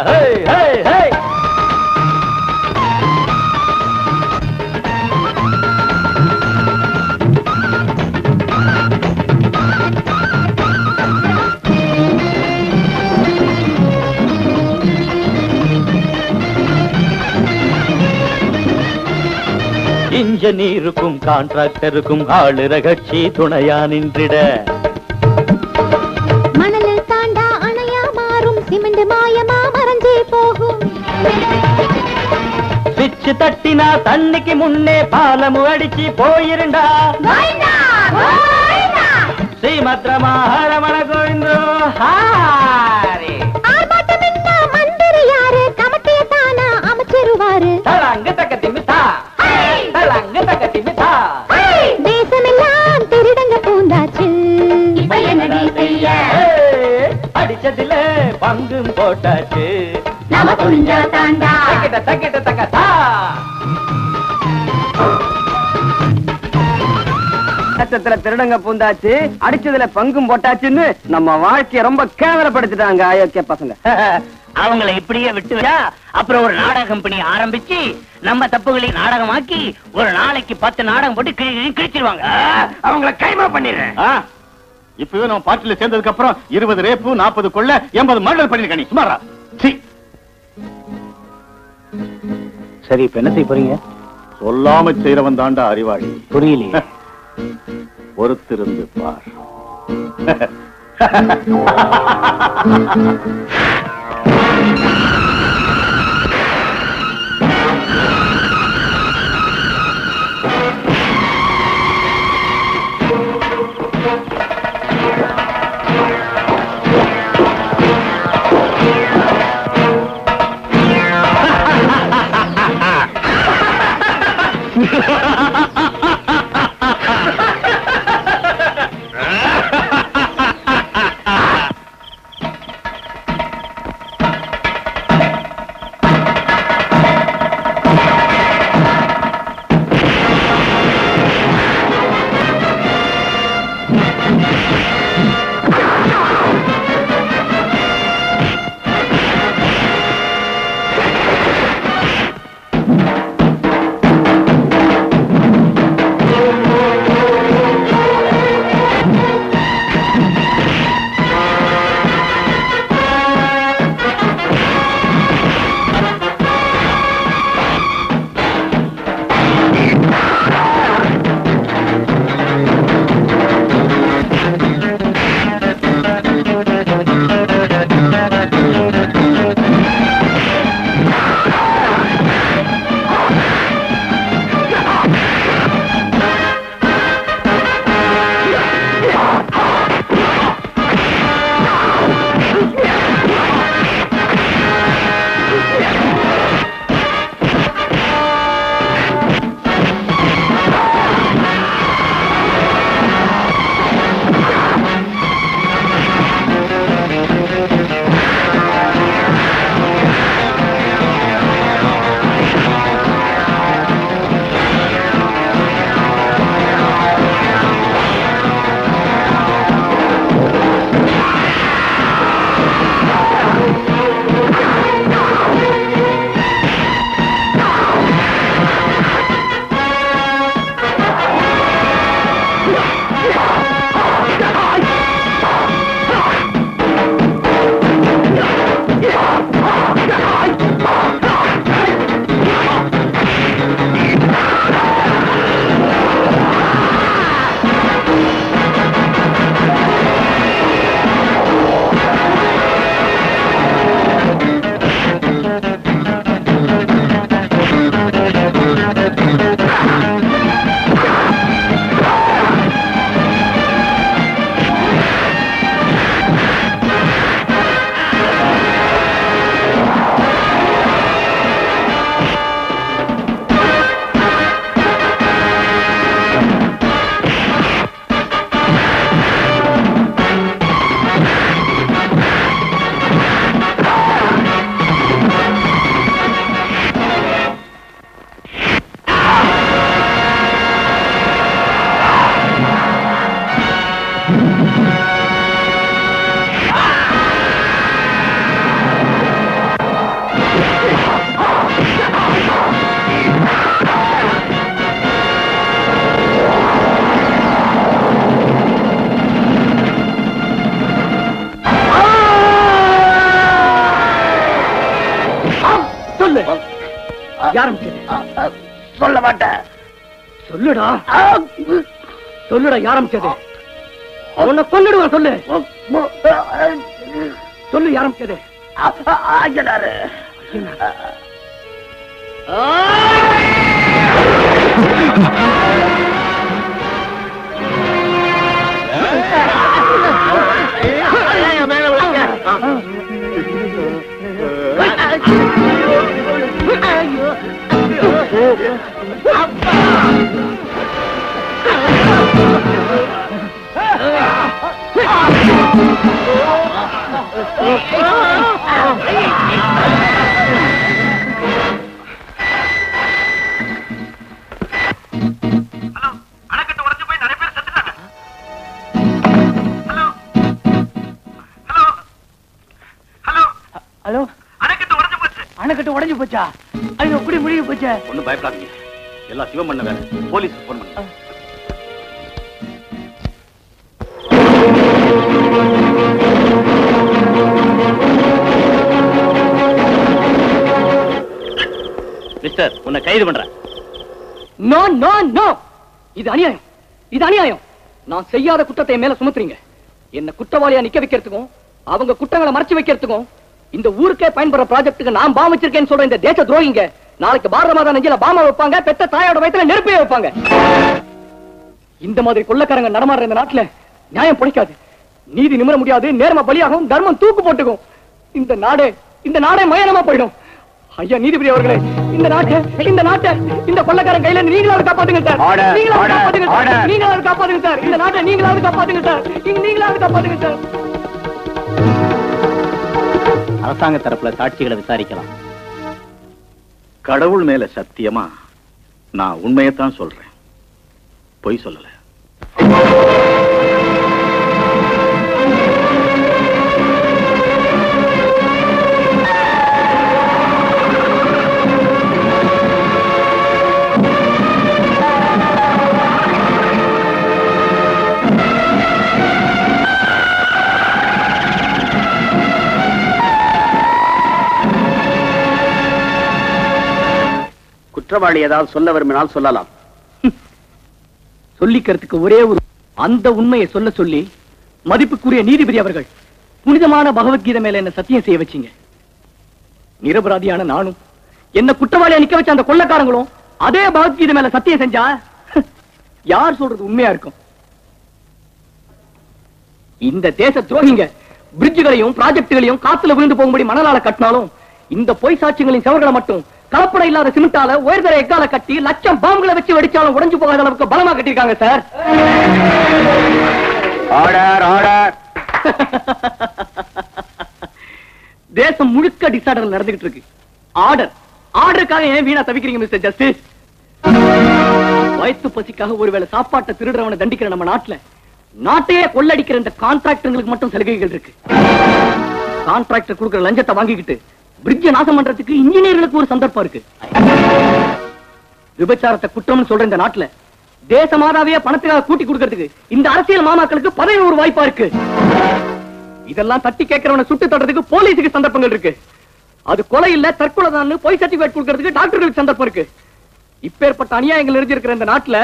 இன்ஜினியருக்கும் கான்ட்ராக்டருக்கும் ஆளுற கட்சி துணையா நின்றிட. மணலில் தாண்டா அணையா மாறும் சிமெண்ட் மாய பிச்சு தட்டினா தண்ணிக்கு முன்னே பாலமு அடிச்சு போயிருண்டா ஸ்ரீமத் ரமண கோவிந்தோ ஹாரி மந்திரி யாரு கமட்டிய தானா அமைச்சிருவாரு தலங்கு தக்கத்தி மிதா தலங்கு தக்கத்தி மிதா தேசமெல்லாம் திருடங்க பூந்தாச்சு இப்ப என்னடி செய்ய அடிச்சதுல பங்கும் போட்டாச்சு நாம துணிஞ்சா தாண்டா தக்கிட்ட தக்கிட்ட தக்கத்தா லட்சத்துல திருடங்க பூந்தாச்சு அடிச்சதுல பங்கும் போட்டாச்சுன்னு நம்ம வாழ்க்கைய ரொம்ப கேவலப்படுத்திட்டாங்க அயோக்கிய பசங்க. அவங்களை இப்படியே விட்டு அப்புறம் ஒரு நாடக கம்பெனி ஆரம்பிச்சு நம்ம தப்புகளை நாடகமாக்கி ஒரு நாளைக்கு 10 நாடகம் போட்டு கிழிச்சிருவாங்க. அவங்கள கைமா பண்ணிடுறேன். இப்பவே நம்ம பார்ட்டில சேர்ந்ததுக்கு அப்புறம் 20 ரேப்பு 40 கொள்ள 80 மர்டர் பண்ணிருக்க நீ சுமாரா. சரி இப்ப என்ன செய்ய போறீங்க? சொல்லாம செய்யறவன் தாண்டா அறிவாளி. புரியலையே. பொறுத்திருந்து பார். சொல்ல மாட்டேன். சொல்லுடா சொல்லுடா யாரம்பிச்சது? உன்னை கொன்னுடுவா. சொல்லு சொல்லு யாரம்பிச்சது? ஹலோ, அணைக்கட்டு உடைஞ்சு போச்சா? ஐயோ, குடி முழுகி போச்சா? ஒண்ணும் பயப்படாதீங்க, எல்லாம் சிவம் பண்ண வேற. போலீஸ் போன் பண்ணுங்க. மிஸ்டர், உன்னை கைது பண்றேன். நோ நோ நோ, இது அநியாயம், இது அநியாயம். நான் செய்யாத குற்றத்தை மேல சுமத்துறீங்க. என்ன குற்றவாளியா நிக்க வைக்கிறதுக்கும் அவங்க குற்றங்களை மறைச்சு வைக்கிறதுக்கும் இந்த ஊருக்கே பயன்படுற ப்ராஜெக்ட்டுக்கு நான் பாம் வச்சிருக்கேன்னு சொல்ற இந்த தேச துரோகிங்க நாளைக்கு பாரத மாதா நெஞ்சில பாமா வைப்பாங்க, பெத்த தாயோட வயித்துல நெருப்பே வைப்பாங்க. இந்த மாதிரி கொள்ளக்காரங்க நடமாடுற இந்த நாட்டுல நியாயம் பிடிக்காது, நீதி நிமிர முடியாது, நேர்மை பலியாகும், தர்மம் தூக்கு போட்டுக்கும். இந்த நாடே மயானமா போயிடும். ஐயா நீதிபதி அவர்களே, இந்த நாட்டை இந்த கொள்ளக்காரன் கையில நீங்களாவது காப்பாத்துங்க சார். நீங்களாவது காப்பாத்துங்க சார். இந்த நாட்டை நீங்களாவது காப்பாத்துங்க சார். நீங்களாவது காப்பாத்துங்க சார். அரசாங்க தரப்புல சாட்சிகளை விசாரிக்கலாம். கடவுள் மேல சத்தியமா நான் உண்மையத்தான் சொல்றேன், பொய் சொல்லல. குற்றவாளி ஏதாவது சொல்ல விரும்பினால் சொல்லலாம். சொல்லிக்கிறதுக்கு ஒரே ஒரு அந்த உண்மையை சொல்ல சொல்லி மதிப்புக்குரிய நீதிபதி அவர்கள் புனிதமான பகவத்கீதை மேல என்ன சத்தியம் செய்ய வச்சீங்க. நிரபராதியான நானும் என்ன குற்றவாளியா நிக்க வச்ச அந்த கொள்ளக்காரங்களும் அதே பகவத்கீதை மேல சத்தியம் செஞ்சா யார் சொல்றது உண்மையா இருக்கும்? இந்த தேச துரோகிங்க பிரிட்ஜுகளையும் ப்ராஜெக்டுகளையும் காத்துல விழுந்து போகும்படி மணலால கட்டினாலும் இந்த பொய் சாட்சியங்களின் செவர்களை மட்டும் கலப்பட இல்லாத சிமெண்டால உயர்தர எக்கால கட்டி லட்சம் பாம்புகளை வச்சு வெடிச்சாலும் உடைஞ்சு போகாத அளவுக்கு பலமா கட்டிருக்காங்க சார். Order order. தேசம் முழுக்க டிசார்டர் நடந்துகிட்டு இருக்கு. ஆர்டருக்காக ஏன் வீணா தவிக்கிறீங்க மிஸ்டர் ஜஸ்டிஸ்? வயிற்று பசிக்காக ஒருவேளை சாப்பாட்டை திருடுறவனை தண்டிக்கிற நம்ம நாட்டையே கொள்ளடிக்கிற இந்த கான்ட்ராக்டர்களுக்கு மட்டும் சலுகைகள் இருக்கு. கான்ட்ராக்டர் கொடுக்கிற லஞ்சத்தை வாங்கிக்கிட்டு பிரிட்ஜ் நாசம் பண்றதுக்கு இன்ஜினியர்களுக்கு ஒரு சந்தர்ப்பம் இருக்கு. விபச்சாரத்தை குற்றம்னு சொல்ற இந்த நாட்டுல தேச மாதாவையே பணத்துக்காக கூட்டி கொடுக்கிறதுக்கு இந்த அரசியல் மாமாக்களுக்கு பதவி ஒரு வாய்ப்பா இருக்கு. இதெல்லாம் தட்டி கேட்கிறவனை சுட்டு தடுறதுக்கு போலீஸுக்கு சந்தர்ப்பங்கள் இருக்கு. அது கொலை இல்ல தற்கொலை தான் பொய் சர்டிபிகேட் கொடுக்கிறதுக்கு டாக்டர்களுக்கு சந்தர்ப்பம் இருக்கு. இப்பேற்பட்ட அநியாயங்கள் நிறைஞ்சிருக்கிற இந்த நாட்டுல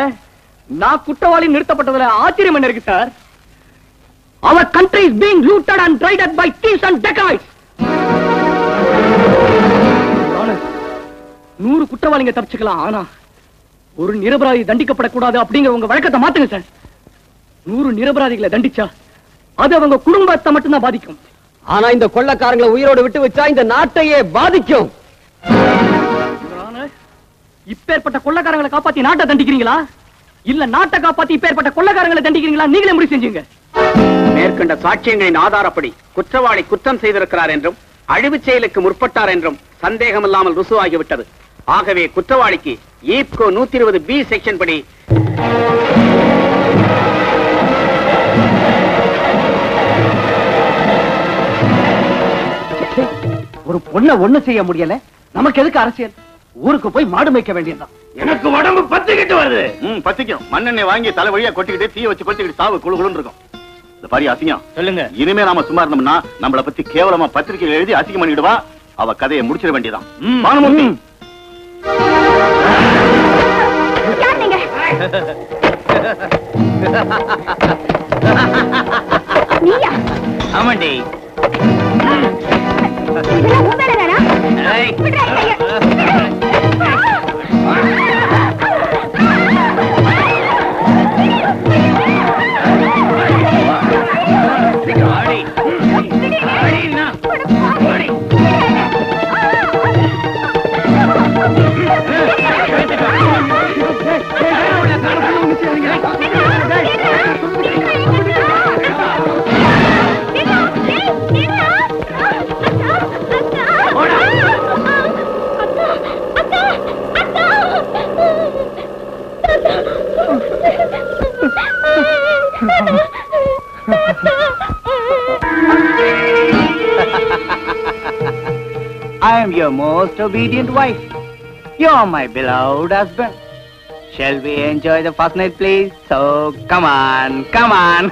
நான் குற்றவாளி நிறுத்தப்பட்டதுல ஆச்சரியம் என்ன இருக்கு sir? Our country is being looted and raided by thieves and dacoits. 100 குற்றவாளிங்க தப்பிச்சுக்கலாம், ஆனா ஒரு நிரபராதி தண்டிக்கப்படக்கூடாது அப்படிங்கிற உங்க வழக்கத்தை மாத்துங்க சார். 100 நிரபராதிகளை தண்டிச்சா அது அவங்க குடும்பத்தை மட்டும்தான் பாதிக்கும். ஆனா இந்த கொள்ளக்காரங்களை உயிரோடு விட்டு வச்சா இந்த நாட்டையே பாதிக்கும். இப்பேற்பட்ட கொள்ளக்காரங்களை காப்பாத்தி நாட்டை தண்டிக்கிறீங்களா இல்ல நாட்டை காப்பாத்தி இப்பேற்பட்ட கொள்ளக்காரங்களை தண்டிக்கிறீங்களா? நீங்களே முடிவு செஞ்சீங்க. மேற்கண்ட சாட்சியங்களின் ஆதாரப்படி குற்றவாளி குற்றம் செய்திருக்கிறார் என்றும் அழிவுச் செயலுக்கு முற்பட்டார் என்றும் சந்தேகம் இல்லாமல் ருசுவாகிவிட்டது. ஆகவே குற்றவாளிக்கு ஈப்கோ 120B செக்ஷன் படி ஒரு பொண்ணை ஒண்ணு செய்ய முடியல, நமக்கு எதுக்கு அரசியல்? ஊருக்கு போய் மாடு மேய்க்க வேண்டியதுதான். எனக்கு உடம்பு பத்திக்கிட்டு வருது. பத்திக்கும். மண்ணெண்ணெய் வாங்கி தலை வழியா கொட்டிக்கிட்டு தீ வச்சு கொட்டிக்கிட்டு சாவு குழுகுழுன்னு இருக்கும். இந்த பாரி அசிங்கம். சொல்லுங்க. இனிமே நாம சும்மா இருந்தோம்னா நம்மளை பத்தி கேவலமா பத்திரிகையில் எழுதி அசிங்கம் பண்ணிடுவா. அவ கதையை முடிச்சிட வேண்டியதான். பானுமூர்த்தி, ஆமாண்டி. I am your most obedient wife. You are my beloved husband. Shall we enjoy the first night, please? So, come on, come on.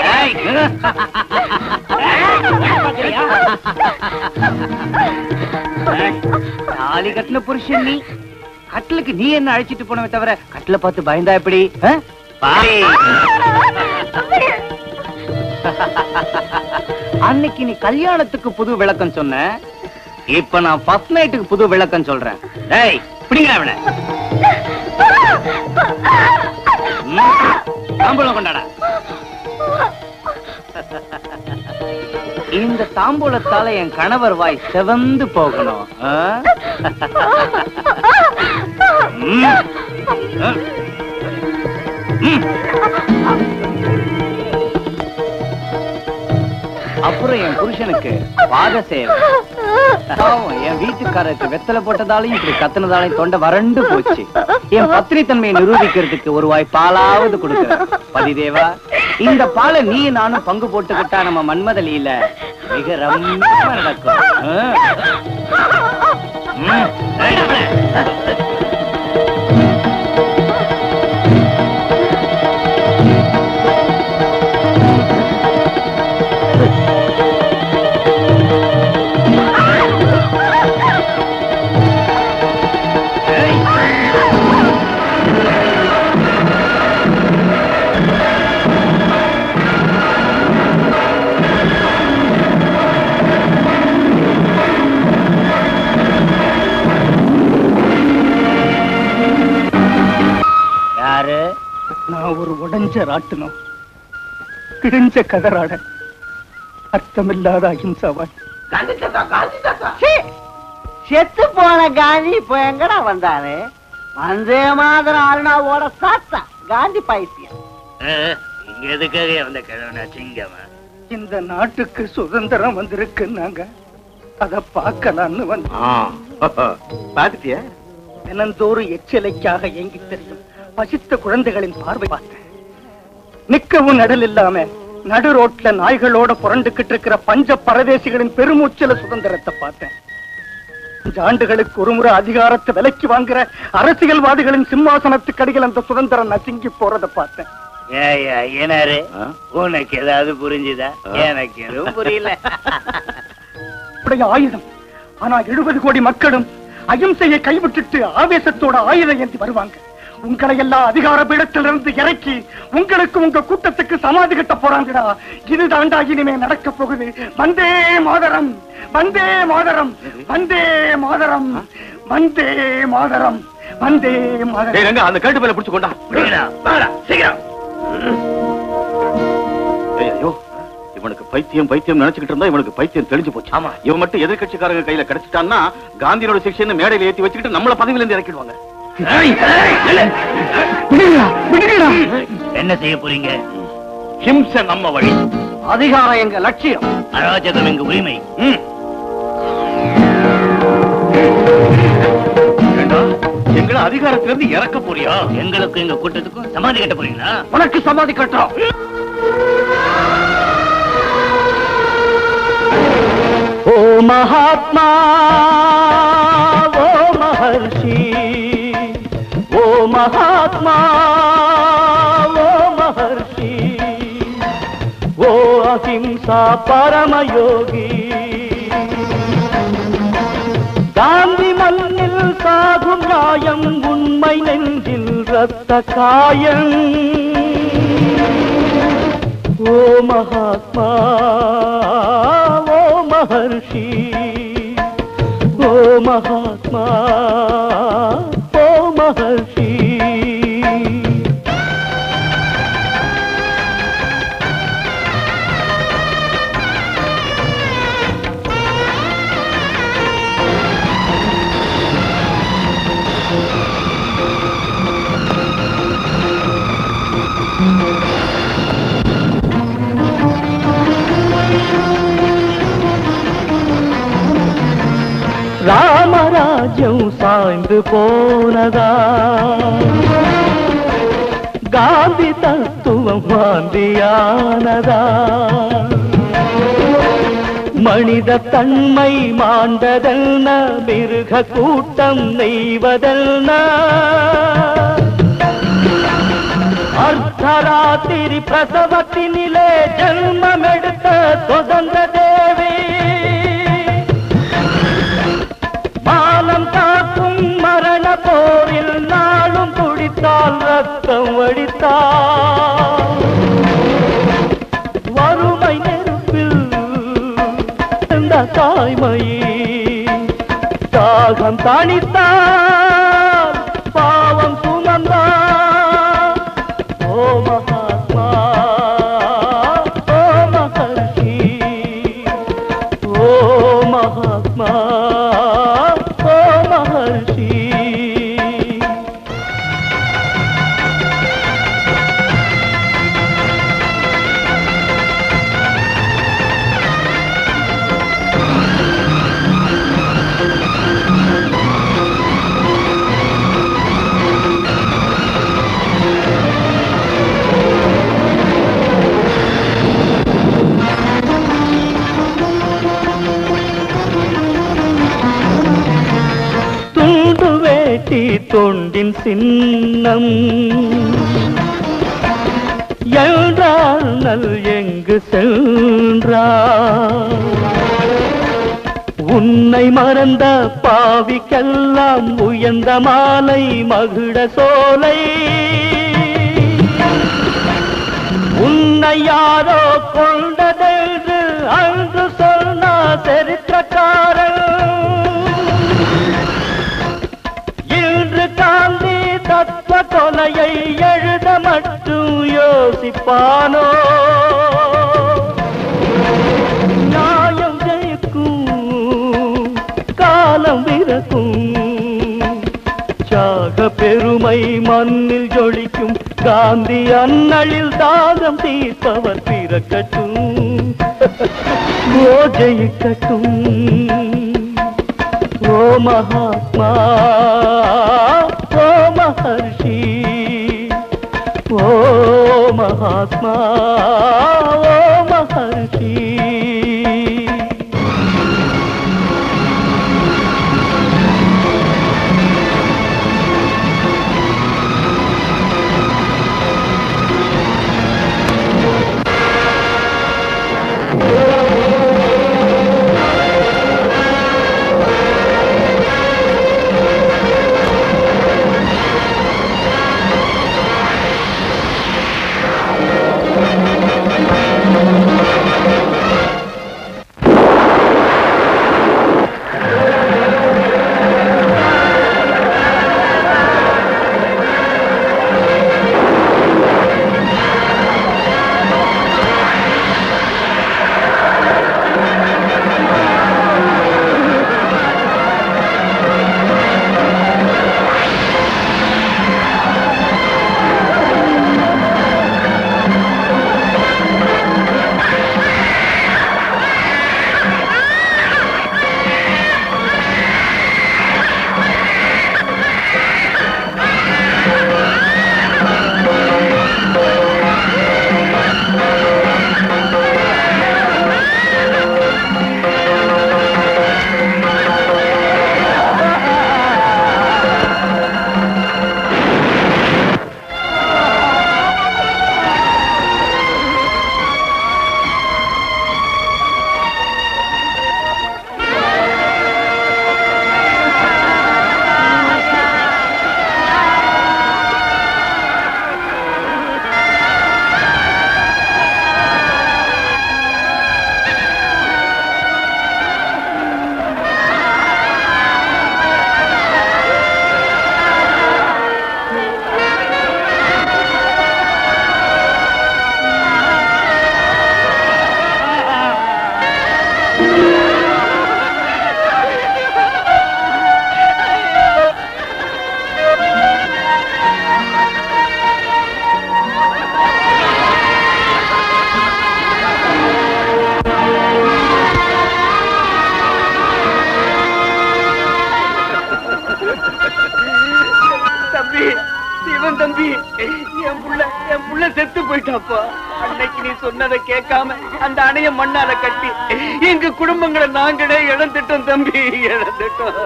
Hey. தாலி கட்டின புருஷன் நீ, கட்டிலுக்கு நீ என்ன அழைச்சிட்டு போனவே தவிர கட்டில பார்த்து பயந்தா எப்படி? அன்னைக்கு நீ கல்யாணத்துக்கு புது விளக்கம் சொன்ன, இப்ப நான் ஃபர்ஸ்ட் நைட்டுக்கு புது விளக்கம் சொல்றேன். டேய் பிடிங்க அவனை. தாம்பூலம் கொண்டாடா. இந்த தாம்பூலத்தால என் கணவர் வாய் செவந்து போகணும். அப்புறம் என் புருஷனுக்கு பாத சேவை. என் வீட்டுக்காரருக்கு வெத்தலை போட்டதாலையும் இப்படி கத்துனதாலையும் தொண்டை வறண்டு போச்சு. என் பத்தினி தன்மையை நிரூபிக்கிறதுக்கு ஒரு வாய் பாலாவது கொடுக்க பதிதேவா. இந்த பாலை நீ நானும் பங்கு போட்டுக்கிட்டா நம்ம மன்மதலியில மிக ரம்மியமா நடக்கும். நான் ஒரு உடைஞ்ச ராட்டினம், கிழிஞ்ச கதராட, அர்த்தமில்லாத அஹிம்சாவான். செத்து போன காந்தி இப்ப எங்கடா வந்தாரு? வந்தே மாதிரி அருணாவோட சாத்தா காந்தி பைத்தியம். இங்க எதுக்காக வந்த கிழவனா சிங்கமா? இந்த நாட்டுக்கு சுதந்திரம் வந்திருக்கு, நாங்க அத பார்க்கலான்னு வந்தோம். பாத்துட்டியா? தினந்தோறும் எச்சலைக்காக ஏங்கி தெரியும் பசித்த குழந்தைகளின் பார்வை பார்த்தேன். நிக்கவும் நடல் இல்லாம நடு ரோட்ல நாய்களோட புரண்டுகிட்டு இருக்கிற பஞ்ச பரதேசிகளின் பெருமூச்சல சுதந்திரத்தை பார்த்தேன். 5 ஆண்டுகளுக்கு ஒருமுறை அதிகாரத்தை விலைக்கு வாங்குற அரசியல்வாதிகளின் சிம்மாசனத்துக்கு அடியில் அந்த சுதந்திரம் நசுங்கி போறதை பார்த்தேன். ஏனாரு உனக்கு ஏதாவது புரிஞ்சுதா? எனக்கு எதுவும் புரியல. ஆயுதம் ஆனா 70 கோடி மக்களும் அகிம்சையை கைவிட்டுட்டு ஆவேசத்தோட ஆயுதம் ஏந்தி வருவாங்க. உங்களை எல்லாம் அதிகார பீடத்திலிருந்து இறக்கி உங்களுக்கு உங்க கூட்டத்துக்கு சமாதி கட்ட போறாங்கடா. இதுதாண்டா இனிமே நடக்க போகுது. வந்தே மாதரம், வந்தே மாதரம், வந்தே மாதரம், வந்தே மாதரம், வந்தே மாதரம். அந்த கழுட்டு மேல பிடிச்சு கொண்டா சீக்கிரம். ஐயோ, இவனுக்கு பைத்தியம் பைத்தியம் நினைச்சுக்கிட்டு இருந்தா இவனுக்கு பைத்தியம் தெளிஞ்சு போச்சு. ஆமா, இவன் மட்டும் எதிர்கட்சிக்காரங்க கையில கிடைச்சிட்டான்னா காந்தியோட சிக்ஷன் மேடையில ஏத்தி வச்சுக்கிட்டு நம்மள பதவியில இருந்து இறக்கிடுவாங்க. என்ன செய்ய போறீங்க? ஹிம்சை நம்ம வழி, அதிகாரம் எங்க லட்சியம், அராஜகம் எங்க உரிமை. எங்களை அதிகாரத்திலிருந்து இறக்க போறியா? எங்களுக்கும் எங்க கூட்டத்துக்கும் சமாதி கட்ட போறீங்களா? உனக்கு சமாதி கட்டுறோம். ஓ மகாத்மா, ஓ மகர்ஷி, ஓ மகாத்மா, ஓ மகர்ஷி, ஓ அஹிம்சா பரமயோகி, காந்தி மண்ணில் சாகும் நியாயம், உண்மை நெஞ்சில் ரத்த காயம். ஓ மகாத்மா, ஓ மகர்ஷி, மகாத்மா ஓ மகர்ஷி ராமராஜ்யம் சாய்ந்து போனதா காந்தி தத்துவம் வாந்தியானதா மனித தன்மை மாண்டதென்ன மிருக கூட்டம் நெய்வதென்ன அர்த்தராத்திரி பிரசவத்தினிலே ஜென்மமெடுத்த சுதந்திர தேவி மானம் காக்கும் மரண போரில் நாளும் துடித்தால் ரத்தம் வடித்தால் வறுமை நெருப்பில் இந்த தாய்மையே தாகம் தணித்தால் பாவம் சுமந்தால் ஓ மகாத்மா ஓ மகர்ஷி ஓ மகாத்மா தொண்டின் சின்னம் என்றால் நல் எங்கு சென்றார் உன்னை மறந்த பாவிக்கெல்லாம் உயர்ந்த மாலை மகுட சோலை உன்னை யாரோ கொண்டதென்று அன்று சொன்ன சரித்திரக்காரன் காந்தி தத்துவ கொலையை எழுத மட்டும் யோசிப்பானோ நியாயம் ஜெயிக்கும் காலம் விரக்கும் தியாக பெருமை மண்ணில் ஜொலிக்கும் காந்தி அண்ணலில் தாகம் தீர்ப்பவர் பிறக்கட்டும் ஓ ஜெயிக்கட்டும் ஓ மகாத்மா ஓ மகர்ஷி ஓ மகாத்மா ஓ மகர்ஷி அப்பா, அன்னைக்கு நீ சொன்னதை கேட்காம அந்த அணைய மண்ணால கட்டி எங்க குடும்பங்களை நாங்களே இழந்துட்டோம் தம்பி, இழந்துட்டோம்.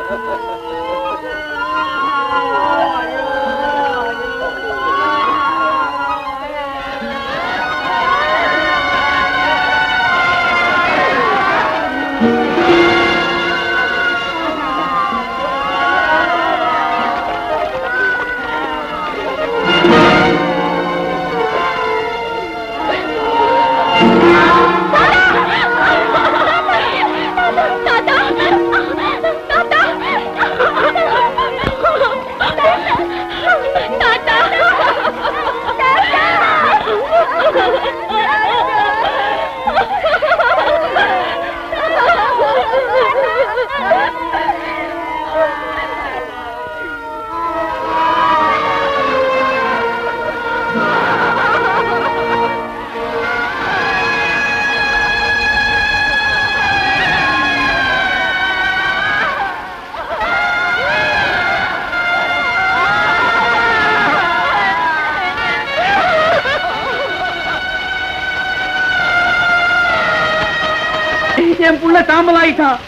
என் புள்ள தாமலாயிட்டான்.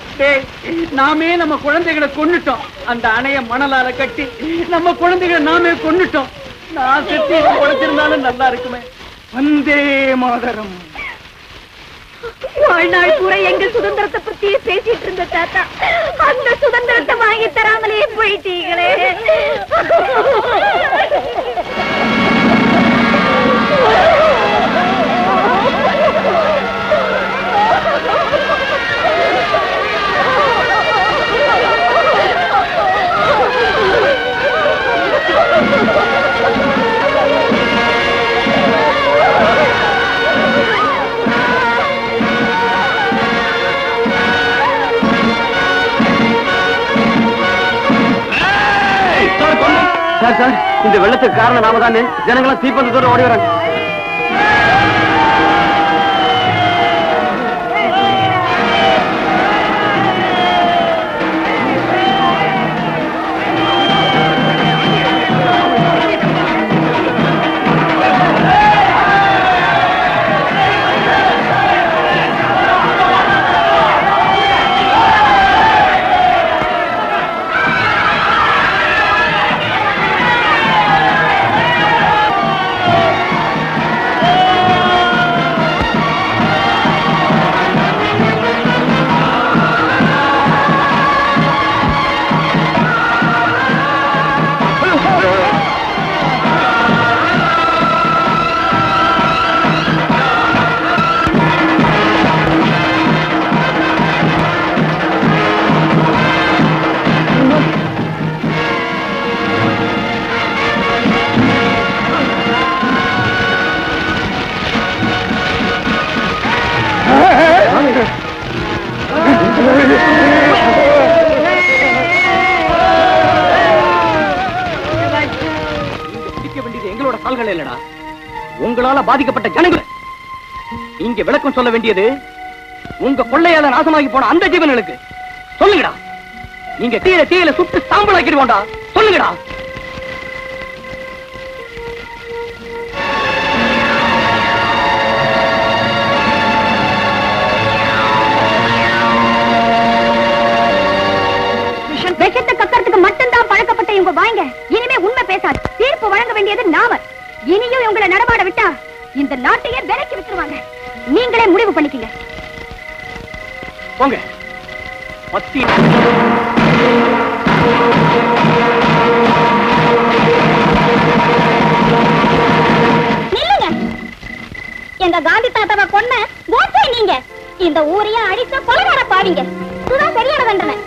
நாமே நம்ம குழந்தைகளை கொன்னுட்டோம். அந்த அணைய மணலால கட்டி நம்ம குழந்தைகளை நாமே கொன்னுட்டோம். நான் செத்து குழச்சிருந்தாலும் நல்லா இருக்குமே. வந்தே மாதரம். வாழ்நாள் பூரா எங்க சுதந்திரத்தை பத்தியே பேசிட்டு இருந்த தாத்தா, அந்த சுதந்திரத்தை வாங்கி தராமலே போயிட்டீங்களே. சார், இந்த வெள்ளத்துக்கு காரணம் நாம தானே. ஜனங்களும் தீப்பந்தத்தோடு ஓடி வராங்க. உங்களால பாதிக்கப்பட்ட ஜனங்கள். இங்க விளக்கம் சொல்ல வேண்டியது உங்க கொள்ளையால நாசமாகி போன அந்த ஜீவன்களுக்கு. சொல்லுங்கடா, நீங்க தீயில சுட்டு சாம்பலாக்கிடுவோண்டா. சொல்லுங்கடா. விஷத்தை கக்கறதுக்கு மட்டும்தான் பழக்கப்பட்ட இவங்க வாங்க இனிமே உண்மை பேசாது. தீர்ப்பு வழங்க வேண்டியது நாம. இனியும் உங்களை நடமாட விட்டா இந்த நாட்டையே விலைக்கு விட்டுருவாங்க. நீங்களே முடிவு பண்ணிக்கங்க. போங்க. பத்தி நில்லுங்க. எங்க காந்தி தாத்தாவை கொன்ன கோட்டை நீங்க. இந்த ஊரையே அடித்த கொலைகார பாவீங்க. இதுதான் சரியான தண்டனை.